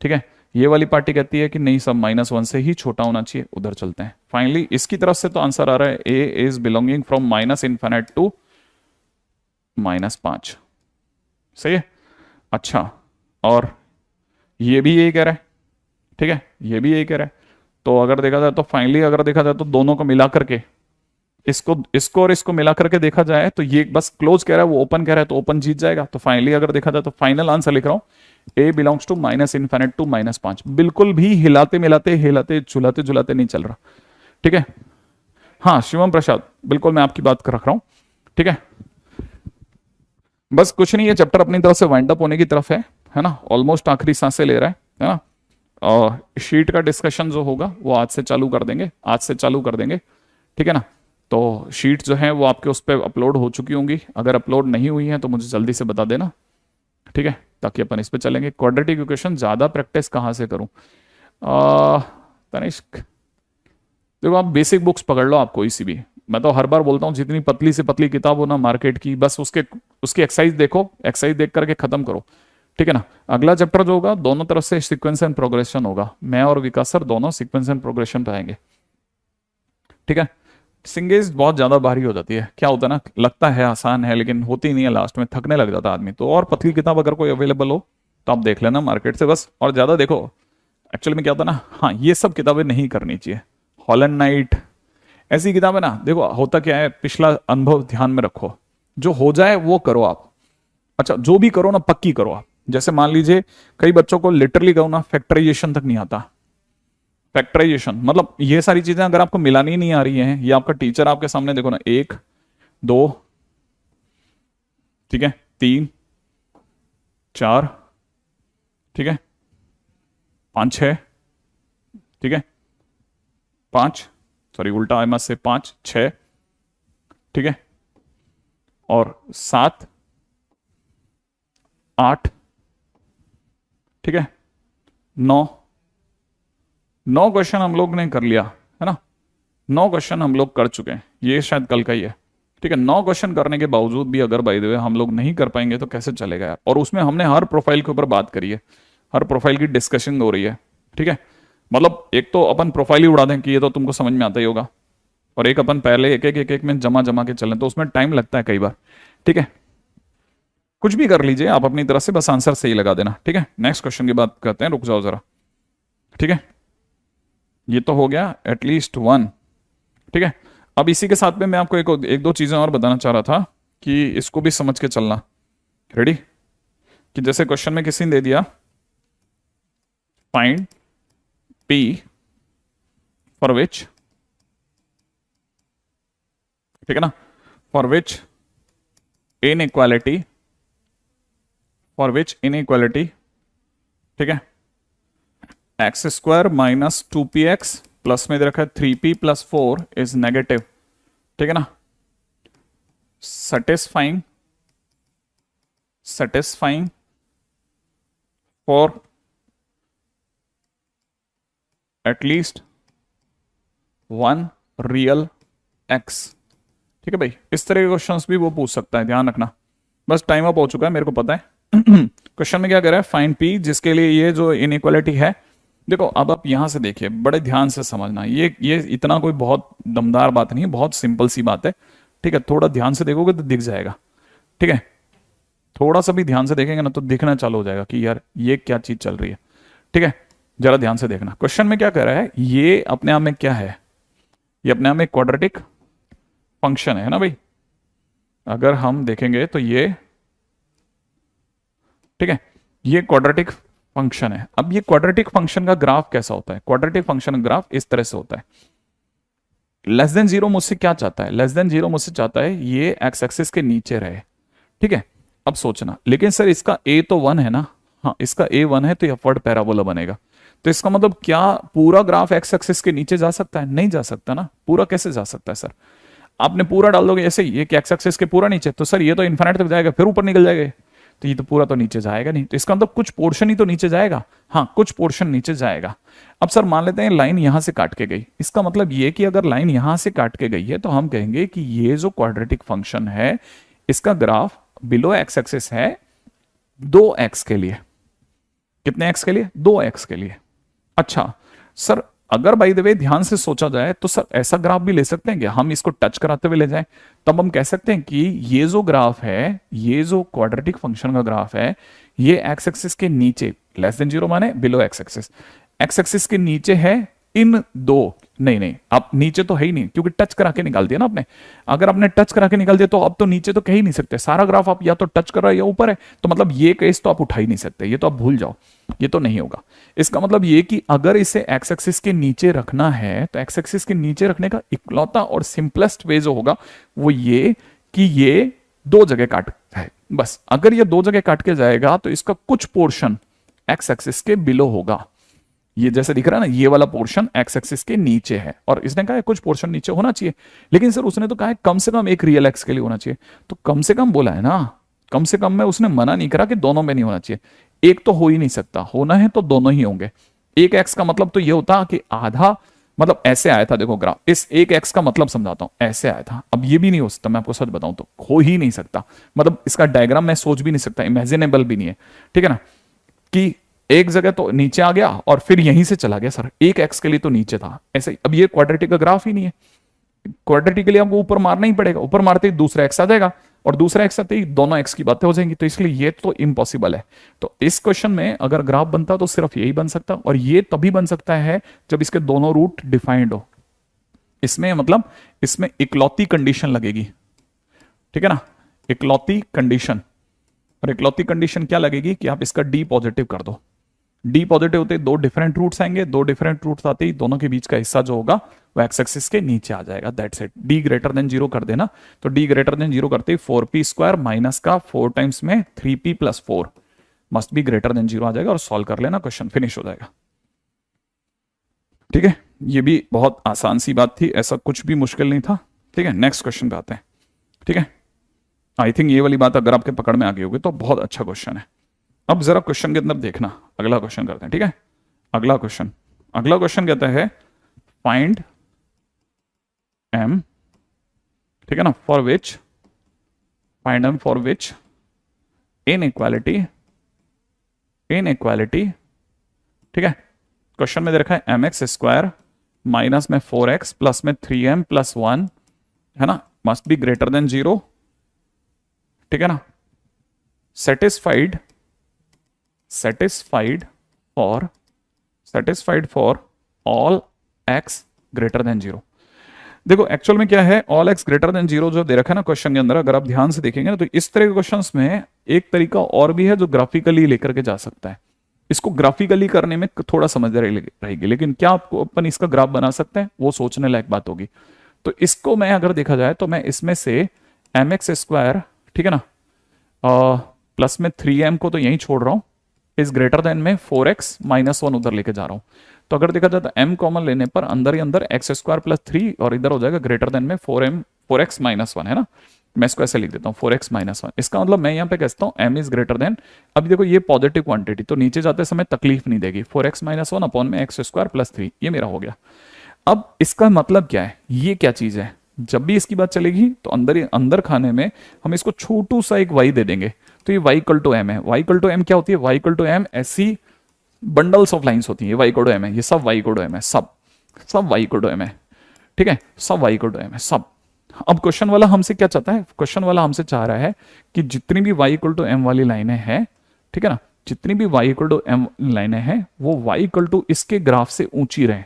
ठीक है, ये वाली पार्टी कहती है कि नहीं, सब माइनस 1 से ही छोटा होना चाहिए, उधर चलते हैं। फाइनली इसकी तरफ से तो आंसर आ रहा है a is belonging from minus infinite to minus 5, सही है। अच्छा, और ये भी यही कह रहा है, ठीक है, ये भी यही कह रहा है। तो अगर देखा जाए तो फाइनली अगर देखा जाए तो दोनों को मिला करके, इसको और इसको मिला करके देखा जाए तो ये बस क्लोज कह रहा है, वो ओपन कह रहा है, तो ओपन जीत जाएगा। तो फाइनली अगर देखा जाए तो फाइनल आंसर लिख रहा हूं, a belongs to minus infinite to minus 5, बिल्कुल भी हिलाते मिलाते हिलाते झुलाते झुलाते नहीं चल रहा। ठीक है, हाँ शिवम प्रसाद, बिल्कुल मैं आपकी बात कर रख रहा हूं। ठीक है, बस कुछ नहीं, ये चैप्टर अपनी तरफ से वाइंड अप होने की तरफ है ना, ऑलमोस्ट आखिरी सांसें ले रहा है ना। और शीट का डिस्कशन जो होगा वो आज से चालू कर देंगे, आज से चालू कर देंगे, ठीक है ना। तो शीट जो है वो आपके उस पर अपलोड हो चुकी होंगी, अगर अपलोड नहीं हुई है तो मुझे जल्दी से बता देना, ठीक है, ताकि अपन इस पे चलेंगे। क्वाड्रेटिक इक्वेशन ज़्यादा प्रैक्टिस कहाँ से करूँ तनिष्क? देखो आप बेसिक बुक्स पकड़ लो, आप कोई सी भी, मैं तो हर बार बोलता हूँ जितनी पतली से पतली किताब हो ना मार्केट की, बस उसकी एक्सरसाइज देखो, एक्सरसाइज देख करके खत्म करो, ठीक है ना। अगला चैप्टर जो होगा दोनों तरफ से सीक्वेंस एंड प्रोग्रेशन होगा, मैं और विकास सर दोनों सीक्वेंस एंड प्रोग्रेशन पे आएंगे, ठीक है। सिंगेज बहुत ज्यादा भारी हो जाती है, क्या होता है ना, लगता है आसान है लेकिन होती नहीं है, लास्ट में थकने लग जाता है आदमी। तो और पतली किताब अगर कोई अवेलेबल हो तो आप देख लेना मार्केट से बस, और ज्यादा देखो। एक्चुअली में क्या होता है ना, हाँ ये सब किताबें नहीं करनी चाहिए, हॉलैंड नाइट ऐसी किताबें ना, देखो होता क्या है, पिछला अनुभव ध्यान में रखो, जो हो जाए वो करो आप। अच्छा जो भी करो ना पक्की करो आप। जैसे मान लीजिए कई बच्चों को लिटरली कहूं ना, फैक्टराइजेशन तक नहीं आता। फैक्टराइजेशन मतलब ये सारी चीजें अगर आपको मिलानी नहीं आ रही हैं, या आपका टीचर आपके सामने देखो ना, 1 2 ठीक है, 3 4 ठीक है, 5 6 ठीक है, 5 सॉरी उल्टा एम से 5 6 ठीक है, और 7 8 ठीक है, 9 9 क्वेश्चन हम लोग ने कर लिया है ना, 9 क्वेश्चन हम लोग कर चुके हैं, ये शायद कल का ही है, ठीक है। 9 क्वेश्चन करने के बावजूद भी अगर बाय द वे हम लोग नहीं कर पाएंगे तो कैसे चलेगा यार। और उसमें हमने हर प्रोफाइल के ऊपर बात करी है, हर प्रोफाइल की डिस्कशन हो रही है, ठीक है। मतलब एक तो अपन प्रोफाइल ही उड़ा दें कि ये तो तुमको समझ में आता ही होगा, और एक अपन पहले एक एक में जमा जमा के चलें तो उसमें टाइम लगता है कई बार, ठीक है। कुछ भी कर लीजिए आप अपनी तरफ से, बस आंसर सही लगा देना, ठीक है। नेक्स्ट क्वेश्चन की बात करते हैं, रुक जाओ जरा, ठीक है। ये तो हो गया एटलीस्ट 1, ठीक है। अब इसी के साथ में मैं आपको एक दो चीजें और बताना चाह रहा था कि इसको भी समझ के चलना, रेडी। कि जैसे क्वेश्चन में किसी ने दे दिया फाइंड पी फॉर विच, ठीक है ना, for which inequality, for which inequality, ठीक है, x square minus 2px plus में दे रखा है 3p प्लस 4 इज नेगेटिव, ठीक है ना, satisfying for at least 1 real x, ठीक है भाई। इस तरह के क्वेश्चंस भी वो पूछ सकता है, ध्यान रखना। बस टाइम अप हो चुका है, मेरे को पता है। क्वेश्चन में क्या कर रहा है, फाइंड p, जिसके लिए ये जो इनइक्वालिटी है, देखो अब आप यहां से देखिए, बड़े ध्यान से समझना, ये इतना कोई बहुत दमदार बात नहीं है, बहुत सिंपल सी बात है, ठीक है। थोड़ा ध्यान से देखोगे तो दिख जाएगा, ठीक है। थोड़ा सा भी ध्यान से देखेंगे ना तो दिखना चालू हो जाएगा कि यार ये क्या चीज चल रही है, ठीक है। जरा ध्यान से देखना, क्वेश्चन में क्या कह रहा है, ये अपने आप में क्या है, ये अपने आप में क्वाड्रेटिक फंक्शन है ना भाई। अगर हम देखेंगे तो ये, ठीक है, ये क्वाड्रेटिक फंक्शन है। अब ये क्वाड्रेटिक फंक्शन का ग्राफ कैसा होता है, क्वाड्रेटिक फंक्शन का ग्राफ इस तरह से होता है। लेस देन 0 मुझसे क्या चाहता है, लेस देन 0 मुझसे चाहता है ये एक्स एक्सिस के नीचे रहे, ठीक है। अब सोचना, लेकिन सर इसका a तो 1 है ना, हाँ इसका a 1 है तो ये अपवर्ड पैराबोला बनेगा। तो इसका मतलब क्या पूरा ग्राफ एक्स एक्सिस के नीचे जा सकता है, नहीं जा सकता ना। पूरा कैसे जा सकता है सर, आपने पूरा डाल दोगे ऐसे ही, ये एक्स एक्सिस के पूरा नीचे, तो सर ये तो इन्फिनिट तक जाएगा फिर ऊपर निकल जाएगा, तो ये तो पूरा तो नीचे जाएगा नहीं। तो इसका मतलब कुछ पोर्शन ही तो नीचे जाएगा, हाँ कुछ पोर्शन नीचे जाएगा। अब सर मान लेते हैं लाइन यहां से काट के गई, इसका मतलब ये कि अगर लाइन यहां से काट के गई है तो हम कहेंगे कि ये जो क्वाड्रेटिक फंक्शन है इसका ग्राफ बिलो एक्स एक्सिस है 2x के लिए। कितने x के लिए, 2x के लिए। अच्छा सर अगर बाय द वे ध्यान से सोचा जाए तो सर ऐसा ग्राफ भी ले सकते हैं कि हम इसको टच कराते हुए ले जाएं, तब हम कह सकते हैं कि ये जो ग्राफ है, ये जो क्वाड्रेटिक फंक्शन का ग्राफ है, ये एक्स एक्सिस के नीचे, लेस देन 0 माने बिलो एक्स एक्सिस के नीचे है इन 2, नहीं नहीं, आप नीचे तो है ही नहीं, क्योंकि टच करा के निकाल दिया ना आपने। अगर आपने टच करा के निकाल दिया तो अब तो नीचे तो कह ही नहीं सकते, सारा ग्राफ आप या तो टच कर रहा है या ऊपर है, तो मतलब ये केस तो आप उठा ही नहीं सकते, ये तो आप भूल जाओ, ये तो नहीं होगा। इसका मतलब ये कि अगर इसे एक्स एक्सिस के नीचे रखना है तो एक्स एक्सिस के नीचे रखने का इकलौता और सिंपलेस्ट वे जो होगा वो ये कि ये दो जगह काट है बस। अगर ये दो जगह काट के जाएगा तो इसका कुछ पोर्शन एक्स एक्सिस के बिलो होगा, ये जैसे दिख रहा है ना, ये वाला पोर्शन एक्स एक्सिस के नीचे है, और इसने कहा है कुछ पोर्शन नीचे होना चाहिए, लेकिन सर उसने तो कहा है कम से कम एक रियल एक्स के लिए होना चाहिए, तो कम से कम बोला है ना, कम से कम में उसने मना नहीं करा कि दोनों में नहीं होना चाहिए। एक तो हो ही नहीं सकता, होना है तो दोनों ही होंगे। एक एक्स का मतलब तो ये होता कि आधा, मतलब ऐसे आया था, देखो ग्राफ, इस एक एक्स का मतलब समझाता हूं, ऐसे आया था, अब ये भी नहीं हो सकता, मैं आपको सच बताऊं तो हो ही नहीं सकता, मतलब इसका डायग्राम मैं सोच भी नहीं सकता, इमेजिनेबल भी नहीं है, ठीक है ना, कि एक जगह तो नीचे आ गया और फिर यहीं से चला गया, सर एक एक्स के लिए तो नीचे था ऐसे। अब ये क्वाड्रेटिक का ग्राफ ही नहीं है, क्वाड्रेटिक के लिए आपको ऊपर मारना ही पड़ेगा, ऊपर मारते ही दूसरा एक्स आ जाएगा, और दूसरा एक्स आते ही दोनों एक्स की बातें हो जाएंगी, तो इसलिए ये तो इम्पॉसिबल है। तो इस क्वेश्चन में अगर ग्राफ बनता तो सिर्फ यही बन सकता, और ये तभी बन सकता है जब इसके दोनों रूट डिफाइंड हो। इसमें मतलब इसमें इकलौती कंडीशन लगेगी, ठीक है ना, इकलौती कंडीशन। और इकलौती कंडीशन क्या लगेगी कि आप इसका डी पॉजिटिव कर दो, डी पॉजिटिव होते ही दो डिफरेंट रूट्स आएंगे, दो डिफरेंट रूट्स आते ही दोनों के बीच का हिस्सा जो होगा वो एक्स एक्सिस के नीचे आ जाएगा, that's it. D greater than 0 कर देना, तो डी ग्रेटर देन 0 करते ही 4p स्क्वायर माइनस का 4 टाइम्स में 3p plus 4 must be greater than 0 आ जाएगा, और सॉल्व कर लेना, क्वेश्चन फिनिश हो जाएगा। ठीक है, ये भी बहुत आसान सी बात थी, ऐसा कुछ भी मुश्किल नहीं था। ठीक है, नेक्स्ट क्वेश्चन पे आते हैं। ठीक है, आई थिंक ये वाली बात अगर आपके पकड़ में आ गई होगी तो बहुत अच्छा क्वेश्चन है। अब जरा क्वेश्चन के अंदर देखना, अगला क्वेश्चन करते हैं। ठीक है, अगला क्वेश्चन कहता है फाइंड m, ठीक है ना, for which, find m for which inequality, ठीक है, क्वेश्चन में दे रखा है mx स्क्वायर माइनस में 4x प्लस में 3m प्लस 1, है ना, मस्ट बी ग्रेटर देन 0, ठीक है ना, satisfied for all x greater than 0। देखो एक्चुअल में क्या है, ऑल एक्स ग्रेटर देन 0 जो दे रखा है ना क्वेश्चन के अंदर, अगर आप ध्यान से देखेंगे ना तो इस तरह के क्वेश्चंस में एक तरीका और भी है जो ग्राफिकली लेकर के जा सकता है। इसको ग्राफिकली करने में थोड़ा समझदारी रहेगी, लेकिन क्या आपको अपन इसका ग्राफ बना सकते हैं वो सोचने लायक बात होगी। तो इसको मैं अगर देखा जाए तो मैं इसमें से mx स्क्वायर, ठीक है ना, प्लस में 3m को तो यहीं छोड़ रहा हूं, इस ग्रेटर देन में 4x माइनस 1 उधर लेके जा रहा हूं। तो अगर देखा जाए तो m कॉमन लेने पर अंदर ही अंदर एक्स स्क्वायर प्लस 3 और इधर हो जाएगा ग्रेटर देन में 4x माइनस 1, है ना, मैं इसको ऐसे लिख देता हूँ 4x माइनस 1। इसका मतलब मैं यहाँ पे कहता हूँ m इज ग्रेटर देन, अभी देखो ये पॉजिटिव क्वांटिटी तो नीचे जाते समय तकलीफ नहीं देगी, 4x माइनस 1 अपॉन में एक्स स्क्वायर प्लस 3, ये मेरा हो गया। अब इसका मतलब क्या है, ये क्या चीज है, जब भी इसकी बात चलेगी तो अंदर खाने में हम इसको छोटू सा एक y दे देंगे, तो ये y इक्वल टू m है। y इक्वल टू m क्या होती है, y इक्वल टू m ऐसी बंडल्स ऑफ लाइंस होती है, y इक्वल टू m है, ये सब y इक्वल टू m है, सब y इक्वल टू m है, ठीक है, सब y इक्वल टू m है सब। अब क्वेश्चन वाला हमसे क्या चाहता है, क्वेश्चन वाला हमसे चाह रहा है कि जितनी भी y इक्वल टू m वाली लाइनें हैं, ठीक है ना, जितनी भी y इक्वल टू m लाइनें हैं वो y इक्वल टू इसके ग्राफ से ऊंची रहे,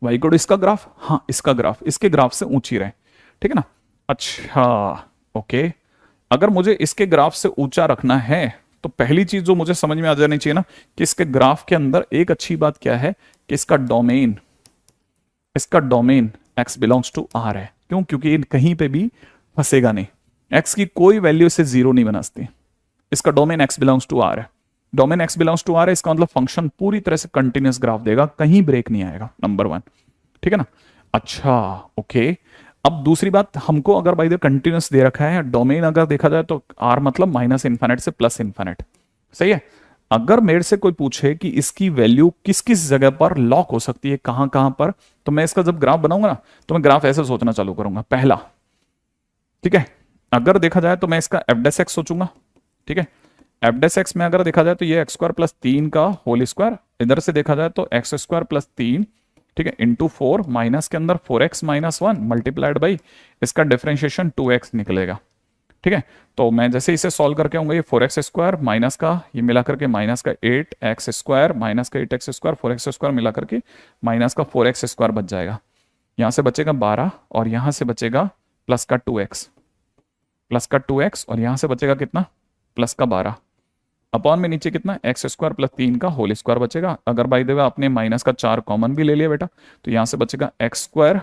y इक्वल टू इसका ग्राफ, हाँ इसका ग्राफ इसके ग्राफ से ऊंची रहे, ठीक है ना। अच्छा ओके, अगर मुझे इसके ग्राफ से ऊंचा रखना है तो पहली चीज जो मुझे समझ में आ जानी चाहिए ना कि इसके ग्राफ के अंदर एक अच्छी बात क्या है कि इसका domain x belongs to r है। क्यों, क्योंकि कहीं पे भी फंसेगा नहीं, x की कोई वैल्यू से जीरो नहीं बना सकती, इसका domain x belongs to r है, domain x belongs to r है, इसका मतलब फंक्शन पूरी तरह से कंटिन्यूअस ग्राफ देगा, कहीं ब्रेक नहीं आएगा, नंबर 1, ठीक है ना। अच्छा ओके, अब दूसरी बात, हमको अगर बाय द कंटिन्यूअस दे रखा है डोमेन, अगर देखा जाए तो r मतलब माइनस इन्फिनिट से प्लस इन्फिनिट, सही है। अगर मेरे से कोई पूछे कि इसकी वैल्यू किस किस जगह पर लॉक हो सकती है, कहां कहां पर, तो मैं इसका जब ग्राफ बनाऊंगा ना तो मैं ग्राफ ऐसे सोचना चालू करूंगा। पहला, ठीक है, अगर देखा जाए तो मैं इसका एफ डेस एक्स सोचूंगा, ठीक है, एफ डेस एक्स में अगर देखा जाए तो ये एक्स स्क्वायर प्लस 3 का होल स्क्वायर, इधर से देखा जाए तो एक्स स्क्वायर प्लस 3, ठीक है, इंटू 4 माइनस के अंदर 4x माइनस 1 मल्टीप्लाइड बाई इसका डिफरेंशिएशन 2x निकलेगा, ठीक है, तो मैं जैसे इसे सॉल्व करके आऊंगा, ये 4x² माइनस का ये मिला करके माइनस का 8x² माइनस का 8x², 4x² मिला करके माइनस का 4x² बच जाएगा। यहाँ से बचेगा 12 और यहाँ से बचेगा प्लस का 2x, प्लस का 2x और यहाँ से बचेगा कितना, प्लस का 12 अपॉन में नीचे कितना x² प्लस 3 का होल स्क्वायर बचेगा। अगर बाई द वे आपने माइनस का 4 कॉमन भी ले लिया बेटा तो यहाँ से बचेगा x²।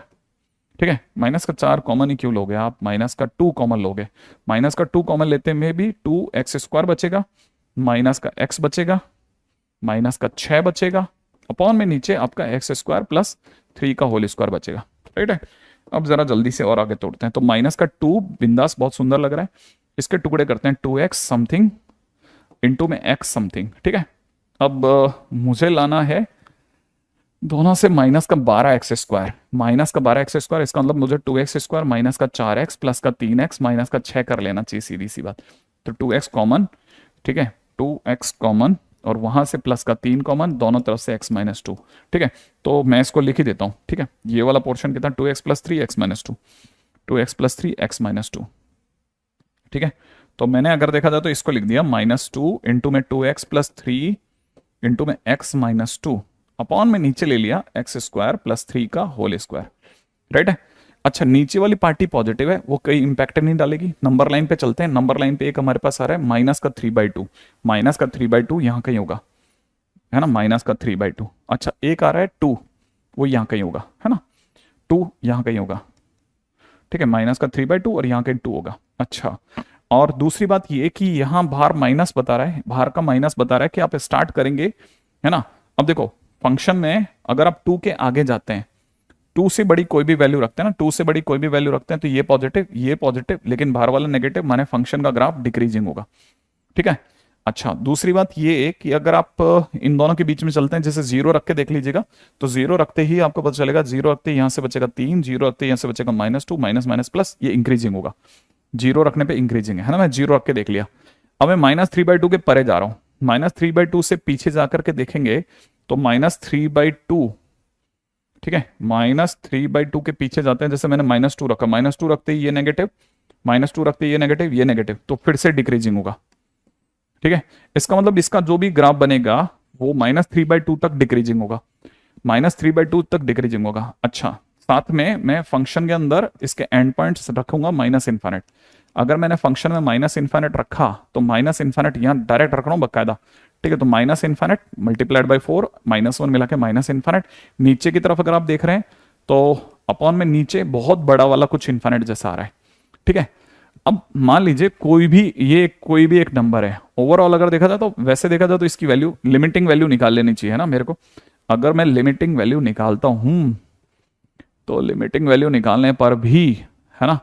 ठीक है, माइनस का 4 कॉमन ही क्यों लोगे आप, माइनस का 2 कॉमन लोगे, माइनस का 2 कॉमन लेते में भी 2x² बचेगा, माइनस का x बचेगा, माइनस का 6 बचेगा, अपॉन में नीचे आपका x² प्लस 3 का होल स्क्वायर बचेगा। राइट है, अब जरा जल्दी से और आगे तोड़ते हैं। तो माइनस का 2 बिंदास बहुत सुंदर लग रहा है, इसके टुकड़े करते हैं 2x समथिंग इंटू में x समथिंग। ठीक है, अब मुझे लाना है दोनों से माइनस का 12x², माइनस का 12x², इसका मतलब मुझे 2x² माइनस का 4x प्लस का 3x माइनस का 6 कर लेना चाहिए, सीधी सी बात। तो 2x कॉमन, ठीक है 2x कॉमन और वहां से प्लस का 3 कॉमन, दोनों तरफ से x माइनस 2। ठीक है, तो मैं इसको लिख ही देता हूं। ठीक है, ये वाला पोर्शन कितना 2x plus 3 x minus 2, 2x plus 3 x minus 2। ठीक है, तो मैंने अगर देखा जाए तो इसको लिख दिया -2 इंटू में 2x प्लस 3 इंटू में x माइनस 2 अपॉन में नीचे ले लिया x² प्लस 3 का होल स्क्वायर। राइट है, अच्छा नीचे वाली पार्टी पॉजिटिव है, वो कोई इंपैक्ट नहीं डालेगी। नंबर लाइन पे चलते हैं, नंबर लाइन पे एक हमारे पास आ रहा है माइनस का 3/2, माइनस का 3/2 यहाँ कहीं होगा, है ना, माइनस का 3/2। अच्छा एक आ रहा है 2, वो यहाँ कहीं होगा, है ना, 2 यहाँ कहीं होगा। ठीक है, माइनस का 3/2 और यहाँ कहीं 2 होगा। अच्छा, और दूसरी बात ये कि यहाँ बाहर माइनस बता रहा है, बाहर का माइनस बता रहा है कि आप स्टार्ट करेंगे, है ना। अब देखो फंक्शन में अगर आप 2 के आगे जाते हैं, 2 से बड़ी कोई भी वैल्यू रखते हैं ना, 2 से बड़ी कोई भी वैल्यू रखते हैं तो ये पॉजिटिव, लेकिन बाहर वाला नेगेटिव, माने फंक्शन का ग्राफ डिक्रीजिंग होगा। ठीक है, अच्छा दूसरी बात ये कि अगर आप इन दोनों के बीच में चलते हैं, जैसे 0 रख के देख लीजिएगा, तो 0 रखते ही आपको पता चलेगा, 0 रखते ही यहां से बचेगा 3, 0 रखते ही यहां से बचेगा -2, माइनस माइनस प्लस, ये इंक्रीजिंग होगा। 0 रखने पे इंक्रीजिंग है ना, मैं 0 रख के देख लिया। अब मैं -3/2 के परे जा रहा हूं, -3/2 से पीछे जाकर के देखेंगे तो -3/2, ठीक है, -3/2 के पीछे जाते हैं, जैसे मैंने -2 रखा, -2 रखते ही ये नेगेटिव, -2 रखते ही ये नेगेटिव, ये नेगेटिव, तो फिर से डिक्रीजिंग होगा। ठीक है, इसका मतलब इसका जो भी ग्राफ बनेगा वो -3/2 तक डिक्रीजिंग होगा, -3/2 तक डिक्रीजिंग होगा। अच्छा, साथ में मैं फंक्शन के अंदर इसके एंड पॉइंट्स रखूंगा -∞। अगर मैंने फंक्शन में -∞ रखा तो -∞ यहाँ डायरेक्ट रख रहा हूँ बकायदा। ठीक है, तो -∞ मल्टीप्लाइड बाई 4, -1 मिला के -∞। नीचे की तरफ अगर आप देख रहे हैं तो अपॉन में नीचे बहुत बड़ा वाला कुछ इन्फाइनाइट जैसा आ रहा है। ठीक है, अब मान लीजिए कोई भी एक नंबर है, ओवरऑल अगर देखा जाए तो, वैसे देखा जाए तो इसकी वैल्यू, लिमिटिंग वैल्यू निकाल लेनी चाहिए, है ना मेरे को। अगर मैं लिमिटिंग वैल्यू निकालता हूं तो लिमिटिंग वैल्यू निकालने पर भी, है ना,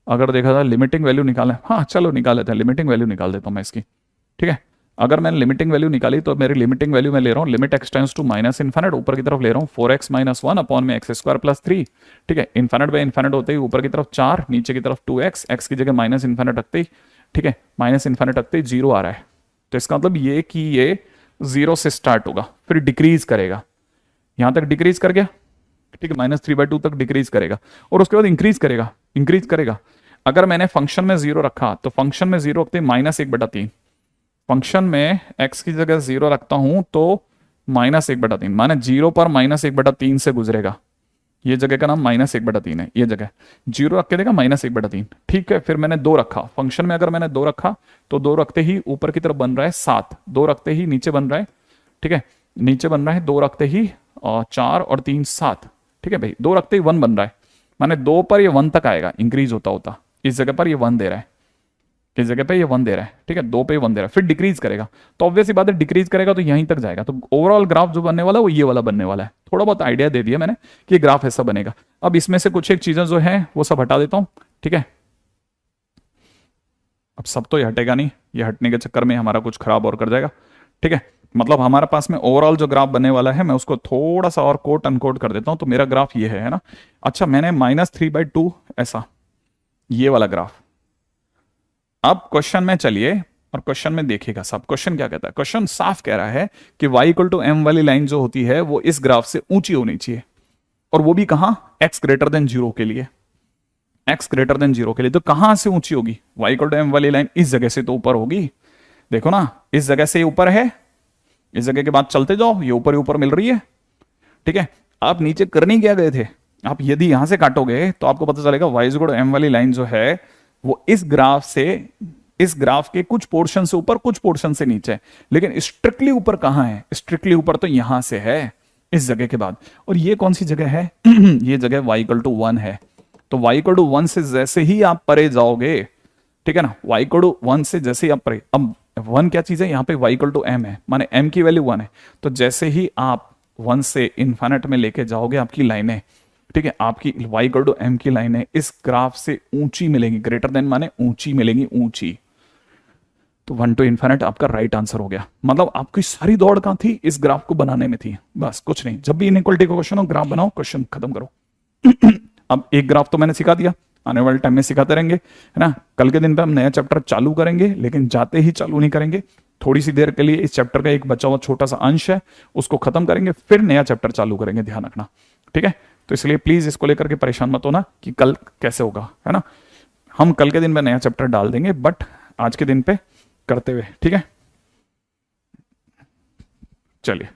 अगर देखा जाए लिमिटिंग वैल्यू निकालने, हाँ चलो निकाल लेते हैं, लिमिटिंग वैल्यू निकाल देता हूं मैं इसकी। ठीक है, अगर मैंने लिमिटिंग वैल्यू निकाली तो मेरी लिमिटिंग वैल्यू मैं ले रहा हूँ लिमिट x टेंड्स टू -∞, ऊपर की तरफ ले रहा हूँ 4x - 1 अपॉन में x² प्लस 3। ठीक है, इन्फाइनाइट बाई इन्फाइनाइट होते ही ऊपर की तरफ 4, नीचे की तरफ 2x, x की जगह -∞ रखते ही, ठीक है, -∞ रखते ही 0 आ रहा है। तो इसका मतलब ये कि ये 0 से स्टार्ट होगा, फिर डिक्रीज करेगा, यहां तक डिक्रीज कर गया। ठीक है, -3/2 तक डिक्रीज करेगा और उसके बाद इंक्रीज करेगा। अगर मैंने फंक्शन में 0 रखा तो फंक्शन में 0 रखते -1/3, फंक्शन में x की जगह 0 रखता हूं तो -1/3, माने 0 पर -1/3 से गुजरेगा। ये जगह का नाम -1/3 है, ये जगह 0 रख के देगा -1/3। ठीक है, फिर मैंने 2 रखा, फंक्शन में अगर मैंने 2 रखा तो 2 रखते ही ऊपर की तरफ बन रहा है 7, 2 रखते ही नीचे बन रहा है, ठीक है, नीचे बन रहा है 2 रखते ही 4 और 3 7। ठीक है भाई, 2 रखते ही 1 बन रहा है, माने 2 पर ये 1 तक आएगा इंक्रीज होता, इस जगह पर ये 1 दे रहा है, इस जगह पे ये 1 दे रहा है। ठीक है, 2 पे 1 दे रहा है, फिर डिक्रीज करेगा, तो ऑब्वियसली बात है डिक्रीज करेगा तो यहीं तक जाएगा। तो ओवरऑल ग्राफ जो बनने वाला है वो ये वाला बनने वाला है। थोड़ा बहुत आइडिया दे दिया मैंने कि ग्राफ ऐसा बनेगा। अब इसमें से कुछ एक चीजें जो है वो सब हटा देता हूं। ठीक है, अब सब तो ये हटेगा नहीं, ये हटने के चक्कर में हमारा कुछ खराब और कर जाएगा। ठीक है, मतलब हमारे पास में ओवरऑल जो ग्राफ बनने वाला है मैं उसको थोड़ा सा और कोट अनकोट कर देता हूं। तो मेरा ग्राफ ये है ना। अच्छा, मैंने -3/2 ऐसा, ये वाला ग्राफ। अब क्वेश्चन में चलिए और क्वेश्चन में देखिएगा साहब, क्वेश्चन क्या कहता है। क्वेश्चन साफ कह रहा है कि y = m वाली लाइन जो होती है वो इस ग्राफ से ऊंची होनी चाहिए, और वो भी कहां, x > 0 के लिए। x ग्रेटर देन 0 के लिए। तो कहां से ऊंची होगी? y इक्वल टू m वाली लाइन इस जगह से तो ऊपर होगी। देखो ना, इस जगह से ऊपर है, इस जगह के बाद चलते जाओ, ये ऊपर ही ऊपर मिल रही है। ठीक है, आप नीचे करने क्या गए थे? आप यदि यहां से काटोगे तो आपको पता चलेगा y इक्वल टू m वाली लाइन जो है वो इस ग्राफ से, इस ग्राफ के कुछ पोर्शन से ऊपर, कुछ पोर्शन से नीचे, लेकिन स्ट्रिक्टली ऊपर कहां है? स्ट्रिक्टली ऊपर तो यहां से है, इस जगह के बाद। और ये कौन सी जगह है? ये जगह y इक्वल टू 1 है। तो y इक्वल टू 1 से जैसे ही आप परे जाओगे, ठीक है ना, y इक्वल टू 1 से जैसे ही आप परे, अब 1 क्या चीज है? यहाँ पे y इक्वल टू m है, माने m की वैल्यू 1 है। तो जैसे ही आप 1 से इन्फिनिट में लेके जाओगे आपकी लाइनें, ठीक है, आपकी y इक्वल टू m की लाइनें इस ग्राफ से ऊंची मिलेंगी। ग्रेटर देन माने ऊंची मिलेंगी, ऊंची। तो 1 टू इन्फिनिट आपका राइट आंसर हो गया। मतलब आपकी सारी दौड़ कहां थी? इस ग्राफ को बनाने में थी, बस कुछ नहीं। जब भी इनइक्वालिटी का क्वेश्चन हो, ग्राफ बनाओ, क्वेश्चन खत्म करो। अब एक ग्राफ तो मैंने सिखा दिया, आने वाले टाइम में सिखाते रहेंगे, है ना। कल के दिन पे हम नया चैप्टर चालू करेंगे, लेकिन जाते ही चालू नहीं करेंगे। थोड़ी सी देर के लिए इस चैप्टर का एक बचा हुआ छोटा सा अंश है, उसको खत्म करेंगे, फिर नया चैप्टर चालू करेंगे, ध्यान रखना, ठीक है। तो इसलिए प्लीज इसको लेकर के परेशान मत होना कि कल कैसे होगा, है ना। हम कल के दिन में नया चैप्टर डाल देंगे, बट आज के दिन पे करते हुए, ठीक है। चलिए।